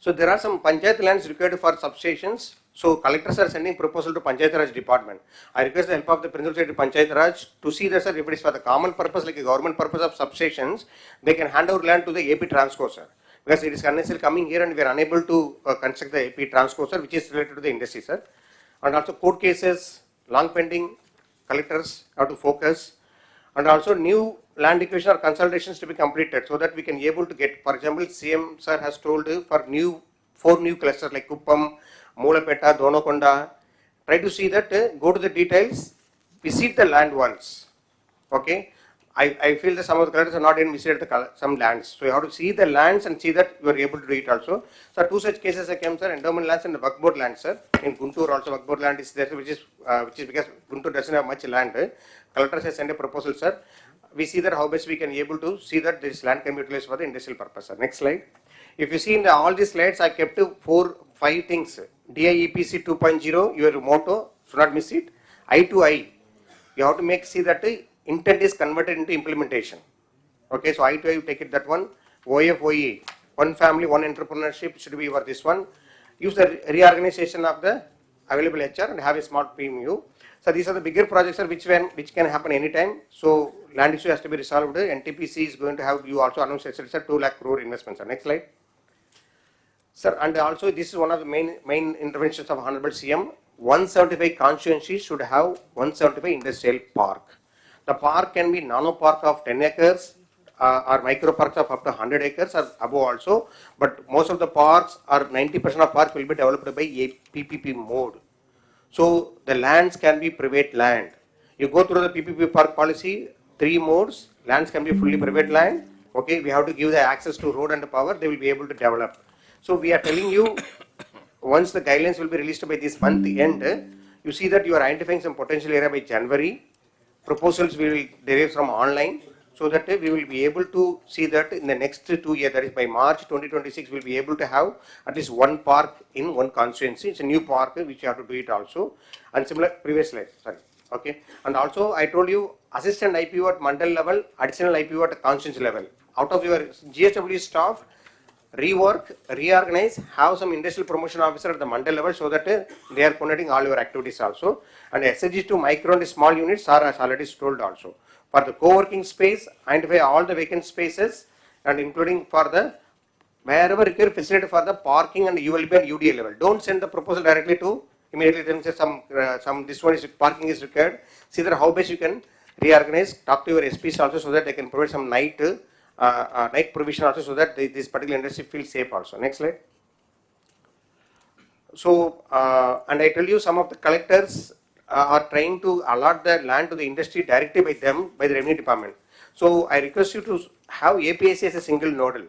So there are some Panchayat lands required for substations. So collectors are sending proposal to Panchayat Raj department. I request the help of the Principal Secretary Panchayat Raj to see that, sir, if it is for the common purpose, like a government purpose of substations, they can hand over land to the AP Transco, sir. Because it is unnecessarily coming here and we are unable to construct the AP Transco, sir, which is related to the industry, sir. And also court cases, long pending, collectors have to focus. And also new land acquisition or consolidations to be completed, so that we can be able to get, for example, CM sir has told for 4 new clusters like Kuppam, Moolapeta, Donakonda. Try to see that, go to the details, visit the land once. Okay, I feel that some of the collectors are not even visited some lands, so you have to see the lands and see that you are able to do it also. So 2 such cases I came, sir, endowment lands and the Waqf board land, sir. In Guntur also Waqf board land is there, which is because Guntur doesn't have much land. Collectors has sent a proposal, sir. We see that how best we can be able to see that this land can be utilized for the industrial purpose, sir. Next slide. If you see in all these slides, I kept 4-5 things. DIEPC 2.0, your motto, should not miss it. I to I, you have to see that the intent is converted into implementation. Okay, so I to I, you take it that one. OFOE, one family, one entrepreneurship should be for this one. Use the reorganization of the available HR and have a small PMU. So these are the bigger projects, sir, which can happen anytime. So land issue has to be resolved. NTPC is going to have, you also announced, sir, 2 lakh crore investments. Sir. Next slide. Sir, and also this is one of the main interventions of Honorable CM. 175 constituencies should have 175 industrial park. The park can be nano park of 10 acres or micro parks of up to 100 acres or above also. But most of the parks or 90% of parks will be developed by a PPP mode. So the lands can be private land. You go through the PPP park policy, 3 modes. Lands can be fully private land. Okay, we have to give the access to road and power. They will be able to develop. So we are telling you, once the guidelines will be released by this month end, you see that you are identifying some potential area by January. Proposals will derive from online. so that we will be able to see that in the next 2 years, that is by March 2026, we'll be able to have at least one park in one constituency. It's a new park which you have to do it also. And similar, previous slide, sorry. Okay. And also I told you assistant IPO at mandal level, additional IPO at constituency level. Out of your GSW staff, rework, reorganize, have some industrial promotion officer at the mandal level so that they are coordinating all your activities also. And SHG to micro and small units are as already told also. For the co-working space, identify all the vacant spaces and including for the wherever required facility for the parking and ULB and UDA level. Don't send the proposal directly to immediately then say some this one is parking is required. See that how best you can reorganize, talk to your SPs also so that they can provide some night provision also so that this particular industry feels safe also. Next slide. So, and I tell you some of the collectors are trying to allot the land to the industry directly by them, by the revenue department. So, I request you to have APIC as a single nodal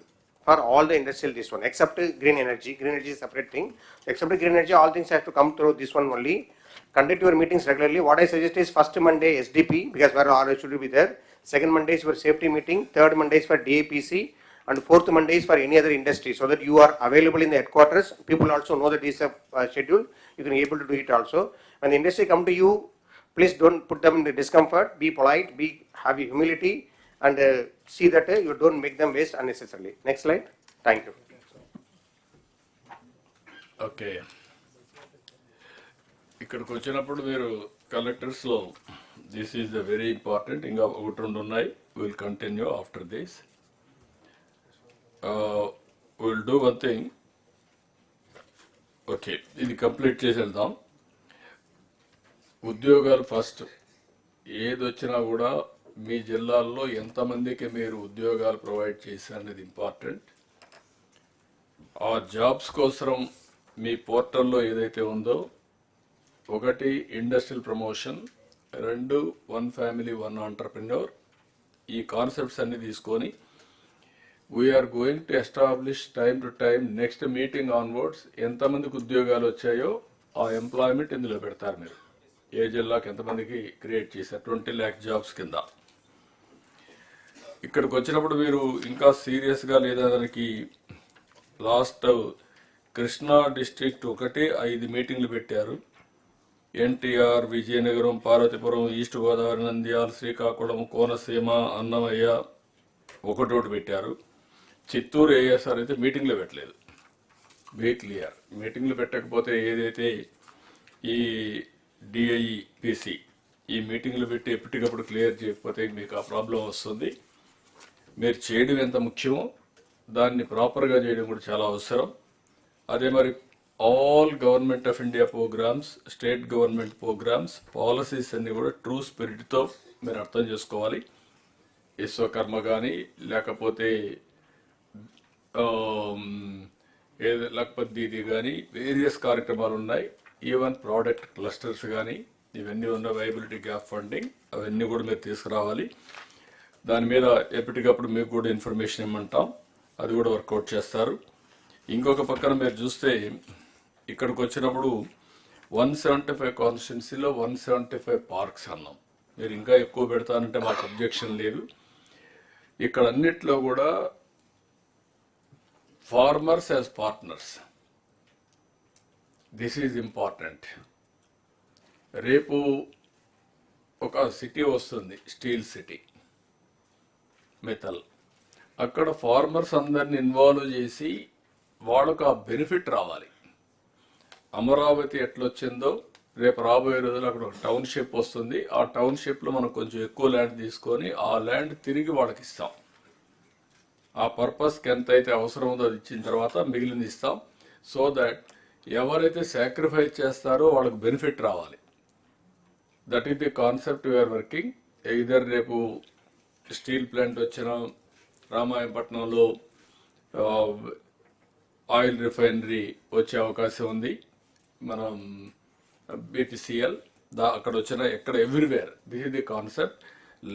for all the industrial this one, except green energy. Green energy is a separate thing. Except green energy, all things have to come through this one only. Conduct your meetings regularly. What I suggest is first Monday SDP, because where all should be there. Second Monday is for safety meeting. Third Monday is for DAPC. And fourth Monday is for any other industry, so that you are available in the headquarters. People also know that this is a schedule. You can be able to do it also. When the industry come to you, please don't put them in the discomfort. Be polite, have humility, and see that you don't make them waste unnecessarily. Next slide. Thank you. Okay, ఇక్కడికి వచ్చినప్పుడు మీరు కలెక్టర్స్లో this is the very important, ఇంకా ఒకటి రెండు ఉన్నాయి. Will continue after this. Will do one thing. Okay, ఇది complete చేసి వెళ్దాం. ఉద్యోగాలు ఫస్ట్. ఏది వచ్చినా కూడా మీ జిల్లాల్లో ఎంతమందికి మీరు ఉద్యోగాలు ప్రొవైడ్ చేశారనేది ఇంపార్టెంట్. ఆ జాబ్స్ కోసం మీ పోర్టల్లో ఏదైతే ఉందో, ఒకటి ఇండస్ట్రియల్ ప్రమోషన్, రెండు వన్ ఫ్యామిలీ వన్ ఆంటర్ప్రెన్యూర్. ఈ కాన్సెప్ట్స్ అన్ని తీసుకొని we are going to establish time to time next meeting onwards ఎంతమందికి ఉద్యోగాలు వచ్చాయో ఆ ఎంప్లాయ్మెంట్ ఇందులో పెడతారు. మీరు ఏ జిల్లాకి ఎంతమందికి క్రియేట్ చేశారు 20 lakh జాబ్స్ కింద. ఇక్కడికి వచ్చినప్పుడు మీరు ఇంకా సీరియస్గా లేదా దానికి లాస్ట్ కృష్ణా డిస్ట్రిక్ట్ ఒకటి 5 మీటింగ్లు పెట్టారు. ఎన్టీఆర్, విజయనగరం, పార్వతీపురం, ఈస్ట్ గోదావరి, నంద్యాల, శ్రీకాకుళం, కోనసీమ, అన్నమయ్య ఒకటోటి పెట్టారు. చిత్తూరు ఏఎస్ఆర్ అయితే మీటింగ్లో పెట్టలేదు. Be clear. మీటింగ్లు పెట్టకపోతే ఏదైతే ఈ డిఐపిసి ఈ మీటింగ్లు పెట్టి ఎప్పటికప్పుడు క్లియర్ చేయకపోతే మీకు ఆ ప్రాబ్లం వస్తుంది. మీరు చేయడం ఎంత ముఖ్యమో దాన్ని ప్రాపర్గా చేయడం కూడా చాలా అవసరం. అదే మరి all government of India programmes, state government programmes, policies అన్ని కూడా ట్రూ స్పిరిట్తో మీరు అర్థం చేసుకోవాలి. విశ్వకర్మ కానీ లేకపోతే లక్పత్ దీది కానీ వేరియస్ కార్యక్రమాలు ఉన్నాయి. ఈవెన్ ప్రోడక్ట్ క్లస్టర్స్ కానీ ఇవన్నీ ఉన్న వైబిలిటీ గ్యాప్ ఫండింగ్ అవన్నీ కూడా మీరు తీసుకురావాలి. దాని మీద ఎప్పటికప్పుడు మీకు కూడా ఇన్ఫర్మేషన్ ఇమ్మంటాం, అది కూడా వర్కౌట్ చేస్తారు. ఇంకొక పక్కన మీరు చూస్తే ఇక్కడికి వచ్చినప్పుడు 175 కాన్స్టిట్యున్సీలో 175 పార్క్స్ అన్నాం. మీరు ఇంకా ఎక్కువ పెడతానంటే మాకు అబ్జెక్షన్ లేదు. ఇక్కడ అన్నిట్లో కూడా farmers as partners, this is important. రేపు ఒక సిటీ వస్తుంది, స్టీల్ సిటీ, మెటల్. అక్కడ ఫార్మర్స్ అందరిని ఇన్వాల్వ్ చేసి వాళ్ళకు ఆ బెనిఫిట్ రావాలి. అమరావతి ఎట్లొచ్చిందో రేపు రాబోయే రోజుల్లో అక్కడ ఒక టౌన్షిప్ వస్తుంది. ఆ టౌన్షిప్లో మనం కొంచెం ఎక్కువ ల్యాండ్ తీసుకొని ఆ ల్యాండ్ తిరిగి వాళ్ళకి ఇస్తాం. ఆ పర్పస్కి ఎంత అయితే అవసరం ఉందో అది ఇచ్చిన తర్వాత మిగిలింది ఇస్తాం. సో దట్ ఎవరైతే సాక్రిఫైస్ చేస్తారో వాళ్ళకి బెనిఫిట్ రావాలి. That is the concept we are working. ఇదర్ రేపు స్టీల్ ప్లాంట్ వచ్చిన రామాయపట్నంలో ఆయిల్ రిఫైనరీ వచ్చే అవకాశం ఉంది. మనం బీపీసీఎల్ అక్కడ వచ్చిన ఎక్కడ everywhere this is the concept.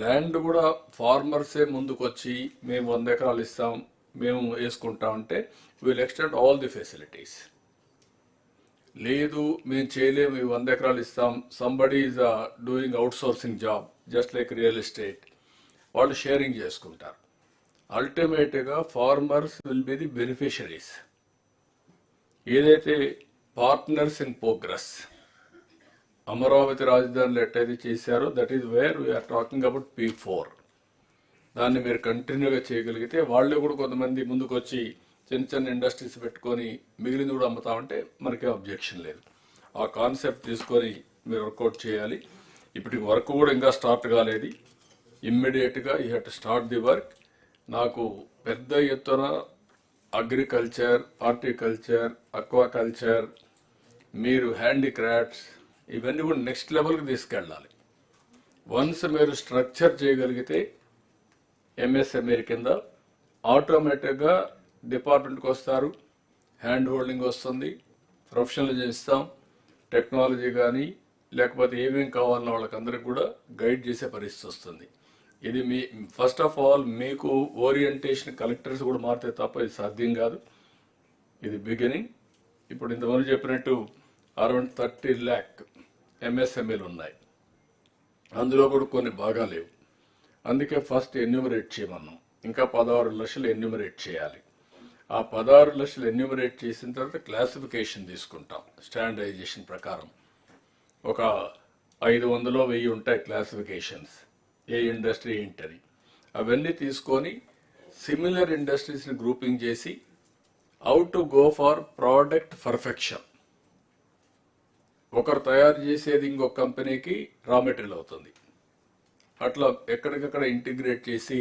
Land కూడా ఫార్మర్సే ముందుకు వచ్చి మేము 100 ఎకరాలు ఇస్తాం, మేము వేసుకుంటామంటే will extend all the facilities. లేదు మేము చేయలేము, ఈ 100 ఎకరాలు ఇస్తాం, somebody is doing outsourcing job just like real estate, వాళ్ళు షేరింగ్ చేసుకుంటారు. అల్టిమేట్గా farmers will be the beneficiaries. ఏదైతే పార్ట్నర్స్ ఇన్ ప్రోగ్రెస్ అమరావతి రాజధానిలో ఎట్టయితే చేశారో that is where we are talking about P4. దాన్ని మీరు కంటిన్యూగా చేయగలిగితే వాళ్ళే కూడా కొంతమంది ముందుకు వచ్చి చిన్న చిన్న ఇండస్ట్రీస్ పెట్టుకొని మిగిలింది కూడా అమ్ముతామంటే మనకే అబ్జెక్షన్ లేదు. ఆ కాన్సెప్ట్ తీసుకొని మీరు వర్కౌట్ చేయాలి. ఇప్పటికి వర్క్ కూడా ఇంకా స్టార్ట్ కాలేదు. ఇమ్మీడియట్గా you have to start the work. నాకు పెద్ద ఎత్తున అగ్రికల్చర్, హార్టికల్చర్, అక్వాకల్చర్, మీరు హ్యాండీక్రాఫ్ట్స్ ఇవన్నీ కూడా నెక్స్ట్ లెవెల్కి తీసుకెళ్ళాలి. వన్స్ మీరు స్ట్రక్చర్ చేయగలిగితే MSME కింద ఆటోమేటిక్గా డిపార్ట్మెంట్కి వస్తారు, హ్యాండ్ హోల్డింగ్ వస్తుంది, ప్రొఫెషనలిజం ఇస్తాం, టెక్నాలజీ కానీ లేకపోతే ఏమేమి కావాలన్న వాళ్ళకందరికీ కూడా గైడ్ చేసే పరిస్థితి వస్తుంది. ఇది మీ ఫస్ట్ ఆఫ్ ఆల్ మీకు ఓరియంటేషన్ కలెక్టర్స్ కూడా మారితే తప్ప ఇది సాధ్యం కాదు. ఇది బిగినింగ్. ఇప్పుడు ఇంతమంది చెప్పినట్టు అరౌండ్ 30 lakh MSMEలు ఉన్నాయి. అందులో కూడా కొన్ని బాగా లేవు. అందుకే ఫస్ట్ ఎన్యూమరేట్ చేయమన్నాం. ఇంకా 16 లక్షలు ఎన్యూమరేట్ చేయాలి. ఆ 16 లక్షలు ఎన్యూమరేట్ చేసిన తర్వాత క్లాసిఫికేషన్ తీసుకుంటాం. స్టాండర్డైజేషన్ ప్రకారం ఒక 500-1000 ఉంటాయి క్లాసిఫికేషన్స్, ఏ ఇండస్ట్రీ ఏంటని. అవన్నీ తీసుకొని సిమిలర్ ఇండస్ట్రీస్ని గ్రూపింగ్ చేసి how to go for product perfection. ఒకరు తయారు చేసేది ఇంకొక కంపెనీకి రా మెటీరియల్ అవుతుంది. అట్లా ఎక్కడికక్కడ ఇంటిగ్రేట్ చేసి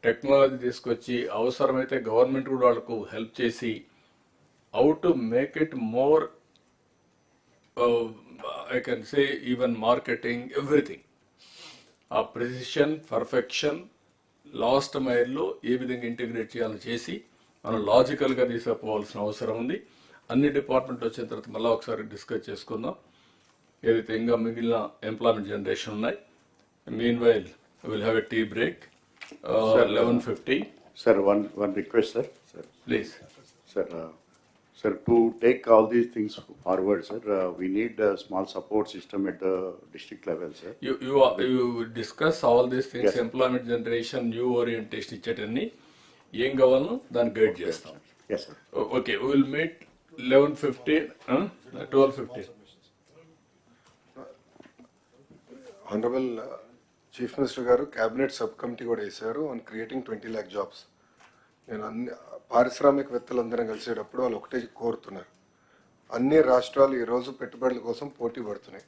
టెక్నాలజీ తీసుకొచ్చి అవసరమైతే గవర్నమెంట్ కూడా వాళ్ళకు హెల్ప్ చేసి how to make it more I can say even marketing everything. ఆ ప్రెసిషన్, పర్ఫెక్షన్, లాస్ట్ మైల్లో ఏ విధంగా ఇంటిగ్రేట్ చేయాలని చేసి మనం లాజికల్గా తీసుకుపోవాల్సిన అవసరం ఉంది. అన్ని డిపార్ట్మెంట్ వచ్చిన తర్వాత మళ్ళీ ఒకసారి డిస్కస్ చేసుకుందాం. ఏదైతే ఇంకా మిగిలిన ఎంప్లాయ్మెంట్ జనరేషన్ ఉన్నాయి. Meanwhile will have a tea break 11:50. Sir, one request, sir. Please. Sir, to take all these things forward, sir, we need a small support system at the district level, sir. You discuss all these things, Yes, sir. employment generation, new orientation ఇచ్చేటన్ని ఏం కావాలో దాన్ని guide చేస్తాం. Yes, sir. Okay, we will meet 11:50, 12:50. Honorable Chief Minister గారు cabinet sub committee కూడా వేశారు on creating 20 lakh jobs. నేను అన్ని పారిశ్రామికవేత్తలందరం కలిసేటప్పుడు వాళ్ళు ఒకటే కోరుతున్నారు, అన్ని రాష్ట్రాలు ఈరోజు పెట్టుబడుల కోసం పోటీ పడుతున్నాయి.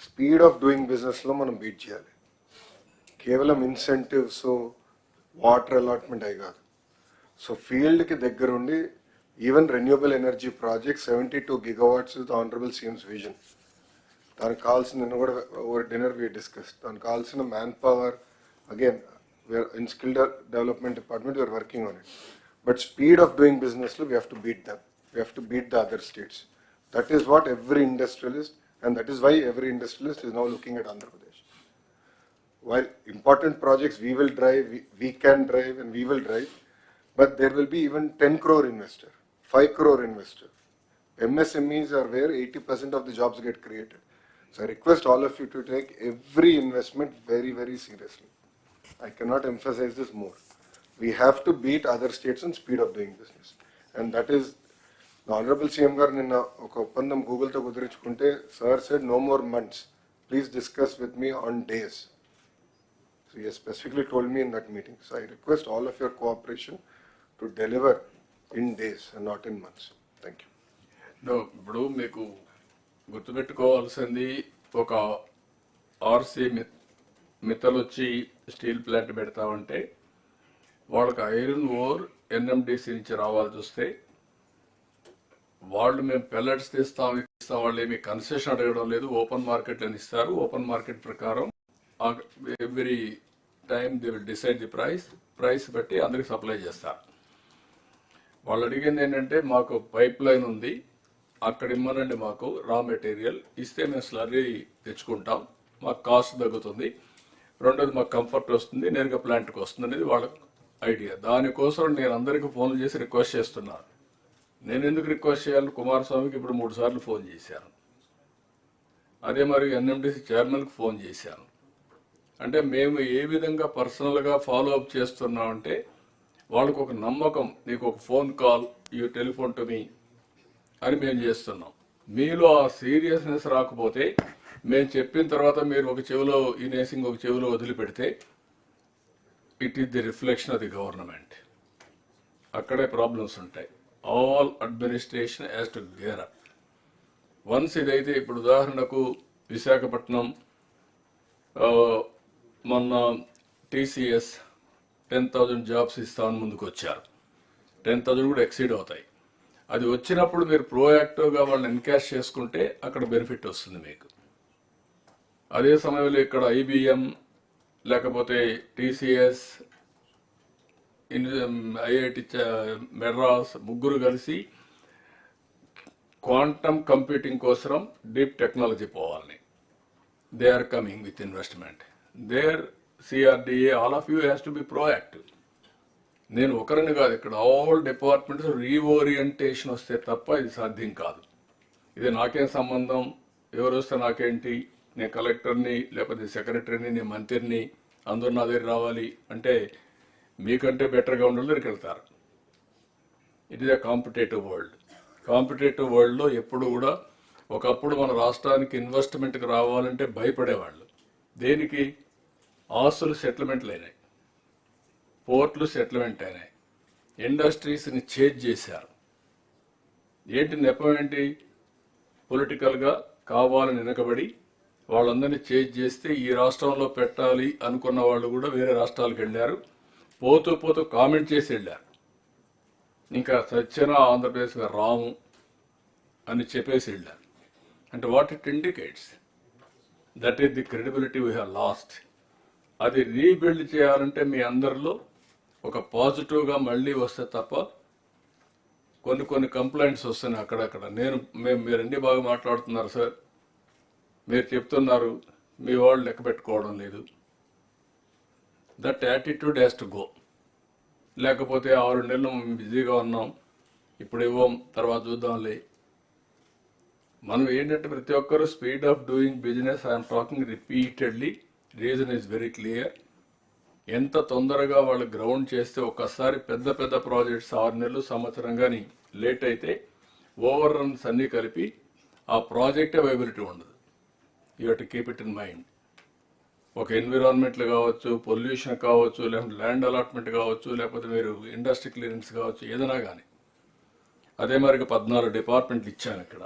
స్పీడ్ ఆఫ్ డూయింగ్ బిజినెస్లో మనం బీట్ చేయాలి. కేవలం ఇన్సెంటివ్స్, వాటర్ అలాట్మెంట్ అయి కాదు. సో ఫీల్డ్కి దగ్గరుండి even renewable energy project 72 gigawatts the honourable CMs vision. దానికి కావాల్సిన నిన్న కూడా ఓవర్ డిన్నర్ వి డిస్కస్. దానికి కావాల్సిన manpower again in skill development department we are working on it, but speed of doing business we have to beat them. We have to beat the other states. That is what every industrialist, and that is why every industrialist is now looking at Andhra Pradesh. While important projects we will drive, we can drive and we will drive, but there will be even 10 crore investor, 5 crore investor. MSMEs are where 80% of the jobs get created. So I request all of you to take every investment very, very seriously. I cannot emphasize this more. We have to beat other states in speed of doing business. And that is, the Honorable CM గారు నిన్న ఒక ఒప్పందం గూగుల్తో కుదిరించుకుంటే sir said no more months. Please discuss with me on days. So he has specifically told me in that meeting. So I request all of your cooperation to deliver in days and not in months. Thank you. No, ఇప్పుడు మీకు గుర్తుపెట్టుకోవాల్సింది ఒక RC మిత్తలు వచ్చి steel plant పెడతామంటే వాళ్ళకి iron ore NMDC నుంచి రావాల్సి వస్తే వాళ్ళు మేము పెల్లెట్స్ తీస్తాం వాళ్ళు ఏమి కన్సెషన్ అడగడం లేదు, ఓపెన్ మార్కెట్లో ఇస్తారు. ఓపెన్ మార్కెట్ ప్రకారం every time they will decide the price బట్టి అందరికి సప్లై చేస్తారు. వాళ్ళు అడిగింది ఏంటంటే మాకు పైప్ లైన్ ఉంది, అక్కడ ఇమ్మనండి, మాకు రా మెటీరియల్ ఇస్తే మేము స్లర్రీ తెచ్చుకుంటాం, మాకు కాస్ట్ తగ్గుతుంది, రెండోది మాకు కంఫర్ట్ వస్తుంది, నేరుగా ప్లాంట్కి వస్తుంది అనేది వాళ్ళ ఐడియా. దానికోసం నేను అందరికీ ఫోన్లు చేసి రిక్వెస్ట్ చేస్తున్నాను. నేను ఎందుకు రిక్వెస్ట్ చేయాలి? కుమారస్వామికి ఇప్పుడు 3 సార్లు ఫోన్ చేశాను. అదే మరి ఎన్ఎండిసి చైర్మన్కి ఫోన్ చేశాను. అంటే మేము ఏ విధంగా పర్సనల్గా ఫాలో అప్ చేస్తున్నామంటే వాళ్ళకు ఒక నమ్మకం, నీకు ఒక phone call, you telephone to me అని మేము చేస్తున్నాం. మీలో ఆ సీరియస్నెస్ రాకపోతే, మేము చెప్పిన తర్వాత మీరు ఒక చెవిలో ఇనేసి ఇంకొక చెవిలో వదిలిపెడితే, it is the reflection of the government. అక్కడే ప్రాబ్లమ్స్ ఉంటాయి. All administration has to gear up. Once ఇదైతే, ఇప్పుడు ఉదాహరణకు విశాఖపట్నం మొన్న టీసీఎస్ 10,000 జాబ్స్ ఇస్తామని ముందుకు వచ్చారు. 10,000 కూడా ఎక్సీడ్ అవుతాయి. అది వచ్చినప్పుడు మీరు ప్రోయాక్టివ్గా వాళ్ళని ఎన్కాష్ చేసుకుంటే అక్కడ బెనిఫిట్ వస్తుంది మీకు. అదే సమయంలో ఇక్కడ ఐబిఎం లేకపోతే టీసీఎస్, ఐఐటి మెడ్రాస్ ముగ్గురు కలిసి క్వాంటమ్ కంప్యూటింగ్ కోసం డీప్ టెక్నాలజీ పోవాలని. They are coming with investment. There CRDA, all of you has to be proactive. నేను ఒకరిని కాదు, ఇక్కడ ఆల్ డిపార్ట్మెంట్స్ రీఓరియంటేషన్ వస్తే తప్ప ఇది సాధ్యం కాదు. ఇది నాకేం సంబంధం, ఎవరు వస్తే నాకేంటి, నేను కలెక్టర్ని లేకపోతే సెక్రటరీని, నేను మంత్రిని, అందరూ నా దగ్గర రావాలి అంటే మీకంటే బెటర్గా ఉండాలి దగ్గరికి వెళ్తారు. It is a competitive world. Competitive వరల్డ్లో ఎప్పుడు కూడా, ఒకప్పుడు మన రాష్ట్రానికి ఇన్వెస్ట్మెంట్కి రావాలంటే భయపడేవాళ్ళు. దేనికి? ఆస్తులు సెటిల్మెంట్లు అయినాయి, పోర్ట్లు సెటిల్మెంట్ అయినాయి, ఇండస్ట్రీస్ని చేంజ్ చేశారు. ఏంటి నెపం ఏంటి? పొలిటికల్గా కావాలని వెనకబడి వాళ్ళందరినీ చేంజ్ చేస్తే ఈ రాష్ట్రంలో పెట్టాలి అనుకున్న వాళ్ళు కూడా వేరే రాష్ట్రాలకు వెళ్ళారు. పోతూ పోతూ కామెంట్ చేసి వెళ్ళారు. ఇంకా సత్యన ఆంధ్రప్రదేశ్గా రాము అని చెప్పేసి వెళ్ళారు. అంటే what it indicates? That is the credibility we have lost. అది రీబిల్డ్ చేయాలంటే మీ అందరిలో ఒక పాజిటివ్గా మళ్ళీ వస్తే తప్ప, కొన్ని కంప్లైంట్స్ వస్తున్నాయి అక్కడక్కడ. మీరు అన్ని బాగా మాట్లాడుతున్నారు సార్, మీరు చెప్తున్నారు, మీ వాళ్ళు లెక్క పెట్టుకోవడం లేదు. That attitude has to go. లేకపోతే 6 నెలలు బిజీగా ఉన్నాం, ఇప్పుడు ఇవ్వం, తర్వాత చూద్దాంలే. మనం ఏంటంటే ప్రతి ఒక్కరు speed of doing business, I'm talking repeatedly, reason is very clear. ఎంత తొందరగా వాళ్ళు గ్రౌండ్ చేస్తే, ఒక్కసారి పెద్ద పెద్ద ప్రాజెక్ట్స్ 6 నెలలు సంవత్సరం కానీ లేట్ అయితే ఓవర్ రన్స్ అన్నీ కలిపి ఆ ప్రాజెక్టే వైబిలిటీ ఉండదు. You have to keep it in mind. ఒక ఎన్విరాన్మెంట్లు కావచ్చు, పొల్యూషన్ కావచ్చు, లేకపోతే ల్యాండ్ అలాట్మెంట్ కావచ్చు, లేకపోతే మీరు ఇండస్ట్రీ క్లియరెన్స్ కావచ్చు, ఏదైనా కానీ. అదే మరికి 14 డిపార్ట్మెంట్లు ఇచ్చాను ఇక్కడ.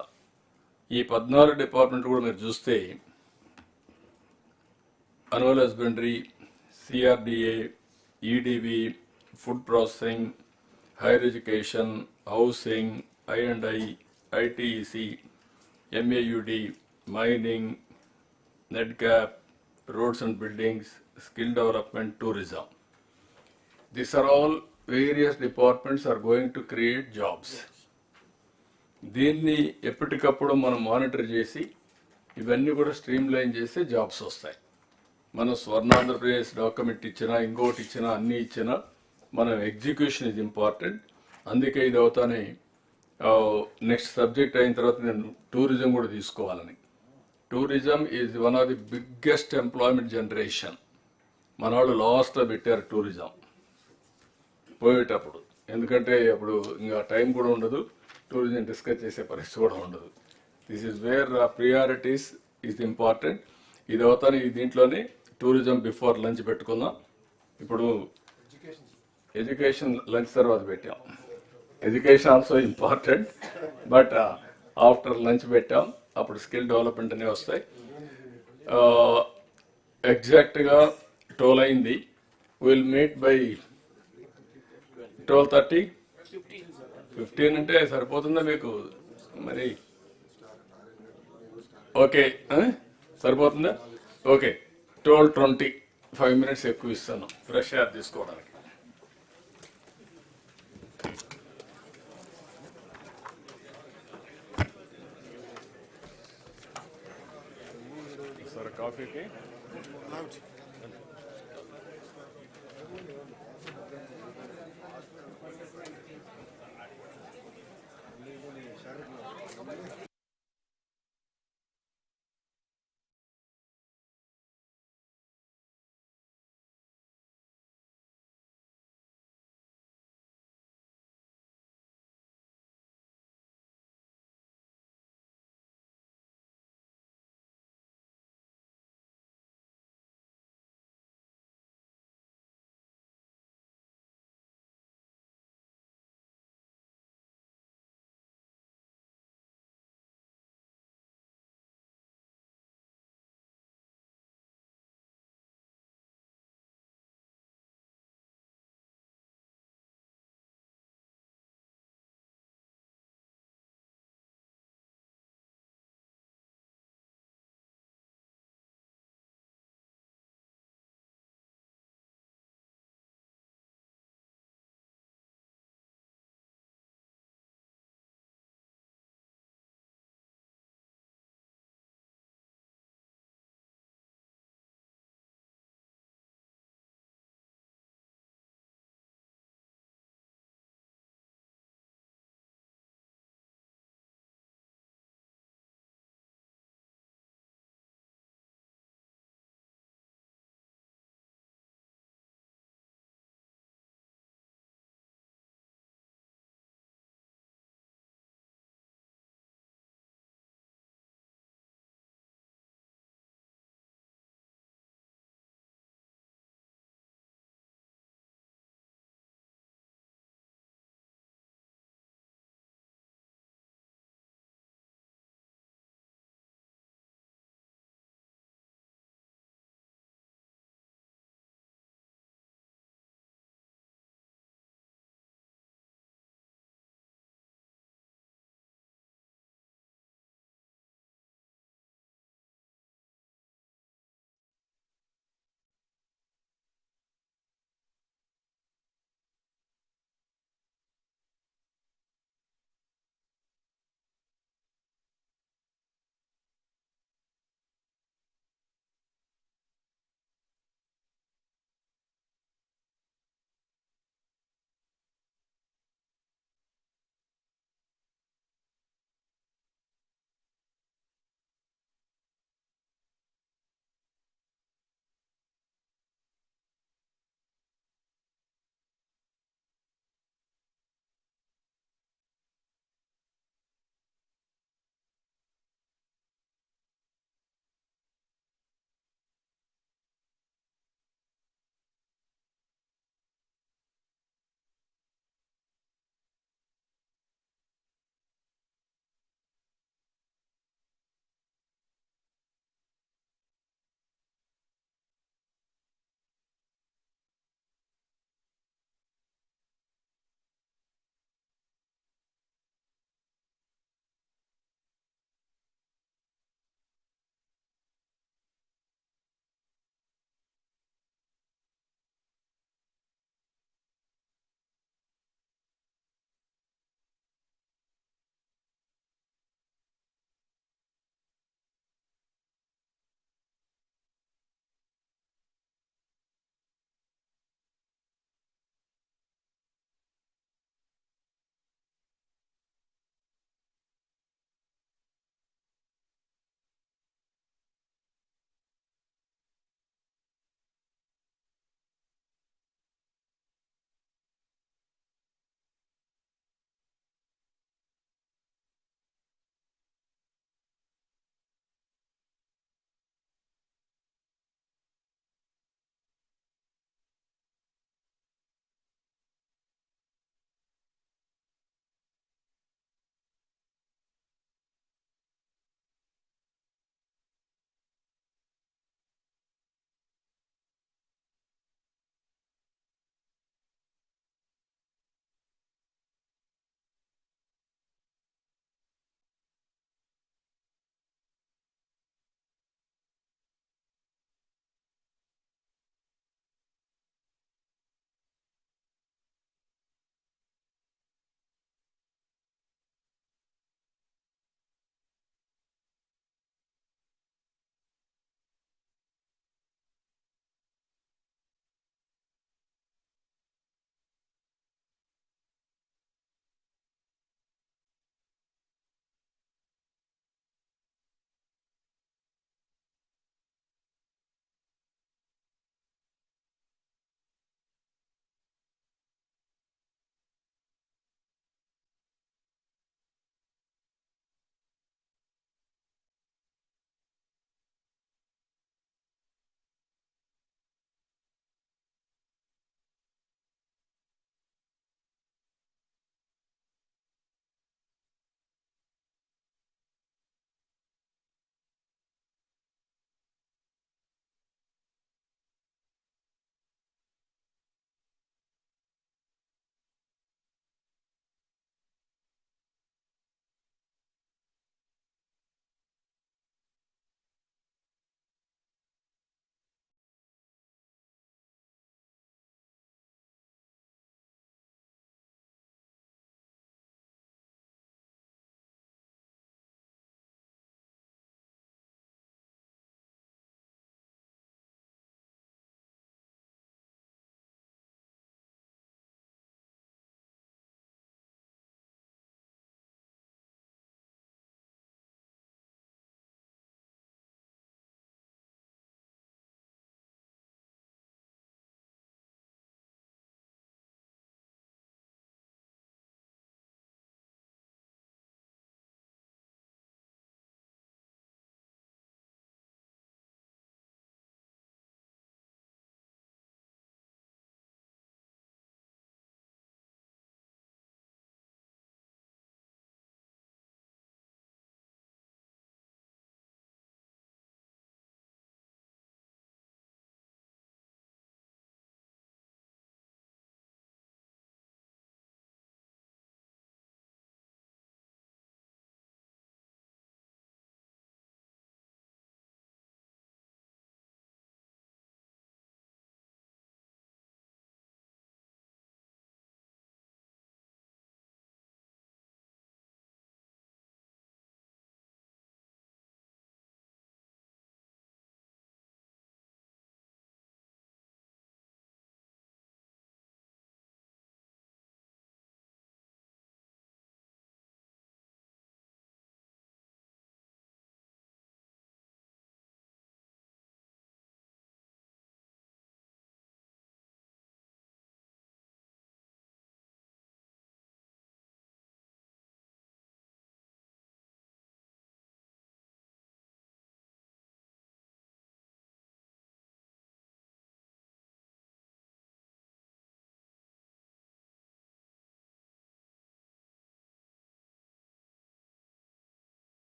ఈ 14 డిపార్ట్మెంట్లు కూడా మీరు చూస్తే, animal husbandry, CRDA, EDB, food processing, higher education, housing, I&I, ITEC, MAUD, mining, NEDCAP, roads and buildings, skill development, tourism. These are all various departments are going to create jobs. దీన్ని ఎప్పటికప్పుడు మనం మానిటర్ చేసి ఇవన్నీ కూడా stream line చేస్తే jobs వస్తాయి. మనం Swarnandhra Pradesh document ఇచ్చినా, ఇంకోటి ఇచ్చినా, అన్నీ ఇచ్చినా, మనం ఎగ్జిక్యూషన్ ఇది ఇంపార్టెంట్. అందుకే ఇది అవుతానే నెక్స్ట్ సబ్జెక్ట్ అయిన తర్వాత నేను టూరిజం కూడా తీసుకోవాలని. Tourism is one of the biggest employment generation. మన వాళ్ళు లాస్ట్లో పెట్టారు టూరిజం పోయేటప్పుడు. ఎందుకంటే అప్పుడు ఇంకా టైం కూడా ఉండదు, టూరిజం డిస్కస్ చేసే పరిస్థితి కూడా ఉండదు. This is where priorities is important. ఇది అవుతాను. ఈ దీంట్లోనే టూరిజం బిఫోర్ లంచ్ పెట్టుకుందాం. ఇప్పుడు ఎడ్యుకేషన్ లంచ్ తర్వాత పెట్టాం. Education also important, but after lunch పెట్టాం. అప్పుడు స్కిల్ డెవలప్మెంట్ అనేవి వస్తాయి. ఎగ్జాక్ట్గా 12 అయింది. Will meet by 12:30. 15 అంటే సరిపోతుందా మీకు? మరి ఓకే, సరిపోతుందా? ఓకే, 12:20, 5 minutes ఎక్కువ ఇస్తాను ఫ్రెష్ ఎయిర్ తీసుకోవడానికి. సరే, కాఫీకి